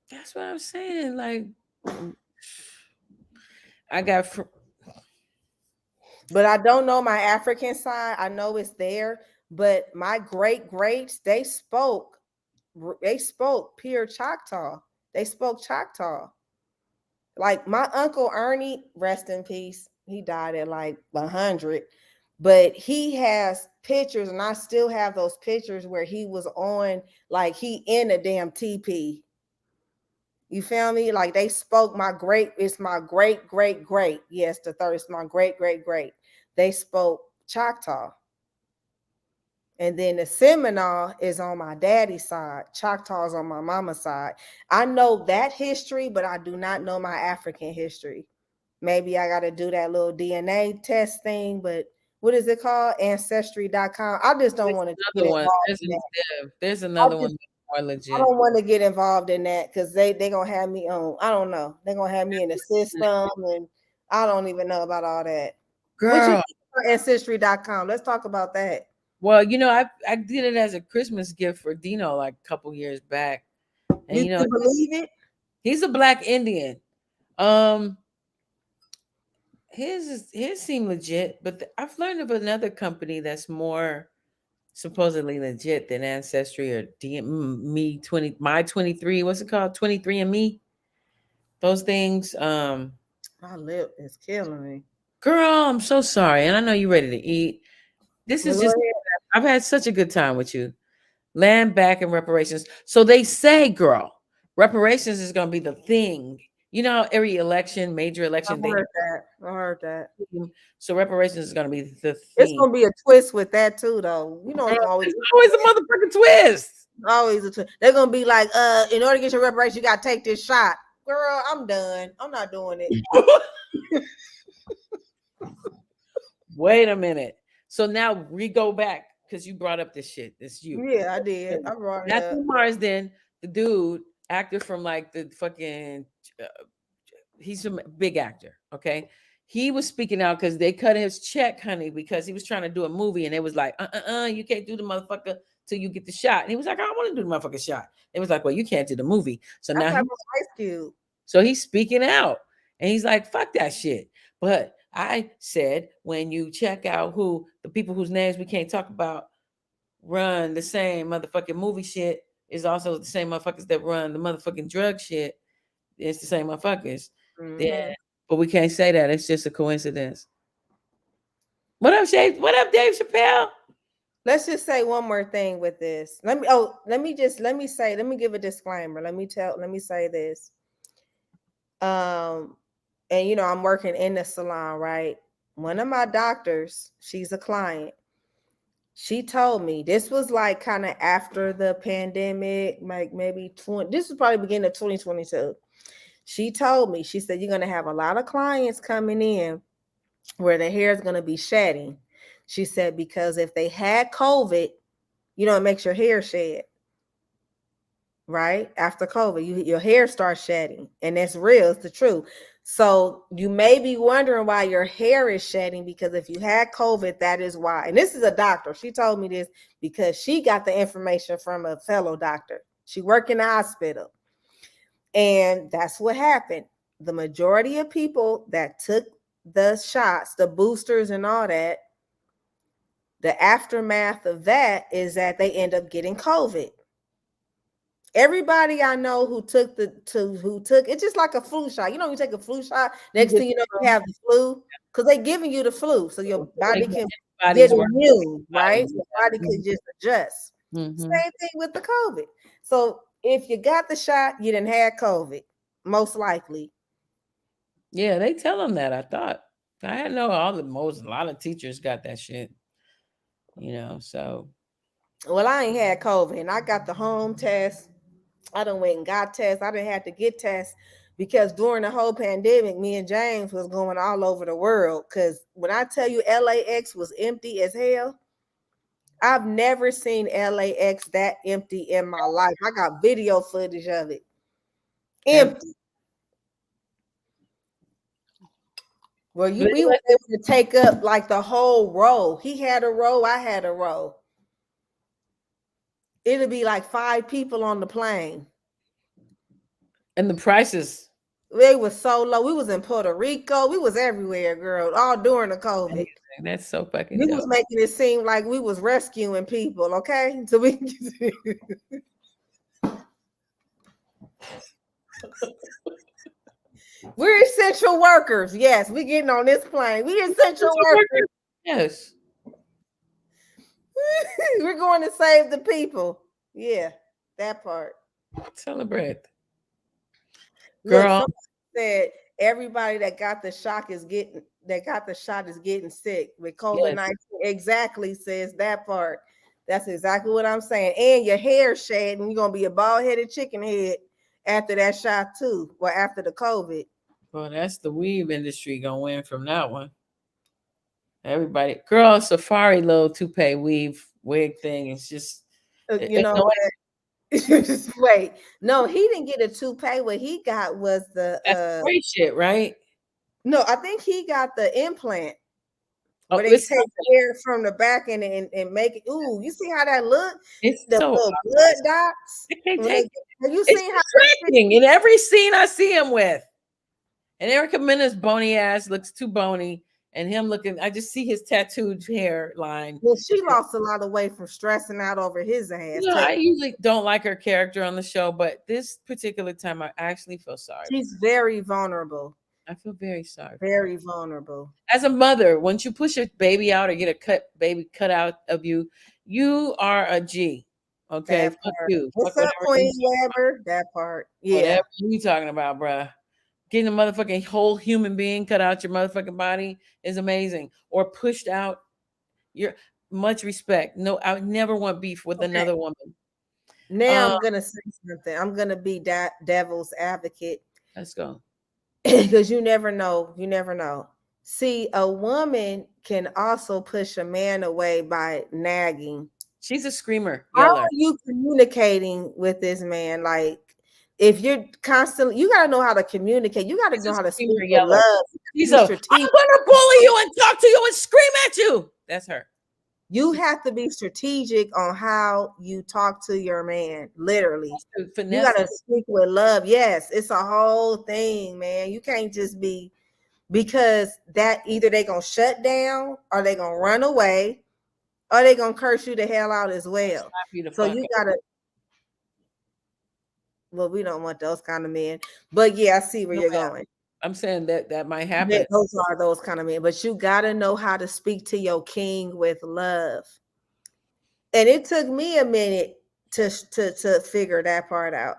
That's what I'm saying. Like, I got, but I don't know my African side. I know it's there, but my greats, they spoke pure Choctaw. They spoke Choctaw. Like my uncle Ernie, rest in peace. He died at like 100, but he has pictures, and I still have those pictures where he was on, like he in a damn teepee. You feel me? Like they spoke it's my great. Yes, the third is my great. They spoke Choctaw. And then the Seminole is on my daddy's side. Choctaw is on my mama's side. I know that history, but I do not know my African history. Maybe I got to do that little DNA test thing, but what is it called? Ancestry.com. I just don't want to get involved in that. There's another one more legit. I don't want to get involved in that because they're going to have me on. I don't know. They're going to have me in the system, and I don't even know about all that. Girl. What you think about Ancestry.com? Let's talk about that. Well, you know, I did it as a Christmas gift for Dino like a couple years back. And you know, believe it? He's a Black Indian. His seem legit, but I've learned of another company that's more supposedly legit than Ancestry or My 23. What's it called? 23andMe. Those things. My lip is killing me. Girl, I'm so sorry, and I know you're ready to eat. This is just. I've had such a good time with you. land back and reparations. So they say, girl, reparations is going to be the thing. You know, every election, major election, I heard that. So reparations is going to be the It's thing. gonna be a twist with that too, though. You know, Girl, it's always there's always a motherfucking twist. always a twist. They're gonna be like, in order to get your reparations, you gotta take this shot. Girl, I'm done. I'm not doing it. Wait a minute. So now we go back because you brought up this shit. It's you. Yeah, I did. I brought it up. Matthew Marsden, the dude, actor from like the fucking, he's a big actor. Okay. He was speaking out because they cut his check, honey, because he was trying to do a movie and it was like, you can't do the motherfucker till you get the shot. And he was like, I don't want to do the motherfucking shot. It was like, well, you can't do the movie. So now Ice Cube. So he's speaking out and he's like, fuck that shit. But I said, when you check out who the people whose names we can't talk about run the same motherfucking movie shit is also the same motherfuckers that run the motherfucking drug shit. It's the same motherfuckers. Mhm. Yeah. But we can't say that. It's just a coincidence. What up, Shay? What up, Dave Chappelle? Let's just say one more thing with this. Let me give a disclaimer. Let me say this. And you know, I'm working in the salon, right? One of my doctors, she's a client. She told me this was like kind of after the pandemic, like maybe this was probably beginning of 2022. She told me, she said, you're going to have a lot of clients coming in where their hair is going to be shedding. She said, because if they had COVID, you know, it makes your hair shed. Right? After COVID, your hair starts shedding. And that's real. It's the truth. So you may be wondering why your hair is shedding, because if you had COVID, that is why. And this is a doctor. She told me this because she got the information from a fellow doctor. She worked in the hospital. And that's what happened. The majority of people that took the shots, the boosters and all that, the aftermath of that is that they end up getting COVID. Everybody I know who took it's just like a flu shot. You know, you take a flu shot, next thing you know, you have the flu because they're giving you the flu, so your body can get immune, right? Your body can just adjust. Same thing with the COVID. So if you got the shot, you didn't have COVID, most likely. Yeah, they tell them that. I thought I know a lot of teachers got that shit. You know, so. Well, I ain't had COVID, and I got the home test. I done went and got tests. I didn't have to get tests because during the whole pandemic, me and James was going all over the world. Because when I tell you LAX was empty as hell, I've never seen LAX that empty in my life. I got video footage of it. Empty. Well, we were able to take up like the whole row. He had a row, I had a row. It'll be like 5 people on the plane. And the prices. They were so low. We was in Puerto Rico. We was everywhere, girl, all during the COVID. That's so fucking We dope. was making it seem like we was rescuing people, okay? So we we're essential workers. Yes, we getting on this plane. We essential workers. Yes. We're going to save the people. Yeah, that part. Celebrate. Girl, look, said everybody that got the shot is getting sick with COVID-19. Yes. Exactly, says that part. That's exactly what I'm saying. And your hair shed, and you're gonna be a bald-headed chicken head after that shot too, or after the COVID. Well, that's the weave industry gonna win from that one. Everybody, girl, Safari little toupee weave wig thing is just you know what? Just wait. No, he didn't get a toupee. What he got was the great shit, right? No, I think he got the implant. Where they take hair from the back and make it. Ooh, you see how that look? It's the so little blood dots. Have you seen how distracting in every scene I see him with? And Erica Mena's bony ass looks too bony. And him looking, I just see his tattooed hairline. Well, she lost a lot of weight from stressing out over his ass. You know, I usually don't like her character on the show, but this particular time I actually feel sorry. She's very vulnerable. I feel very sorry. Very vulnerable. As a mother, once you push a baby out or get a baby cut out of you, you are a G. Okay, That fuck part. you. What's Fuck up, whatever Queen Weber? That part. Yeah. whatever you talking about, bruh. Getting a motherfucking whole human being cut out your motherfucking body is amazing. Or pushed out. Your much respect. No, I would never want beef with another woman. Now I'm gonna say something. I'm gonna be devil's advocate. Let's go. Because you never know. You never know. See, a woman can also push a man away by nagging. She's a screamer. How Yeller. are you communicating with this man? Like, if you're constantly, you gotta know how to communicate. You gotta know how to speak with Yeller. love. She's Be a, I'm strategic. gonna bully you and talk to you and scream at you. That's her. You have to be strategic on how you talk to your man. Literally, you gotta speak with love. Yes, it's a whole thing, man. You can't just be, because that either they gonna shut down or they gonna run away or they gonna curse you the hell out as well. So you gotta. Well, we don't want those kind of men, but yeah, I see where you're going. I'm saying that might happen. Those are those kind of men, but you gotta know how to speak to your king with love. And it took me a minute to figure that part out.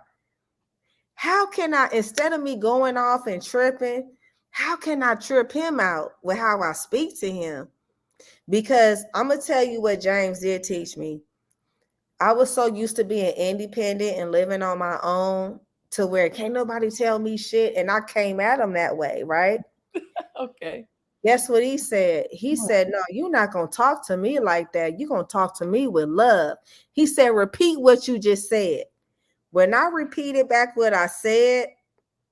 How can I, instead of me going off and tripping, how can I trip him out with how I speak to him? Because I'm gonna tell you what James did teach me. I was so used to being independent and living on my own to where can't nobody tell me shit, and I came at him that way, right? Okay. Guess what he said? He said, no, you're not going to talk to me like that. You're going to talk to me with love. He said, repeat what you just said. When I repeated back what I said,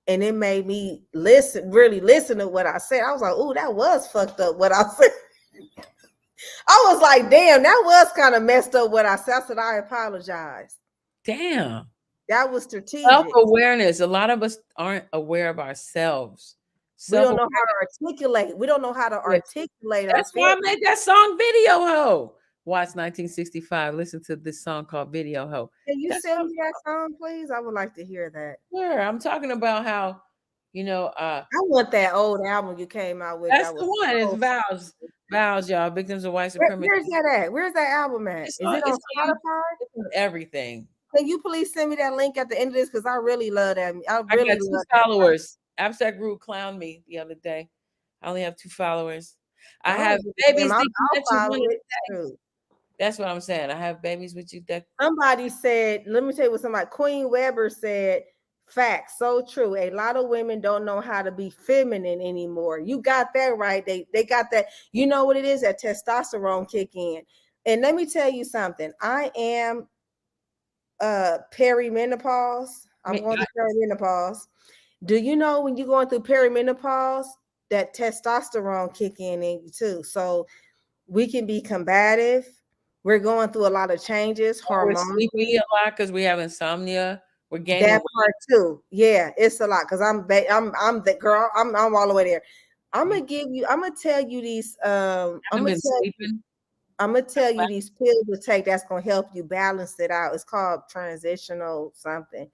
and it made me really listen to what I said, I was like, oh, that was fucked up what I said. I was like, damn, that was kind of messed up what I said. I said, I apologize. Damn. That was strategic. Self-awareness. A lot of us aren't aware of ourselves. We don't know how to articulate. We don't know how to articulate. That's why I made that song Video Ho. Watch 1965. Listen to this song called Video Ho. Can you send me that song, please? I would like to hear that. Sure. I'm talking about how, I want that old album you came out with. That's the one. It's Vows. Vows, y'all. Victims of white supremacy. Where's that at? Where's that album at? Is it on Spotify? It's everything. Can you please send me that link at the end of this? Because I really love that. I got 2 followers. Abstract Root clowned me the other day. I only have 2 followers. I have babies. That's what I'm saying. I have babies with you. Somebody said, let me tell you what somebody, Queen Weber said, facts, so true. A lot of women don't know how to be feminine anymore. You got that right. They got that. You know what it is? That testosterone kick in. And let me tell you something. I am perimenopause. I'm going through perimenopause. Do you know when you're going through perimenopause, that testosterone kick in you too? So we can be combative. We're going through a lot of changes. We're sleeping a lot because we have insomnia. We're gaining that part too. Yeah, it's a lot because I'm the girl. I'm all the way there. I'm gonna tell you these. I'm gonna tell you these pills to take that's gonna help you balance it out. It's called transitional something.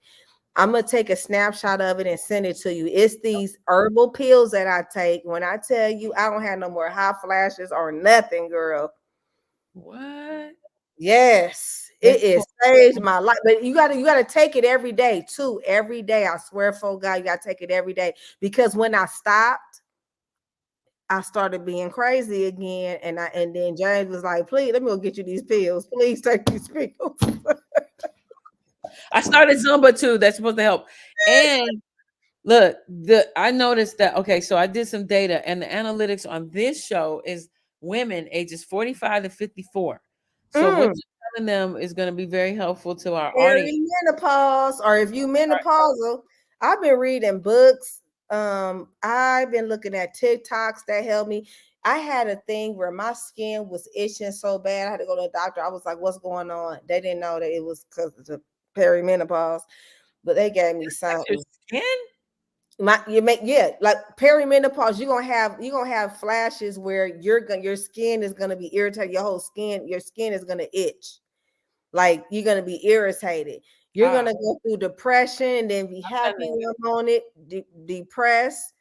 I'm gonna take a snapshot of it and send it to you. It's these herbal pills that I take. When I tell you I don't have no more hot flashes or nothing, girl. What? Yes, it is saved my life. But you gotta take it every day too. Every day, I swear for God, you gotta take it every day. Because when I stopped, I started being crazy again. And then James was like, please, let me go get you these pills. Please take these pills. I started Zumba too. That's supposed to help. And look, I noticed that. Okay, so I did some data, and the analytics on this show is women ages 45 to 54. So what you're telling them is going to be very helpful to our audience. Menopause, or if you menopausal, I've been reading books. I've been looking at TikToks that help me. I had a thing where my skin was itching so bad. I had to go to the doctor. I was like, what's going on? They didn't know that it was because of the perimenopause, but they gave me something. Skin? Like perimenopause, you're gonna have flashes where your skin is gonna be irritated. Your skin is gonna itch. Like you're gonna be irritated. You're gonna go through depression and then be happy on it, depressed.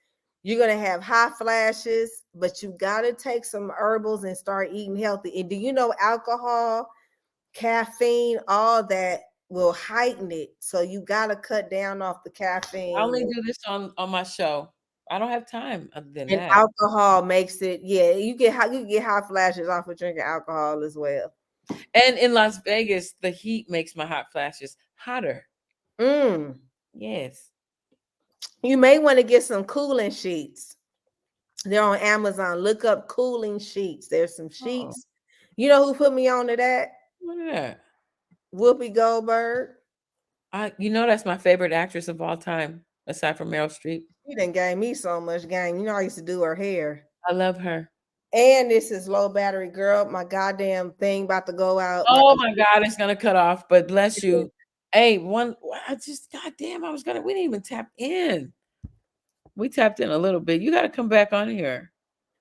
You're gonna have hot flashes, but you gotta take some herbals and start eating healthy. And do you know alcohol caffeine, all that will heighten it. So you gotta cut down off the caffeine. I only do this on my show. I don't have time other than And that. alcohol makes it, you get hot flashes off of drinking alcohol as well. And in Las Vegas, the heat makes my hot flashes hotter. Yes. You may want to get some cooling sheets. They're on Amazon. Look up cooling sheets. There's some sheets. You know who put me on to that? What is that? Whoopi Goldberg. You know that's my favorite actress of all time, aside from Meryl Streep. She done gave me so much game. You know, I used to do her hair. I love her. And this is low battery girl. My goddamn thing about to go out. Oh my God, it's gonna cut off. But bless you. Hey, I just goddamn, we didn't even tap in. We tapped in a little bit. You got to come back on here.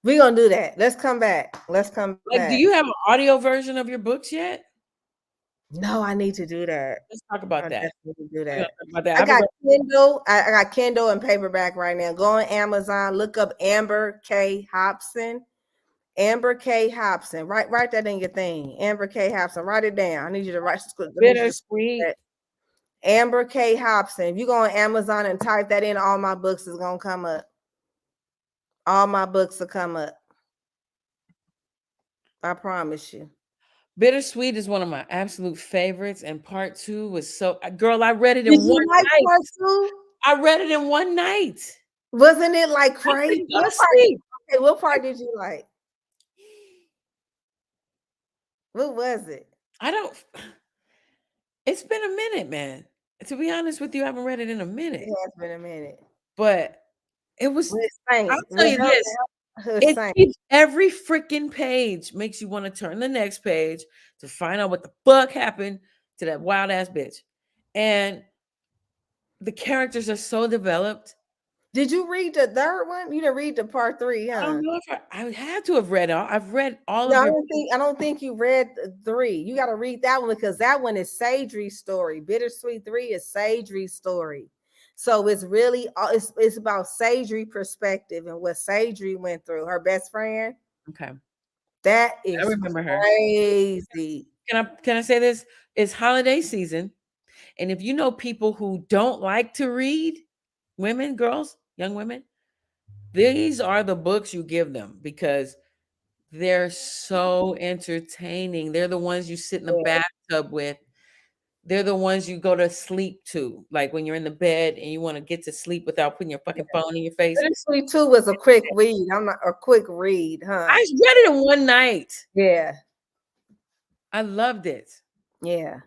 We're gonna do that. Let's come back. Like, do you have an audio version of your books yet? No, I need to do that. Let's talk about that. Do that. I got Kindle. I got Kindle and paperback right now. Go on Amazon. Look up Amber K. Hopson. Amber K. Hopson. Write that in your thing. Amber K. Hopson. Write it down. I need you to write. Bittersweet. Amber K. Hopson. If you go on Amazon and type that in, all my books is gonna come up. All my books will come up. I promise you. Bittersweet is one of my absolute favorites, and part 2 was so. Girl, I read it in one night. Part 2? I read it in one night. Wasn't it like crazy? What part did you like? What was it? It's been a minute, man. To be honest with you, I haven't read it in a minute. It has been a minute. But it was. I'll tell you this. Every freaking page makes you want to turn the next page to find out what the fuck happened to that wild ass bitch. And the characters are so developed. Did you read the third one? You didn't read the part 3, huh? I don't know if I had to have read all. I've read all of it. I don't think you read 3. You got to read that one because that one is Sadrie's story. Bittersweet 3 is Sadrie's story. So it's really it's about Sadrie's perspective and what Sadrie went through. Her best friend. Okay. That is I remember crazy. Can I say this? It's holiday season. And if you know people who don't like to read, women, girls, young women, these are the books you give them because they're so entertaining. They're the ones you sit in the bathtub with. They're the ones you go to sleep to, like when you're in the bed and you want to get to sleep without putting your fucking phone in your face. Bittersweet 2 was a quick read. I'm not a quick read, huh? I read it in one night. Yeah. I loved it. Yeah.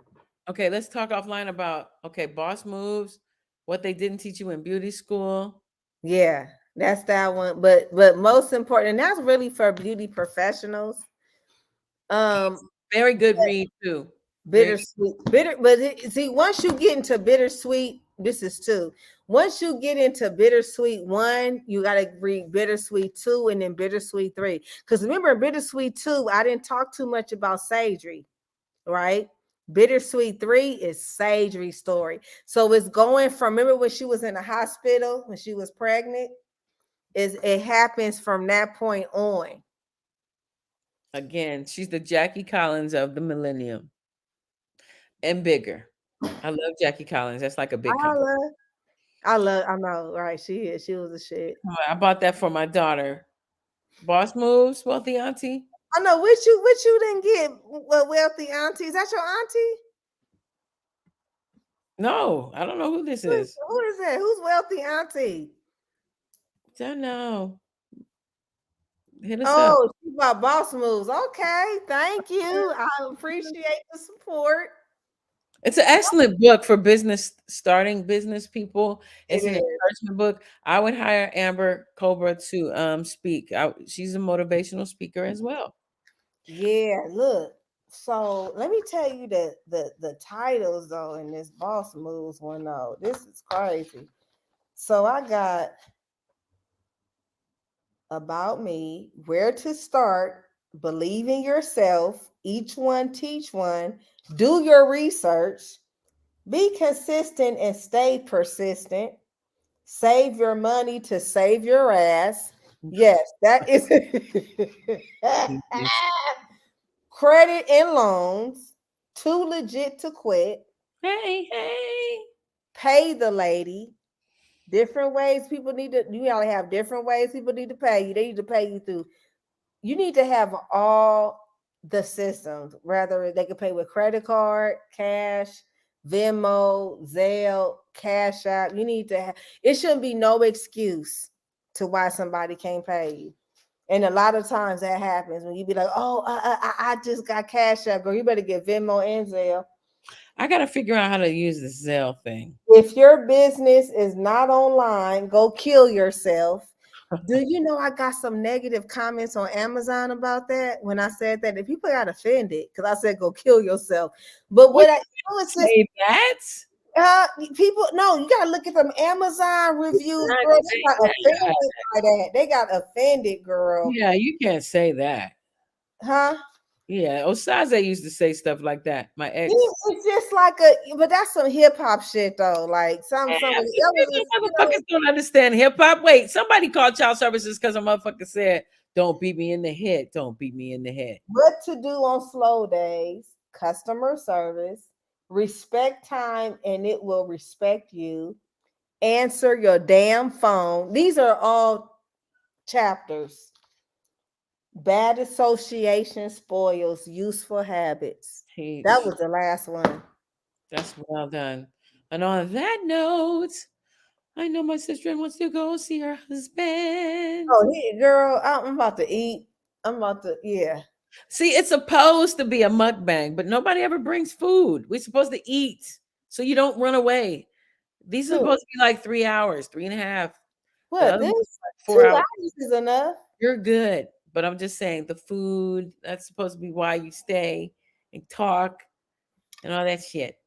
Okay, let's talk offline about boss moves, what they didn't teach you in beauty school. Yeah, that's that one. But most important, and that's really for beauty professionals. Very good read too. Bittersweet, see, once you get into Bittersweet, this is 2. Once you get into Bittersweet 1, you got to read Bittersweet 2 and then Bittersweet 3. Because remember, Bittersweet 2, I didn't talk too much about Sadrie, right? Bittersweet 3 is Sadrie's story. So it's going from, remember when she was in the hospital, when she was pregnant? It happens from that point on. Again, she's the Jackie Collins of the millennium. And bigger. I love Jackie Collins. That's like a big compliment. I know, right? She is. She was a shit. I bought that for my daughter. Boss moves, wealthy auntie. I know. Which you didn't get? Wealthy auntie? Is that your auntie? No, I don't know who this is. Who is that? Who's wealthy auntie? Don't know. Hit us up. Oh, she's about boss moves. Okay, thank you. I appreciate the support. It's an excellent book for starting business people. It's an encouragement book. I would hire Amber Cobra to speak. She's a motivational speaker as well. Yeah, look. So let me tell you the titles though in this boss moves one though. This is crazy. So I got about me, where to start, believe in yourself, each one teach one, do your research, be consistent and stay persistent, save your money to save your ass. Yes, that is credit and loans, too legit to quit, Hey. pay the lady. Different ways people need to, you gotta have different ways people need to pay you. They need to pay you through, you need to have all the systems, whether they can pay with credit card, cash, Venmo, Zelle, Cash App. You need to have, it shouldn't be no excuse to why somebody can't pay you. And a lot of times that happens when you be like, oh, I just got Cash App, girl. You better get Venmo and Zelle. I gotta figure out how to use the Zelle thing. If your business is not online, go kill yourself. Do you know I got some negative comments on Amazon about that when I said that? And people got offended because I said go kill yourself. But what I know is this, Say that? people, no, you gotta look at them Amazon reviews, girl. They got offended by that. They got offended, girl. Yeah, you can't say that. Huh? Yeah, Osaze used to say stuff like that. My ex. It's just like but that's some hip hop shit though. Like somebody Motherfuckers don't understand hip hop. Wait, somebody called child services because a motherfucker said, "Don't beat me in the head. Don't beat me in the head." What to do on slow days? Customer service, respect time, and it will respect you. Answer your damn phone. These are all chapters. Bad association spoils useful habits. That was the last one. That's well done. And on that note, I know my sister wants to go see her husband. Oh, girl, I'm about to eat. Yeah. See, it's supposed to be a mukbang, but nobody ever brings food. We're supposed to eat so you don't run away. These are supposed to be like 3 hours, 3.5. What? This 4 2 hours. hours is enough. You're good. But I'm just saying the food, that's supposed to be why you stay and talk and all that shit.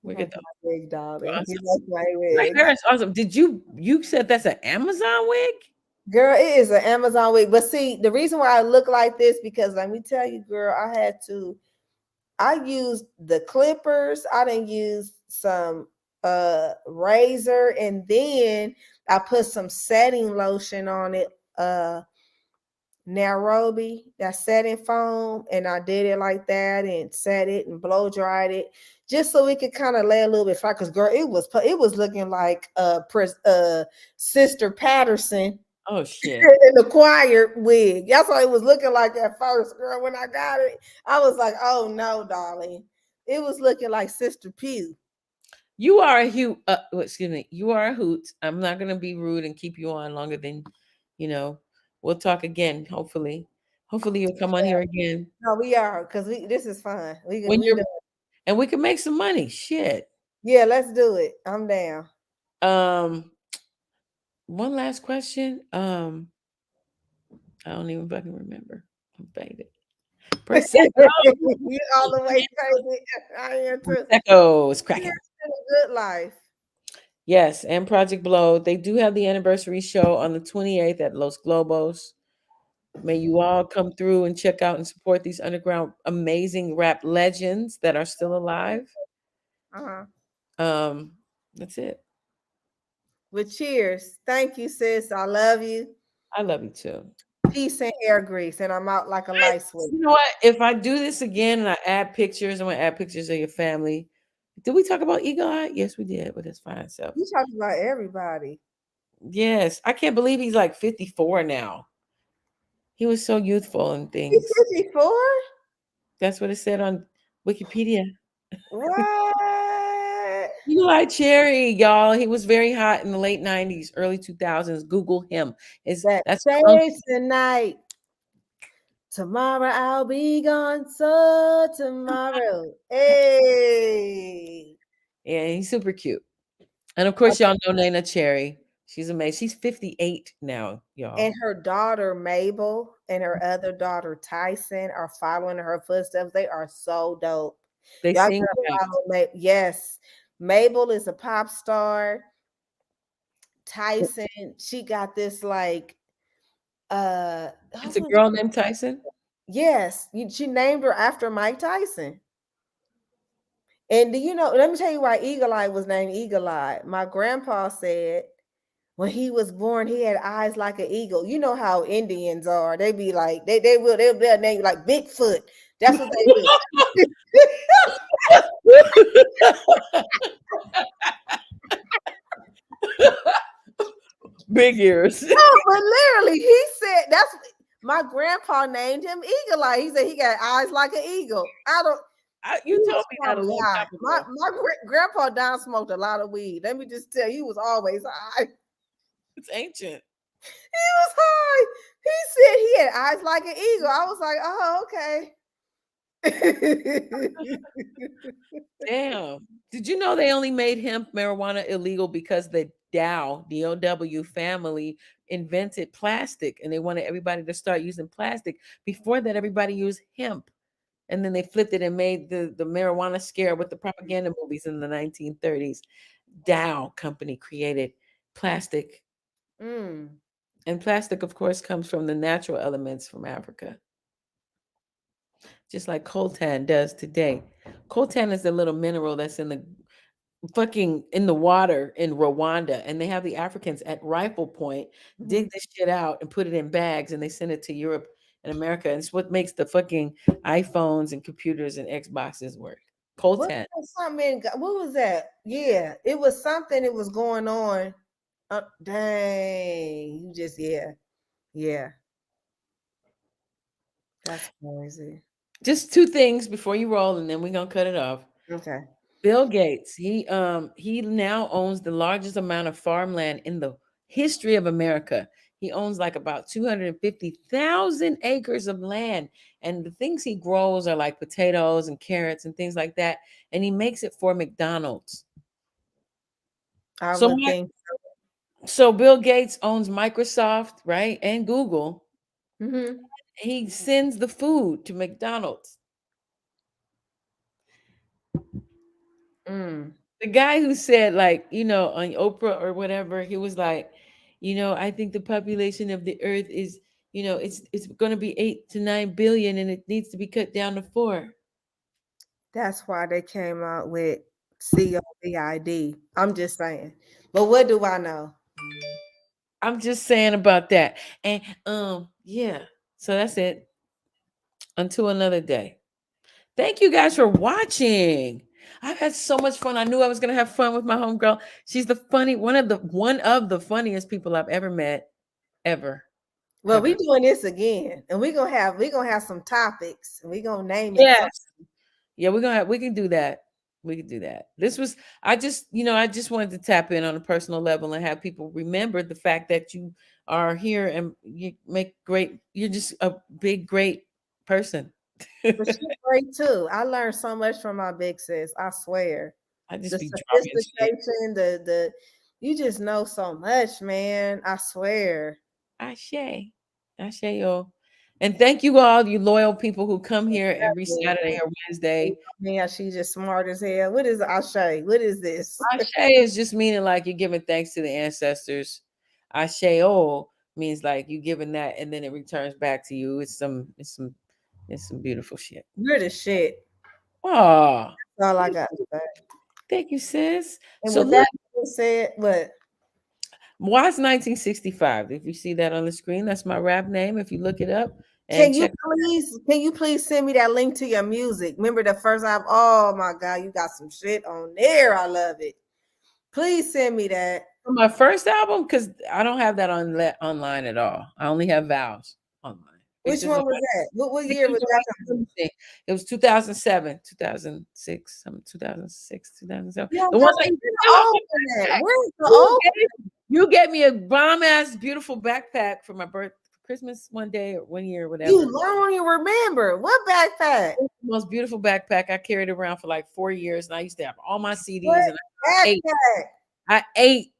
We're good though. Wig, darling. Awesome. You like my wig. Right there is awesome. Did you said that's an Amazon wig? Girl, it is an Amazon wig. But see, the reason why I look like this, because let me tell you, girl, I used the clippers. I didn't use some razor, and then I put some setting lotion on it, Nairobi, that setting foam, and I did it like that and set it and blow dried it just so it could kind of lay a little bit flat. Because girl, it was looking like Sister Patterson. Oh shit! In the choir wig. That's what it was looking like at first, girl. When I got it, I was like, "Oh no, darling!" It was looking like Sister Pugh. You are a hoot. Excuse me. You are a hoot. I'm not gonna be rude and keep you on longer than, We'll talk again. Hopefully you'll come on here again. No, we are, because this is fun. And we can make some money. Shit. Yeah, let's do it. I'm down. One last question. I don't even fucking remember. I'm faded. Prosecco. You all the way crazy. I am too. Prosecco is cracking. A good life. Yes, and Project Blow. They do have the anniversary show on the 28th at Los Globos. May you all come through and check out and support these underground amazing rap legends that are still alive. That's it. Well, cheers. Thank you, sis. I love you. I love you too. Peace and hair grease, and I'm out like a light switch. You know what? If I do this again and I add pictures, I'm gonna add pictures of your family. Did we talk about Eagle Eye? Yes, we did, but it's fine. So you talking about everybody. Yes, I can't believe he's like 54 now. He was so youthful and things. He's 54? That's what it said on Wikipedia. What? Eli Cherry, y'all. He was very hot in the late 90s, early 2000s. Google him. That's tonight. Tomorrow I'll be gone. So tomorrow. Hey. Yeah, he's super cute. And of course, y'all know Nana Cherry. She's amazing. She's 58 now, y'all. And her daughter Mabel and her other daughter Tyson are following her footsteps. They are so dope. They y'all sing. Yes. Mabel is a pop star. Tyson, she got this like it's a girl named Tyson. Yes, she named her after Mike Tyson. And do you know, let me tell you why Eagle Eye was named Eagle Eye. My grandpa said when he was born, he had eyes like an eagle. You know how Indians are. They be like, they'll name you like Bigfoot. That's what they do. Big ears. No, but literally, he said that's my grandpa named him Eagle Eye. He said he got eyes like an eagle. I don't. You he told was me that a probably long high. time My ago. grandpa down smoked a lot of weed. Let me just tell you, he was always high. It's ancient. He was high. He said he had eyes like an eagle. I was like, oh, okay. Damn. Did you know they only made hemp marijuana illegal because the DOW family invented plastic and they wanted everybody to start using plastic. Before that, everybody used hemp. And then they flipped it and made the marijuana scare with the propaganda movies in the 1930s. Dow Company created plastic. Mm. And plastic, of course, comes from the natural elements from Africa, just like coltan does today. Coltan is the little mineral that's in the water in Rwanda, and they have the Africans at rifle point dig this shit out and put it in bags, and they send it to Europe and America. And it's what makes the fucking iPhones and computers and Xboxes work. Coltan. What was that? Yeah, it was something. It was going on. Dang, you just yeah. That's crazy. Just two things before you roll, and then we're gonna cut it off. Okay. Bill Gates, he now owns the largest amount of farmland in the history of America. He owns like about 250,000 acres of land. And the things he grows are like potatoes and carrots and things like that. And he makes it for McDonald's. I So, would think. so Bill Gates owns Microsoft, right? And Google. Mm-hmm. He sends the food to McDonald's. Mm. The guy who said, like, on Oprah or whatever, he was like, I think the population of the earth is, it's going to be 8 to 9 billion and it needs to be cut down to 4. That's why they came out with COVID. I'm just saying. But what do I know? I'm just saying about that. And yeah. So that's it. Until another day. Thank you guys for watching. I've had so much fun. I knew I was gonna have fun with my homegirl. She's one of the funniest people I've ever met, ever. Well, ever. we doing this again, and we're gonna have some topics, and we're gonna name it. Yes. Yeah, we can do that. We can do that. This was I just wanted to tap in on a personal level and have people remember the fact that you are here and you you're just a big, great person. But she's great too. I learned so much from my big sis. I swear. I just The be dropping shit. sophistication, the you just know so much, man. I swear. Ashe, yo. And thank you all, you loyal people who come here every Saturday or Wednesday. Yeah, she's just smart as hell. What is Ashe? What is this? Ashe is just meaning like you're giving thanks to the ancestors. Ashe means like you giving that and then it returns back to you. It's some beautiful shit. You're the shit. Oh, that's all I got to say. Thank you, sis. And so with that said, what? Watch 1965. If you see that on the screen, that's my rap name. If you look it up, Can you please send me that link to your music? Remember the first album? Oh my God, you got some shit on there. I love it. Please send me that. For my first album, because I don't have that online at all. I only have Vows online. Which one was that? What year was that? It was 2007, 2006, 2006, 2007. Yeah, the one you gave me a bomb ass beautiful backpack for my birthday. Christmas one day or 1 year or whatever. You don't even remember what backpack? The most beautiful backpack. I carried around for like 4 years, and I used to have all my CDs. And I ate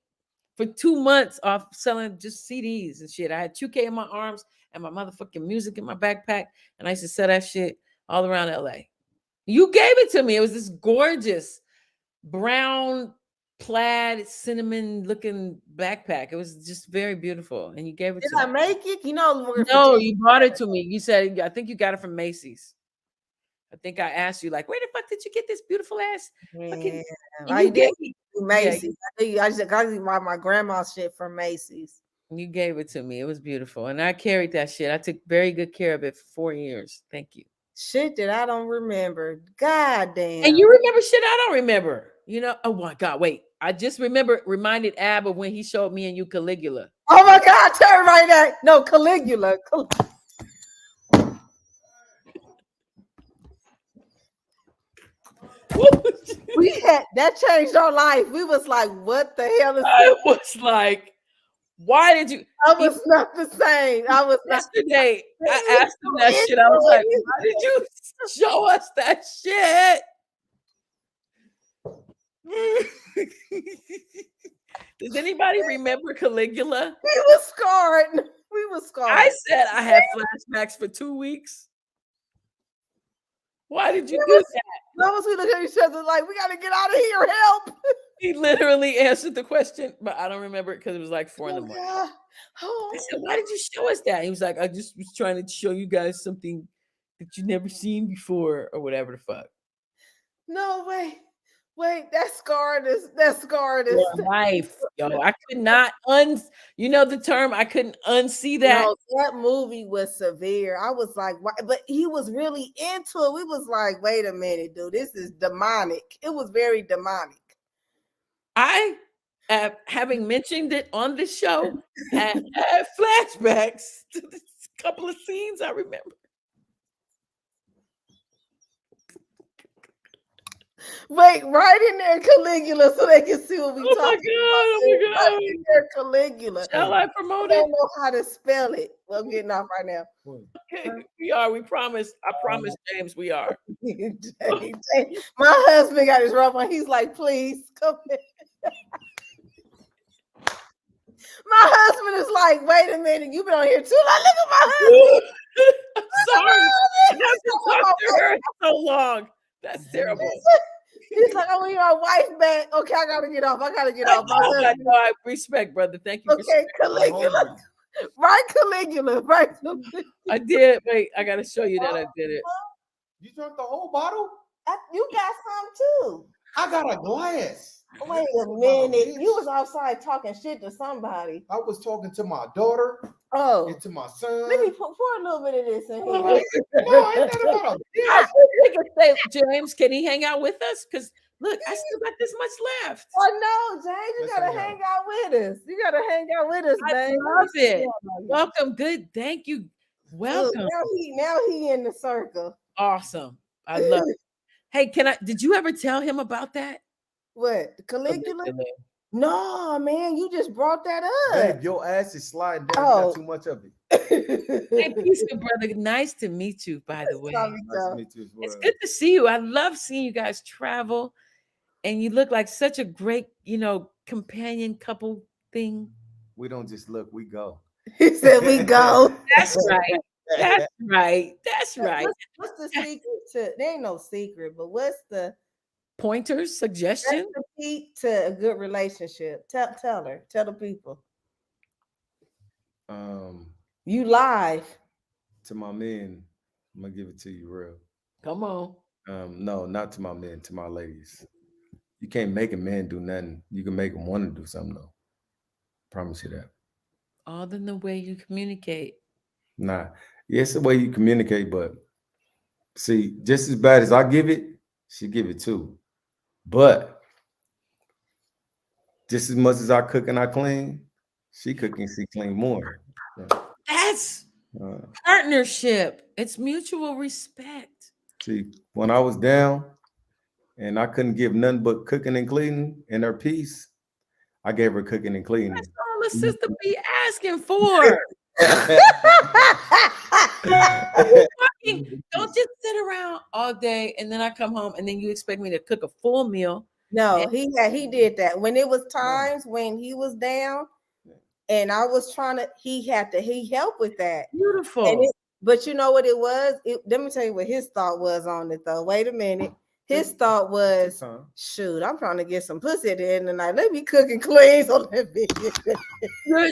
for 2 months off selling just CDs and shit. I had 2K in my arms and my motherfucking music in my backpack, and I used to sell that shit all around LA. You gave it to me. It was this gorgeous brown plaid cinnamon looking backpack. It was just very beautiful, and you gave it to me. Did I make it? No, you brought it to me. You said, I think you got it from Macy's. I think I asked you, like, where the fuck did you get this beautiful ass? I did Macy's. I just got my grandma's shit from Macy's. You gave it to me. It was beautiful, and I carried that shit. I took very good care of it for 4 years. Thank you. Shit that I don't remember. God damn. And you remember shit I don't remember. You know, oh my God, wait. I just reminded Ab of when he showed me and you Caligula. Oh my God, turn right now. No, Caligula. We had that changed our life. We was like, what the hell is I this? was like, why did you? I was not the same. I was not. Yesterday, I asked him that shit. I was like, why did you show us that shit? Does anybody remember Caligula? We was scarred. We was scarred. I said I had flashbacks for 2 weeks. Why did you do that? As we look at each other like, we got to get out of here. Help. He literally answered the question, but I don't remember it because it was like 4 in the morning. Oh. I said, why did you show us that? He was like, I just was trying to show you guys something that you've never seen before or whatever the fuck. No, wait, that scarred us. That scarred us. Your life, yo. I could not you know the term, I couldn't unsee that. No, that movie was severe. I was like, why? But he was really into it. We was like, wait a minute, dude, this is demonic. It was very demonic. I, having mentioned it on this show, had flashbacks to this couple of scenes I remember. Wait, right in there, Caligula, so they can see what we talking about. Oh my God! Right in there, Caligula. Shall I promote I it? don't know how to spell it. Well, I'm getting off right now. Okay, we are. We promise. I promise, James. We are. My husband got his robe on. He's like, please come here. My husband is like, wait a minute, you've been on here too long. Look at my husband. I'm sorry. I haven't talked to her in so long. That's terrible. He's like, I want your wife back. Okay, I gotta get off. I I respect, brother. Thank you. Okay, Caligula. Right, Caligula. Right. I did. Wait, I gotta show you that I did it. You drank the whole bottle? You got some too. I got a glass. Wait a minute. You was outside talking shit to somebody. I was talking to my daughter. Oh. And to my son. Let me pour a little bit of this in here. No, ain't that about I could say, James, can he hang out with us? Because look, I still got this much left. Oh no, James, you gotta hang out with us. You gotta hang out with us, babe. I love it. Welcome. Good. Thank you. Welcome. Now he in the circle. Awesome. I love it. Hey, did you ever tell him about that? What? The Caligula? No, man, you just brought that up. Babe, your ass is sliding down. You got too much of it. Hey, peace, good brother. Nice to meet you, by the way. Nice to meet you as well. It's good to see you. I love seeing you guys travel, and you look like such a great, companion couple thing. We don't just look, we go. He said we go. That's right. That's right. That's right. What's the secret to? There ain't no secret, but what's the pointers, suggestion? That's the key to a good relationship. Tell the people. You live. To my men, I'm gonna give it to you real. Come on. No, not to my men, to my ladies. You can't make a man do nothing. You can make him want to do something though. Promise you that. All in the way you communicate. Nah, it's the way you communicate, but see, just as bad as I give it, she give it too. But just as much as I cook and I clean, she cook and she clean more. Yeah. That's partnership. It's mutual respect. See, when I was down and I couldn't give nothing but cooking and cleaning and her peace, I gave her cooking and cleaning. That's all the sister be asking for. Don't just sit around all day and then I come home and then you expect me to cook a full meal. No, he did that when it was times when he was down and I was trying to, he helped with that. Beautiful. But you know what it was? Let me tell you what his thought was on it though. Wait a minute. His thought was, shoot, I'm trying to get some pussy at the end of the night. Let me cook and clean so that bitch.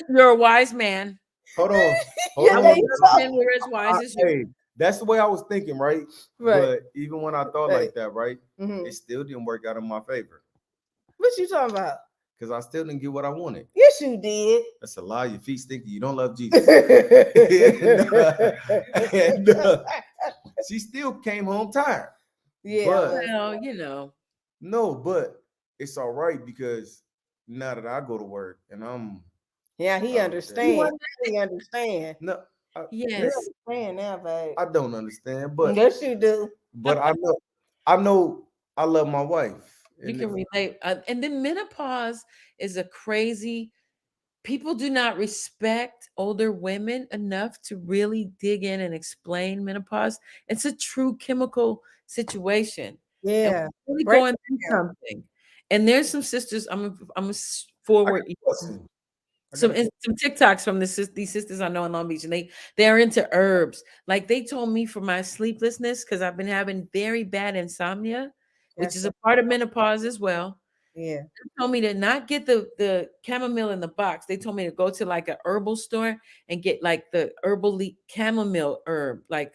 You're a wise man. Hold on. We're as wise as you. Hey, that's the way I was thinking, right? But even when I thought like that, right, it still didn't work out in my favor. What you talking about? Because I still didn't get what I wanted. Yes, you did. That's a lie. Your feet stinky. You don't love Jesus. she still came home tired. Yeah. But Well, you know. no, but it's all right because now that I go to work and I'm Yeah, he out understands. He understand. no, I, You Yes. understand now, babe. I don't understand, but Yes, you do. I know I love my wife. You And can relate. And then menopause is a crazy. People do not respect older women enough to really dig in and explain menopause. It's a true chemical situation. And Yeah. we're really Break going through something. And there's some sisters. I'm forward listen, some TikToks from these sisters I know in Long Beach, and they're into herbs. Like they told me for my sleeplessness, because I've been having very bad insomnia, which is a part of menopause as well. Yeah. They told me to not get the chamomile in the box. They told me to go to like a herbal store and get like the herbal chamomile herb, like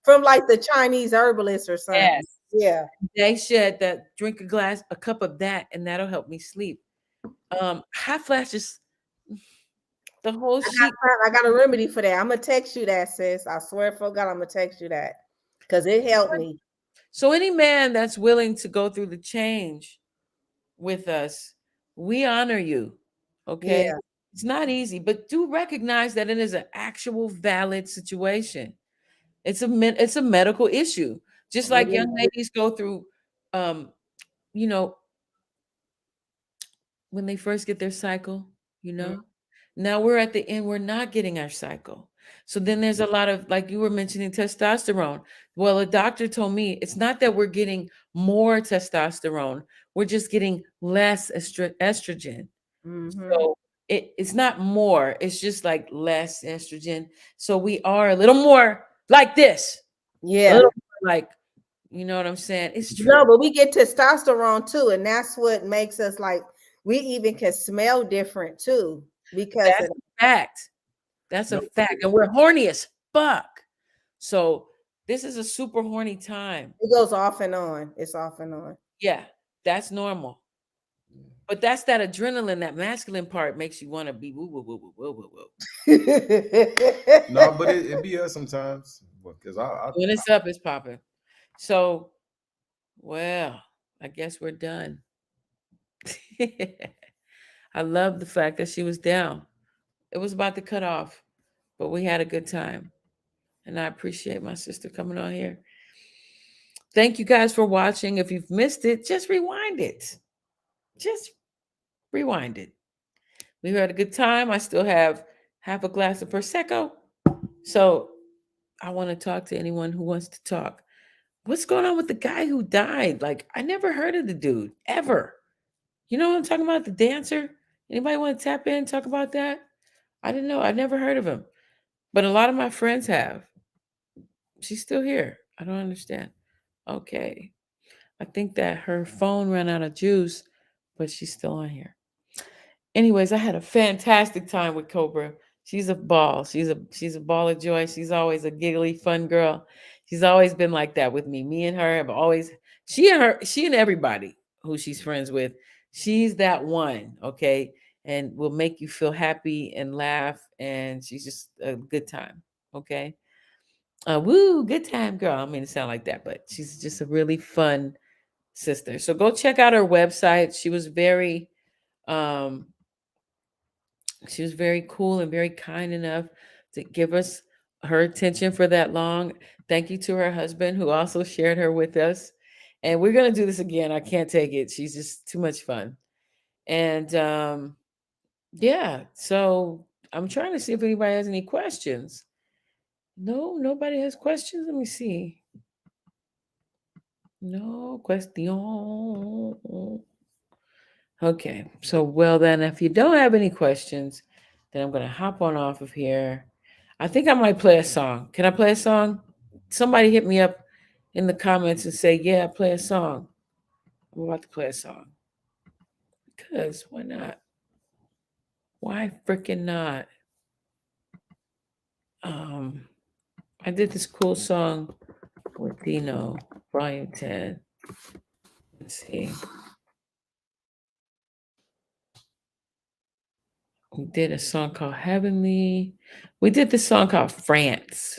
from like the Chinese herbalist or something. Yes. Yeah. They said that drink a cup of that, and that'll help me sleep. Hot flashes. The whole sheet. I got a remedy for that. I'm gonna text you that, sis. I swear for God, I'm gonna text you that because it helped me. So any man that's willing to go through the change with us, we honor you. Okay. Yeah. It's not easy, but do recognize that it is an actual valid situation. It's a medical issue. Just like young ladies go through you know, when they first get their cycle, you know. Now we're at the end, we're not getting our cycle. So then there's a lot of, like you were mentioning, testosterone. Well, a doctor told me it's not that we're getting more testosterone, we're just getting less estrogen. So it's not more, it's just like less estrogen. So we are a little more like this. Yeah. A little more like, you know what I'm saying? It's true. No, but we get testosterone too, and that's what makes us like we even can smell different too. Because that's a fact. That's a fact. And we're horny as fuck. So this is a super horny time. It goes off and on. It's off and on. Yeah, that's normal. But that's that adrenaline, that masculine part makes you want to be woo woo woo woo woo woo woo. No, but it be us sometimes. Because When it's up, it's popping. So, well, I guess we're done. I love the fact that she was down. It was about to cut off, but we had a good time. And I appreciate my sister coming on here. Thank you guys for watching. If you've missed it, just rewind it. Just rewind it. We had a good time. I still have half a glass of Prosecco. So I want to talk to anyone who wants to talk. What's going on with the guy who died? Like, I never heard of the dude, ever. You know what I'm talking about? The dancer? Anybody want to tap in, talk about that? I didn't know. I never heard of him. But a lot of my friends have. She's still here. I don't understand. Okay. I think that her phone ran out of juice, but she's still on here. Anyways, I had a fantastic time with Cobra. She's a ball. She's a ball of joy. She's always a giggly, fun girl. She's always been like that with me. Me and her have always, she and everybody who she's friends with, she's that one, okay? And will make you feel happy and laugh. And she's just a good time, okay? Woo, good time, girl. I mean to sound like that, but she's just a really fun sister. So go check out her website. She was very cool and very kind enough to give us her attention for that long. Thank you to her husband who also shared her with us. And we're going to do this again. I can't take it. She's just too much fun. And yeah, so I'm trying to see if anybody has any questions. No, nobody has questions. Let me see. No question. Okay, so well then, if you don't have any questions, then I'm gonna hop on off of here. I think I might play a song. Can I play a song? Somebody hit me up in the comments and say, yeah, play a song. I'm about to play a song. Because why not? Why freaking not? I did this cool song with Dino, Volume 10. Let's see. We did a song called Heavenly. We did this song called France.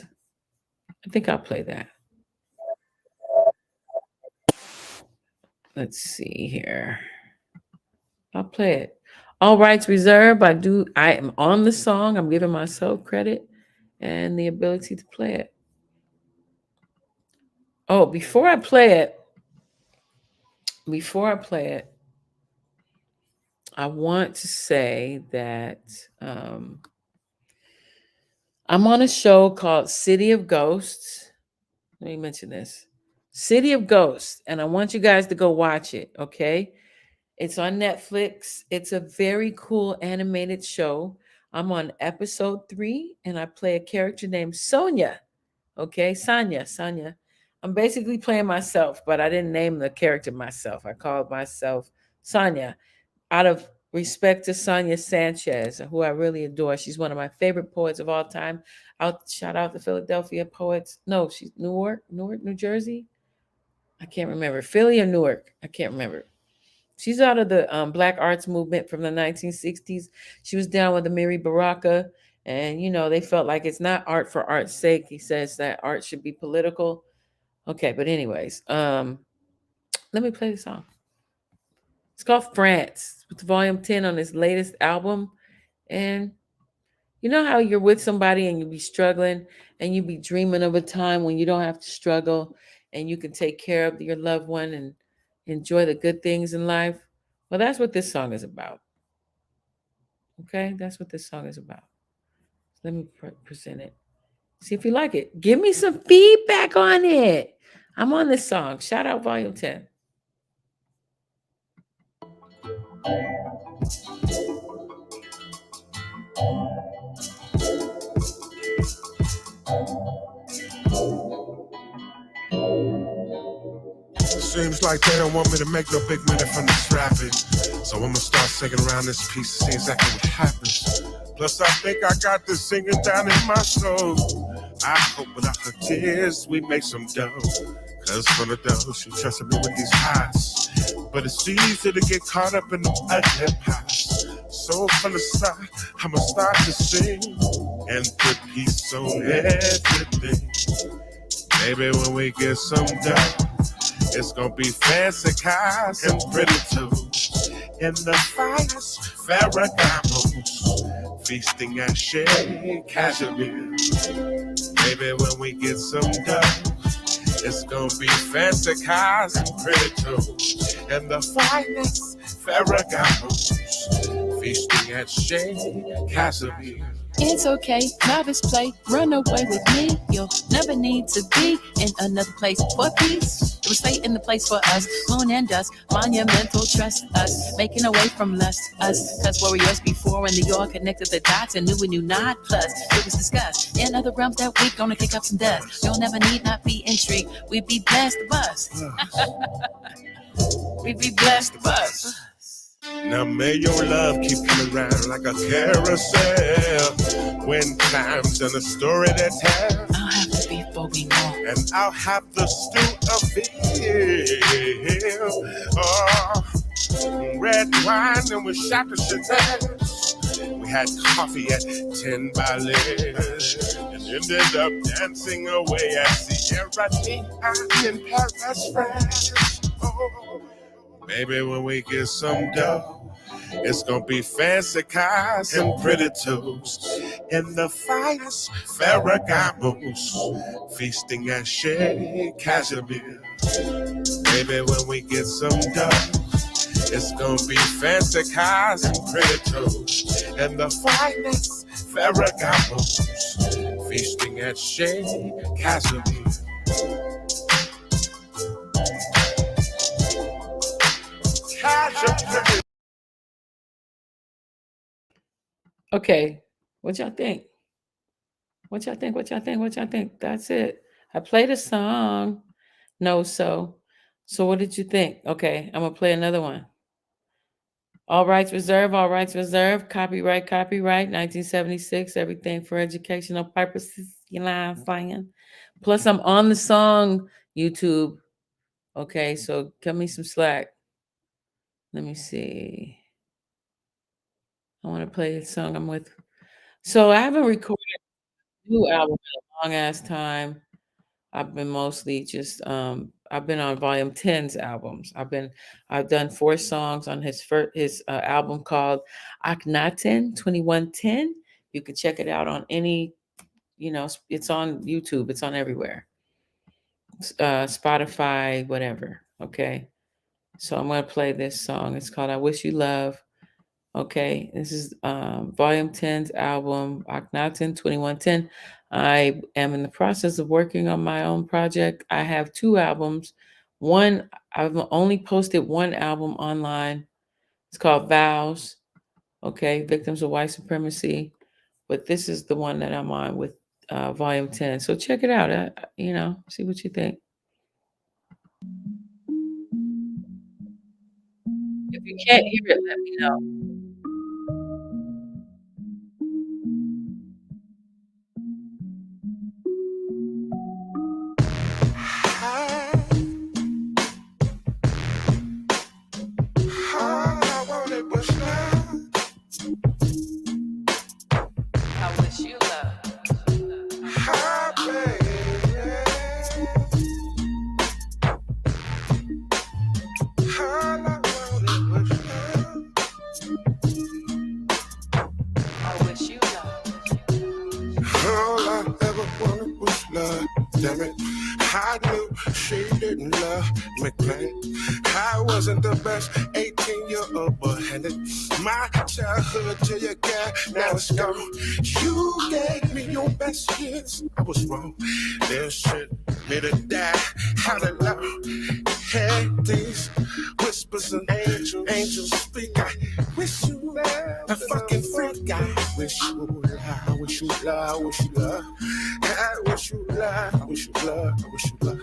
I think I'll play that. Let's see here. I'll play it. All rights reserved. I am on the song. I'm giving myself credit and the ability to play it. Oh, before I play it, I want to say that I'm on a show called City of Ghosts. Let me mention this. City of Ghosts, and I want you guys to go watch it, okay? It's on Netflix. It's a very cool animated show. I'm on episode 3, and I play a character named Sonia. Okay, Sonia. I'm basically playing myself, but I didn't name the character myself. I called myself Sonia out of respect to Sonia Sanchez, who I really adore. She's one of my favorite poets of all time. I'll shout out the Philadelphia poets. No, she's Newark, New Jersey. I can't remember. Philly or Newark. I can't remember. She's out of the Black arts movement from the 1960s. She was down with Amiri Baraka, and they felt like it's not art for art's sake. He says that art should be political. Okay, but anyways, let me play the song. It's called France. It's volume 10 on his latest album. And you know how you're with somebody and you be struggling and you be dreaming of a time when you don't have to struggle and you can take care of your loved one and enjoy the good things in life? Well, that's what this song is about. Okay, that's what this song is about. Let me present it. See if you like it. Give me some feedback on it. I'm on this song. Shout out volume 10. Seems like they don't want me to make no big money from this rapping. So I'ma start singing around this piece to see exactly what happens. Plus I think I got this singing down in my soul. I hope without her tears we make some dough. Cause for the dough she trusted me with these highs. But it's easy to get caught up in the ugly pies. So from the side I'ma start to sing and put peace on everything. Maybe when we get some dough, it's gonna be fancy cars and pretty tools. In the finest Ferragamos, feasting at Shea Cashmere. Maybe when we get some dough, it's gonna be fancy cars and pretty tools. In the finest Ferragamos, feasting at Shea Cashmere. It's okay, novice play, run away with me. You'll never need to be in another place for peace. It will stay in the place for us, moon and dust, monumental trust us, making away from lust us. Cause warriors before when the all connected the dots and knew we knew not. Plus, it was discussed in other realms that we gonna kick up some dust. You'll never need not be intrigued, we be blessed to bust. We be blessed to bust. Now may your love keep coming round like a carousel. When time's in a story to tell, I'll have to be bogey more. and I'll have the stew of veal. Oh, red wine and we shot the Chanel. We had coffee at 10 Ballet and ended up dancing away at Sierra Leone in Paris, France. Oh, maybe when we get some dough, it's gonna be fancy cars and pretty tools. In the finest Ferragamos, feasting at Shea Cashmere. Maybe when we get some dough, it's gonna be fancy cars and pretty tools. In the finest Ferragamos, feasting at Shea Cashmere. Cashmere. Okay, what y'all think? What y'all think? That's it. I played a song. No, so what did you think? Okay, I'm gonna play another one. All rights reserved, copyright, 1976, everything for educational purposes, you know what I'm saying? Plus, I'm on the song, YouTube. Okay, so cut me some slack. Let me see. I want to play the song I'm with. So I haven't recorded a new album in a long ass time. I've been mostly just I've been on Volume 10's albums. I've done 4 songs on his album called Akhenaten 2110. You can check it out on any, it's on YouTube, it's on everywhere. Spotify, whatever. Okay. So I'm gonna play this song. It's called I Wish You Love. Okay, this is Volume 10's album, Akhenaten 2110. I am in the process of working on my own project. I have 2 albums. One, I've only posted 1 album online. It's called Vows. Okay, Victims of White Supremacy. But this is the one that I'm on with Volume 10. So check it out. See what you think. If you can't hear it, let me know. I wish you love. I wish you love. All I ever wanted was love. Damn it, I knew she didn't love me plain. I wasn't the best 18-year-old boy handed my childhood to your girl. Now it's gone. You gave me your best years. I was wrong. This shit me to die. How to love. Hey, these whispers and angels speak. I wish you love. A fucking freak. I wish you love. I wish you love. I wish you love. I wish you love. I wish you love. I wish you love.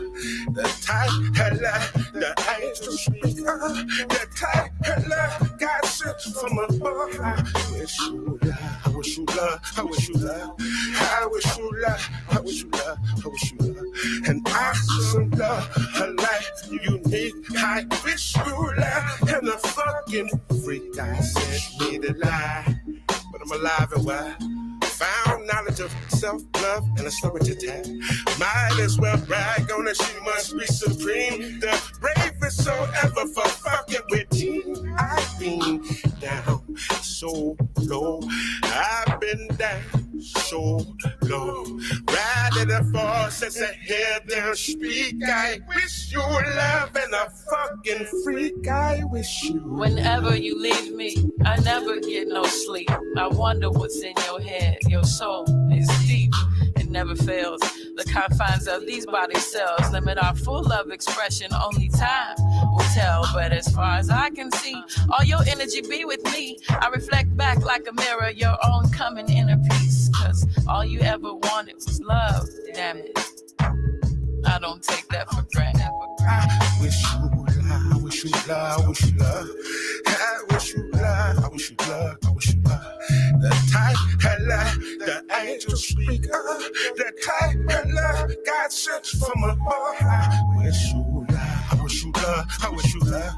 The type of love the angels speak of. The type of love God sent from above. I wish you love. I wish you love. I wish you love. I wish you love. I wish you love. I wish you love. And I some love a life unique. I wish you love. And the fucking freak I sent me to lie. But I'm alive and well. Found knowledge of self-love and a story to tell. Might as well brag on her, she must be supreme. The bravest soul ever for fucking with team. I've been down so low. I've been down so low. Riding the fall since I head down speak. I wish you love and a fucking freak. I wish you. Whenever you leave me, I never get no sleep. I wonder what's in your head. Your soul is deep. It never fails. The confines of these body cells limit our full love expression. Only time will tell. But as far as I can see, all your energy be with me. I reflect back like a mirror, your own coming inner peace. Cause all you ever wanted was love. Damn it. I don't take that for granted. I wish you love, I wish you love, I wish you love. I wish you love, I wish you love, I wish you love. The type of love the angels speak of. The type of love God sent from above. I wish you love, I wish you love, I wish you love.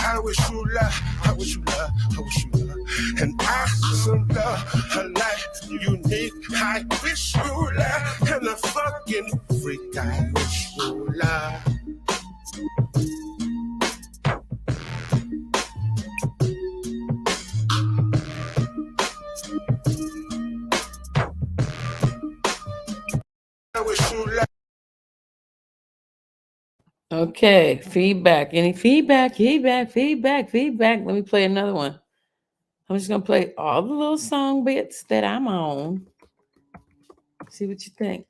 I wish you love, I wish you love, I wish you love. And I some love a life unique. I wish you love and a fucking freak. I wish you love. I wish you love. Okay, feedback. Any feedback? Feedback. Let me play another one. I'm just gonna play all the little song bits that I'm on. See what you think.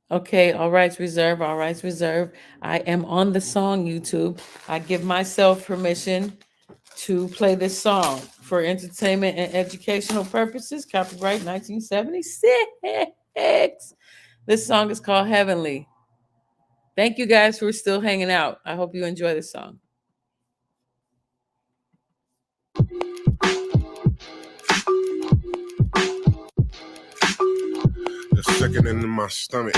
Okay, all rights reserved, all rights reserved. I am on the song YouTube. I give myself permission to play this song for entertainment and educational purposes. Copyright 1976. This song is called Heavenly. Thank you guys for still hanging out. I hope you enjoy this song. The sickening in my stomach.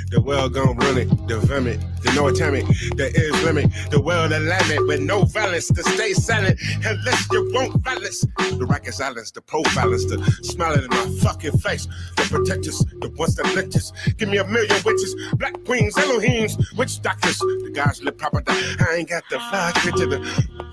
The well gon' run it, the vomit, the no atomic, there is limit. The well the limit with no violence to stay silent unless you want violence. The racket silence, the profiles, the smiling in my fucking face. The protectors, the ones that lectures. Give me a million witches, black queens, Elohims, witch doctors. The guys live proper. I ain't got the fire picture, the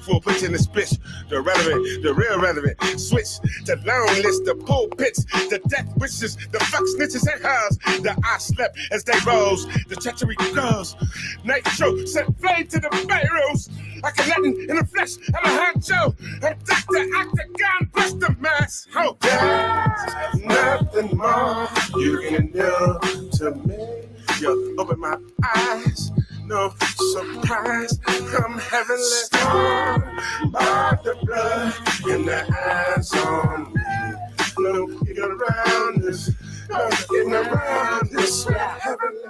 full picture in this bitch. The relevant, the real relevant. Switch the long list, the pulpits, the death wishes, the fuck snitches and hers. The I slept as they rose, the treachery grows. Nitro set flame to the barrels. Like a Latin in the flesh, I'm a honcho. I'm Dr. Octagon, plus the mask. Oh, there's nothing more you can do to me. You open my eyes, no surprise. I'm heavenly torn by the blood in the eyes on me. No, you get around this, no, getting around this. Heavenly.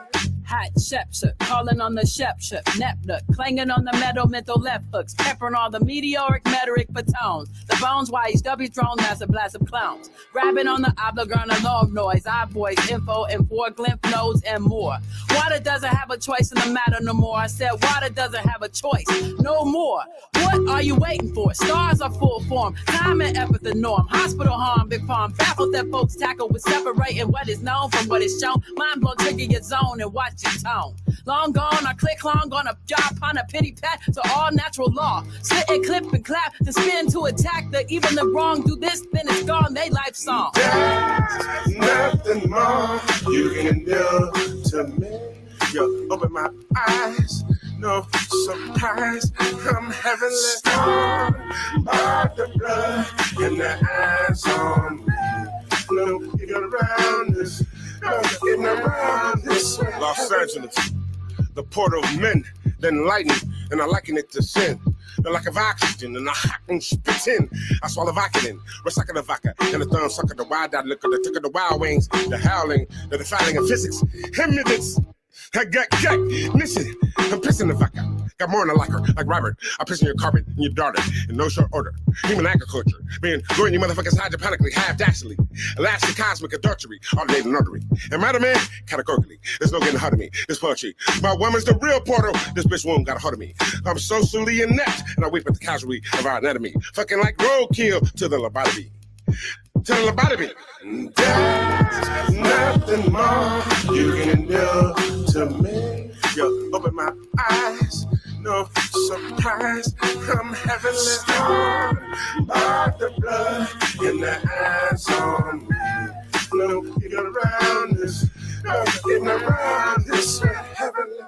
Hot shepship, calling on the shepship, nepnut, clanging on the metal mental left hooks, peppering all the meteoric metric batones, the bones wise, W thrown massive blast of clowns, grabbing on the obligaron alarm noise, eye boys, info, and four lymph nodes and more. Water doesn't have a choice in the matter no more. I said water doesn't have a choice no more. What are you waiting for? Stars are full form, time and effort the norm, hospital harm, big farm, baffled that folks tackle with separating what is known from what is shown, mind blow trigger your zone and watch your tone. Long gone, I click long on a job on a pity pat to all natural law. Sit and clip and clap, then spin to attack the even the wrong. Do this, then it's gone, they life song. There's nothing more you can do to me. You open my eyes, no surprise. I'm heavenly torn by the blood in the eyes on me. No, you get around this, no, getting around this. Los Angeles, the port of men, then lightning, and I liken it to sin. The lack of oxygen, and I hot and spit in. I swallow Vicodin, recycle the vodka, and the thumb sucker, the wild-eyed liquor, the tick of the wild wings, the howling, the defiling of physics, hemorrhages. I got listen, I'm pissing the vodka. Got more than a locker, like Robert. I piss in your carpet and your daughter in no short order. Human agriculture, being growing you motherfuckers hydroponically, half-dashingly. Elastic cosmic adultery, automated artery. And matter man, categorically, there's no getting a hold of me. This poetry, my woman's the real portal. This bitch womb got a hold of me. I'm socially inept, and I weep at the casualty of our anatomy. Fucking like roadkill to the lobotomy. To the lobotomy. There's nothing more you can do to me. You open my eyes, no surprise. I'm heavenly torn by the blood in the eyes on me. No, you get around this, no, getting around this heavenly.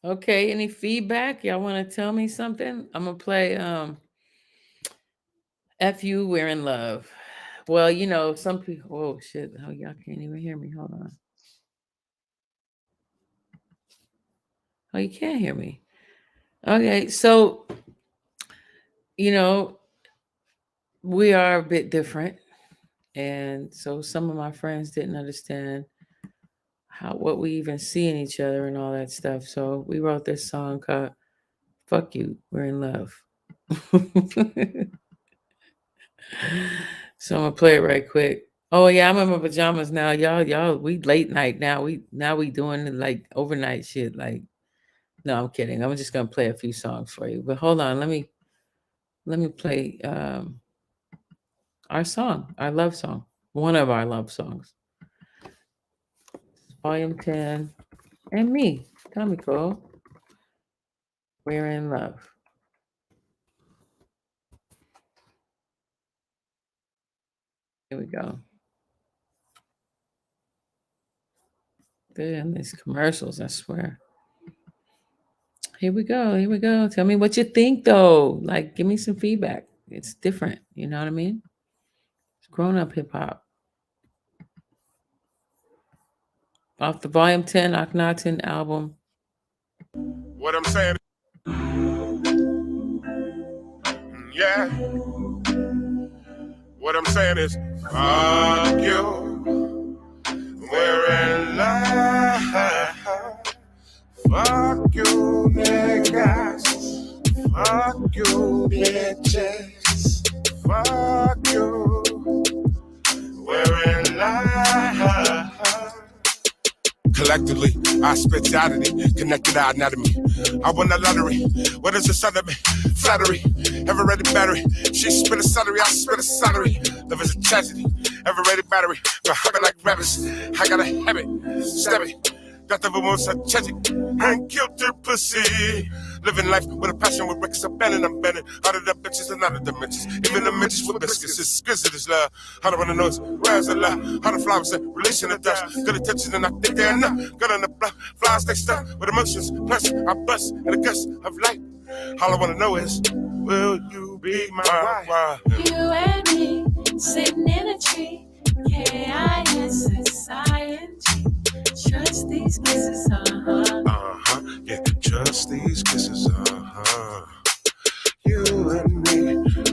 Okay, any feedback? Y'all want to tell me something? I'm gonna play F you, we're in love. Well, you know, some people, oh shit, oh, y'all can't even hear me. Hold on. Oh, you can't hear me. Okay, so you know, we are a bit different. And so some of my friends didn't understand what we even see in each other and all that stuff. So we wrote this song called Fuck You, We're in Love. So I'm gonna play it right quick. Oh yeah, I'm in my pajamas now. Y'all, we late night now. We doing like overnight shit. Like, no, I'm kidding. I'm just gonna play a few songs for you. But hold on, let me play our song, our love song. One of our love songs. Volume 10. And me, Tommy Cole. We're in love. Here we go. They're in these commercials, I swear. Here we go. Here we go. Tell me what you think, though. Like, give me some feedback. It's different. You know what I mean? It's grown-up hip-hop. Off the Volume 10 Akhenaten album. What I'm saying. Yeah. What I'm saying is, fuck you. We're in love. Fuck you, niggas. Fuck you, bitches. Fuck you. We're in love. Collectively, I spirituality, connected our anatomy. I won the lottery. What is the son of me? Flattery. Ever ready battery? She spit a salary, I spit a salary. Love is a tragedy. Ever ready battery? But habit like rabbits. I got a habit. Stabby. Death of a woman so tragic. I ain't killed her pussy. Living life with a passion with records abandoned. I'm bending out of the bitches and out of dimensions. Even the bitches with biscuits. It's exquisite as love. How to run the nose, where's the love? How the flowers say, releasing the dust. Good attention and I think they're enough. Got on the block, flies next up with emotions. Plus, I bust in the gust of light. All I want to know is, will you be my wife? You and me sitting in a tree. K-I-S-S-I-N-G. Trust these kisses, yeah, trust these kisses, You and me,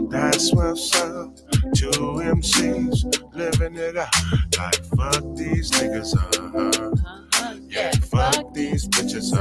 that's what's up. Two MCs living it up. Like fuck these niggas, yeah, fuck these bitches,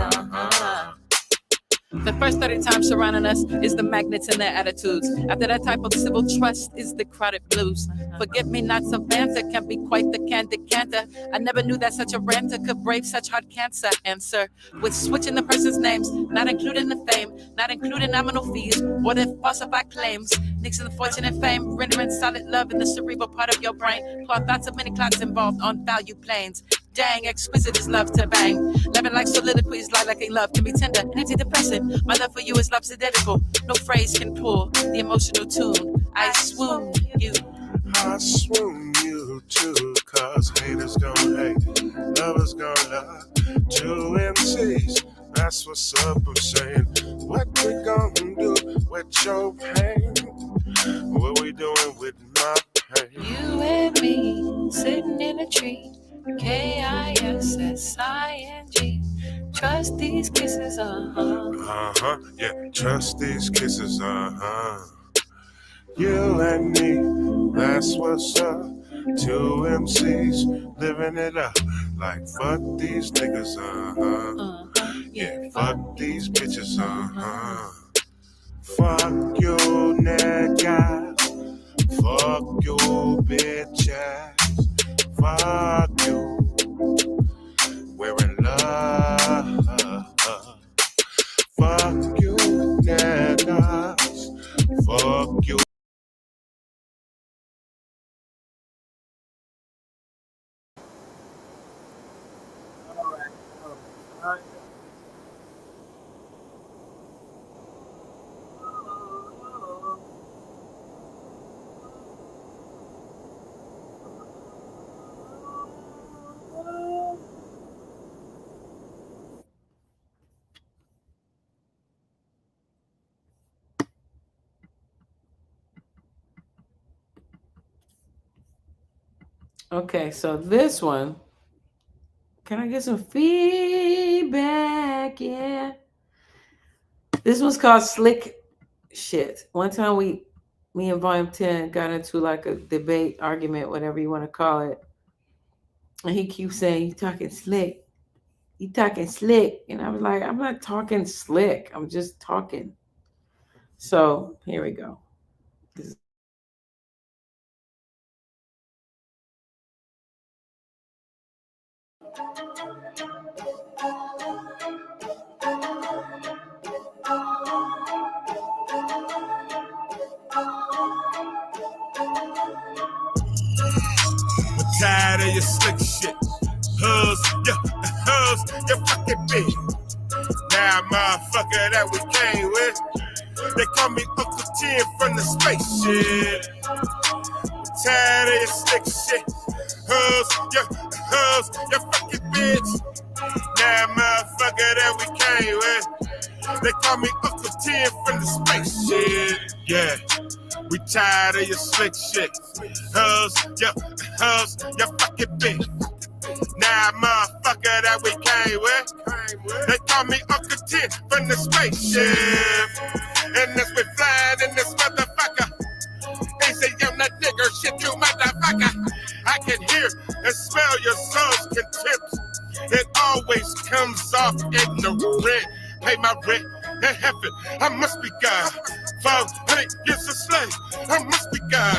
The first 30 times surrounding us is the magnets and their attitudes. After that type of civil trust is the crowded blues. Forget me not Savanta can be quite the candid canter. I never knew that such a ranter could brave such hard cancer. Answer with switching the person's names, not including the fame, not including nominal fees or the falsified claims. Nixon the fortune and fame, rendering solid love in the cerebral part of your brain. Pour thoughts of many clocks involved on value planes. Dang, exquisite is love to bang. Loving like soliloquies, lie like a love can be tender and antidepressant. My love for you is love identical. No phrase can pull the emotional tune. I swoon you. I swoon you too, cause haters gon' hate, lovers gon' love. Two MCs, that's what's up, I'm saying. What we gon' do with your pain? What we doing with my pain? You and me sitting in a tree. K-I-S-S-I-N-G. Trust these kisses, yeah, trust these kisses, You and me, that's what's up. Two MCs living it up. Like fuck these niggas, yeah, fuck these bitches, Fuck you, niggas. Fuck you, bitches. Fuck you. We're in love. Fuck you, niggas. Fuck you. Okay, so this one, can I get some feedback? Yeah. This one's called Slick Shit. One time me and Volume 10 got into like a debate, argument, whatever you want to call it. And he keeps saying, you talking slick. You talking slick. And I was like, I'm not talking slick. I'm just talking. So here we go. Tired of your slick shit. Hoes, you fucking bitch. Now, motherfucker that we came with, they call me Uncle 10 from the spaceship. Tired of your slick shit. Hoes, you fucking bitch. Now, motherfucker that we came with, they call me Uncle 10 from the spaceship. Yeah. We tired of your slick shit. Hoes, you fucking bitch. Now, motherfucker that we came with, they call me Uncle 10 from the spaceship. And as we flying in this motherfucker, off ignorant. Pay my rent in heaven, I must be God. 400 years a slave, I must be God.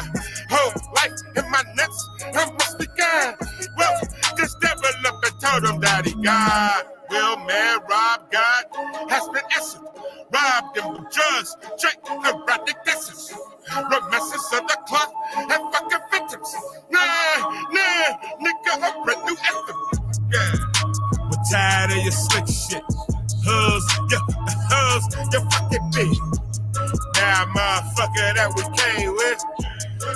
Whole life in my nuts, I must be God. Well, this devil up and told him that he God. Will man rob God? Has been essence. Robbed them with drugs, drink erotic essence. Romances of the clock and fucking victims. Nah, nigga, a brand new anthem. Yeah. We're tired of your slick shit. Hoes, you fucking bitch. Now, motherfucker that we came with,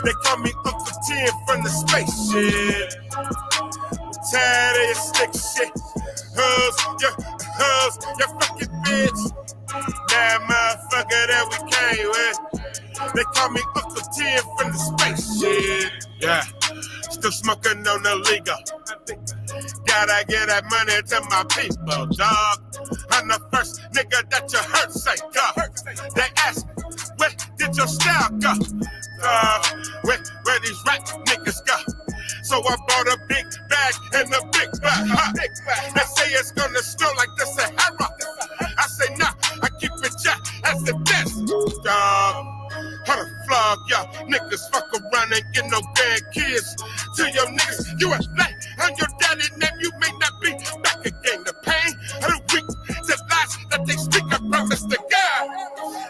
they call me Uncle 10 from the spaceship. We're tired of your slick shit. Hoes, you fucking bitch. Now, motherfucker that we came with, they call me Uncle 10 from the spaceship. Yeah, still smoking on the legal. Gotta get that money to my people, dog. I'm the first nigga that you heard say go. They ask me, where did your style go? Where these rap niggas go? So I bought a big bag and a big bag. They say it's gonna snow like the Sahara. I say nah, I keep it jack as the best, dog. How to flog y'all niggas fuck around and get no bad kids. To your niggas, you a light on your daddy name, you may not be back again. The pain of the weak, the lies that they speak, I promise to God.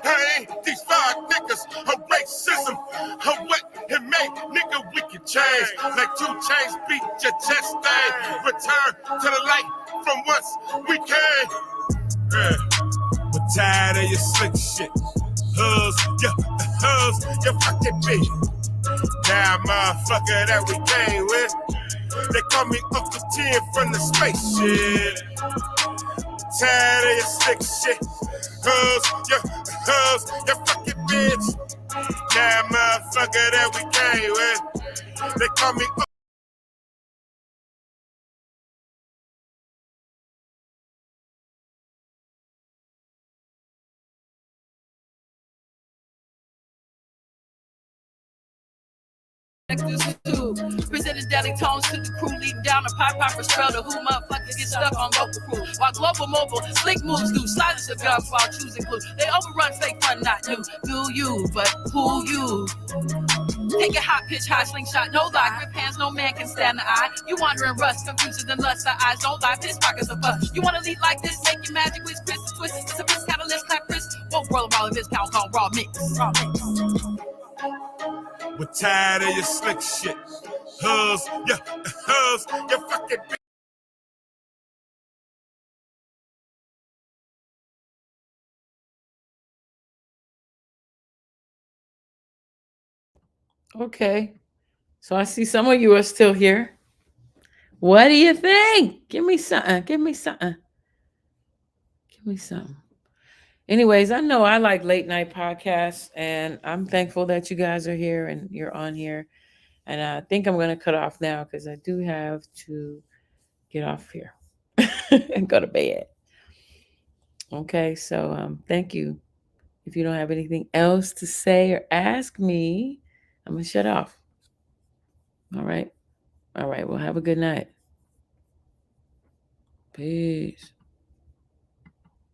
I ain't these five niggas, a racism, a what it made nigga wicked change. Like 2 chains beat your chest thing. Return to the light from whence we came. Yeah. We're tired of your slick shit. Hoes, you fucking bitch. Now, motherfucker that we came with, they call me Uncle 10 from the spaceship. Tired of your slick shit. Hoes, you fucking bitch. Now, motherfucker that we came with, they call me Uncle. Presenting deadly tones to the crew, leading down a pipe popper spell to who motherfuckers get stuck on local crew. While global mobile, slick moves do silence of guns while choosing clues. They overrun fake fun, not new. Do you, but who you? Take a hot pitch, high slingshot, no lie. Grip hands, no man can stand the eye. You wandering rust, confuses and lust. Our eyes don't lie, piss pockets of bust. You wanna lead like this, make your magic with Chris, twist. It's a piss catalyst, clap Chris. Won't roll them all in this pound called raw mix. Raw mix. We're tired of your slick shit. Hoes, you fucking bitch. Okay. So I see some of you are still here. What do you think? Give me something. Give me something. Give me something. Anyways, I know I like late night podcasts, and I'm thankful that you guys are here and you're on here. And I think I'm going to cut off now because I do have to get off here and go to bed. Okay, so thank you. If you don't have anything else to say or ask me, I'm going to shut off. All right. All right. Well, have a good night. Peace.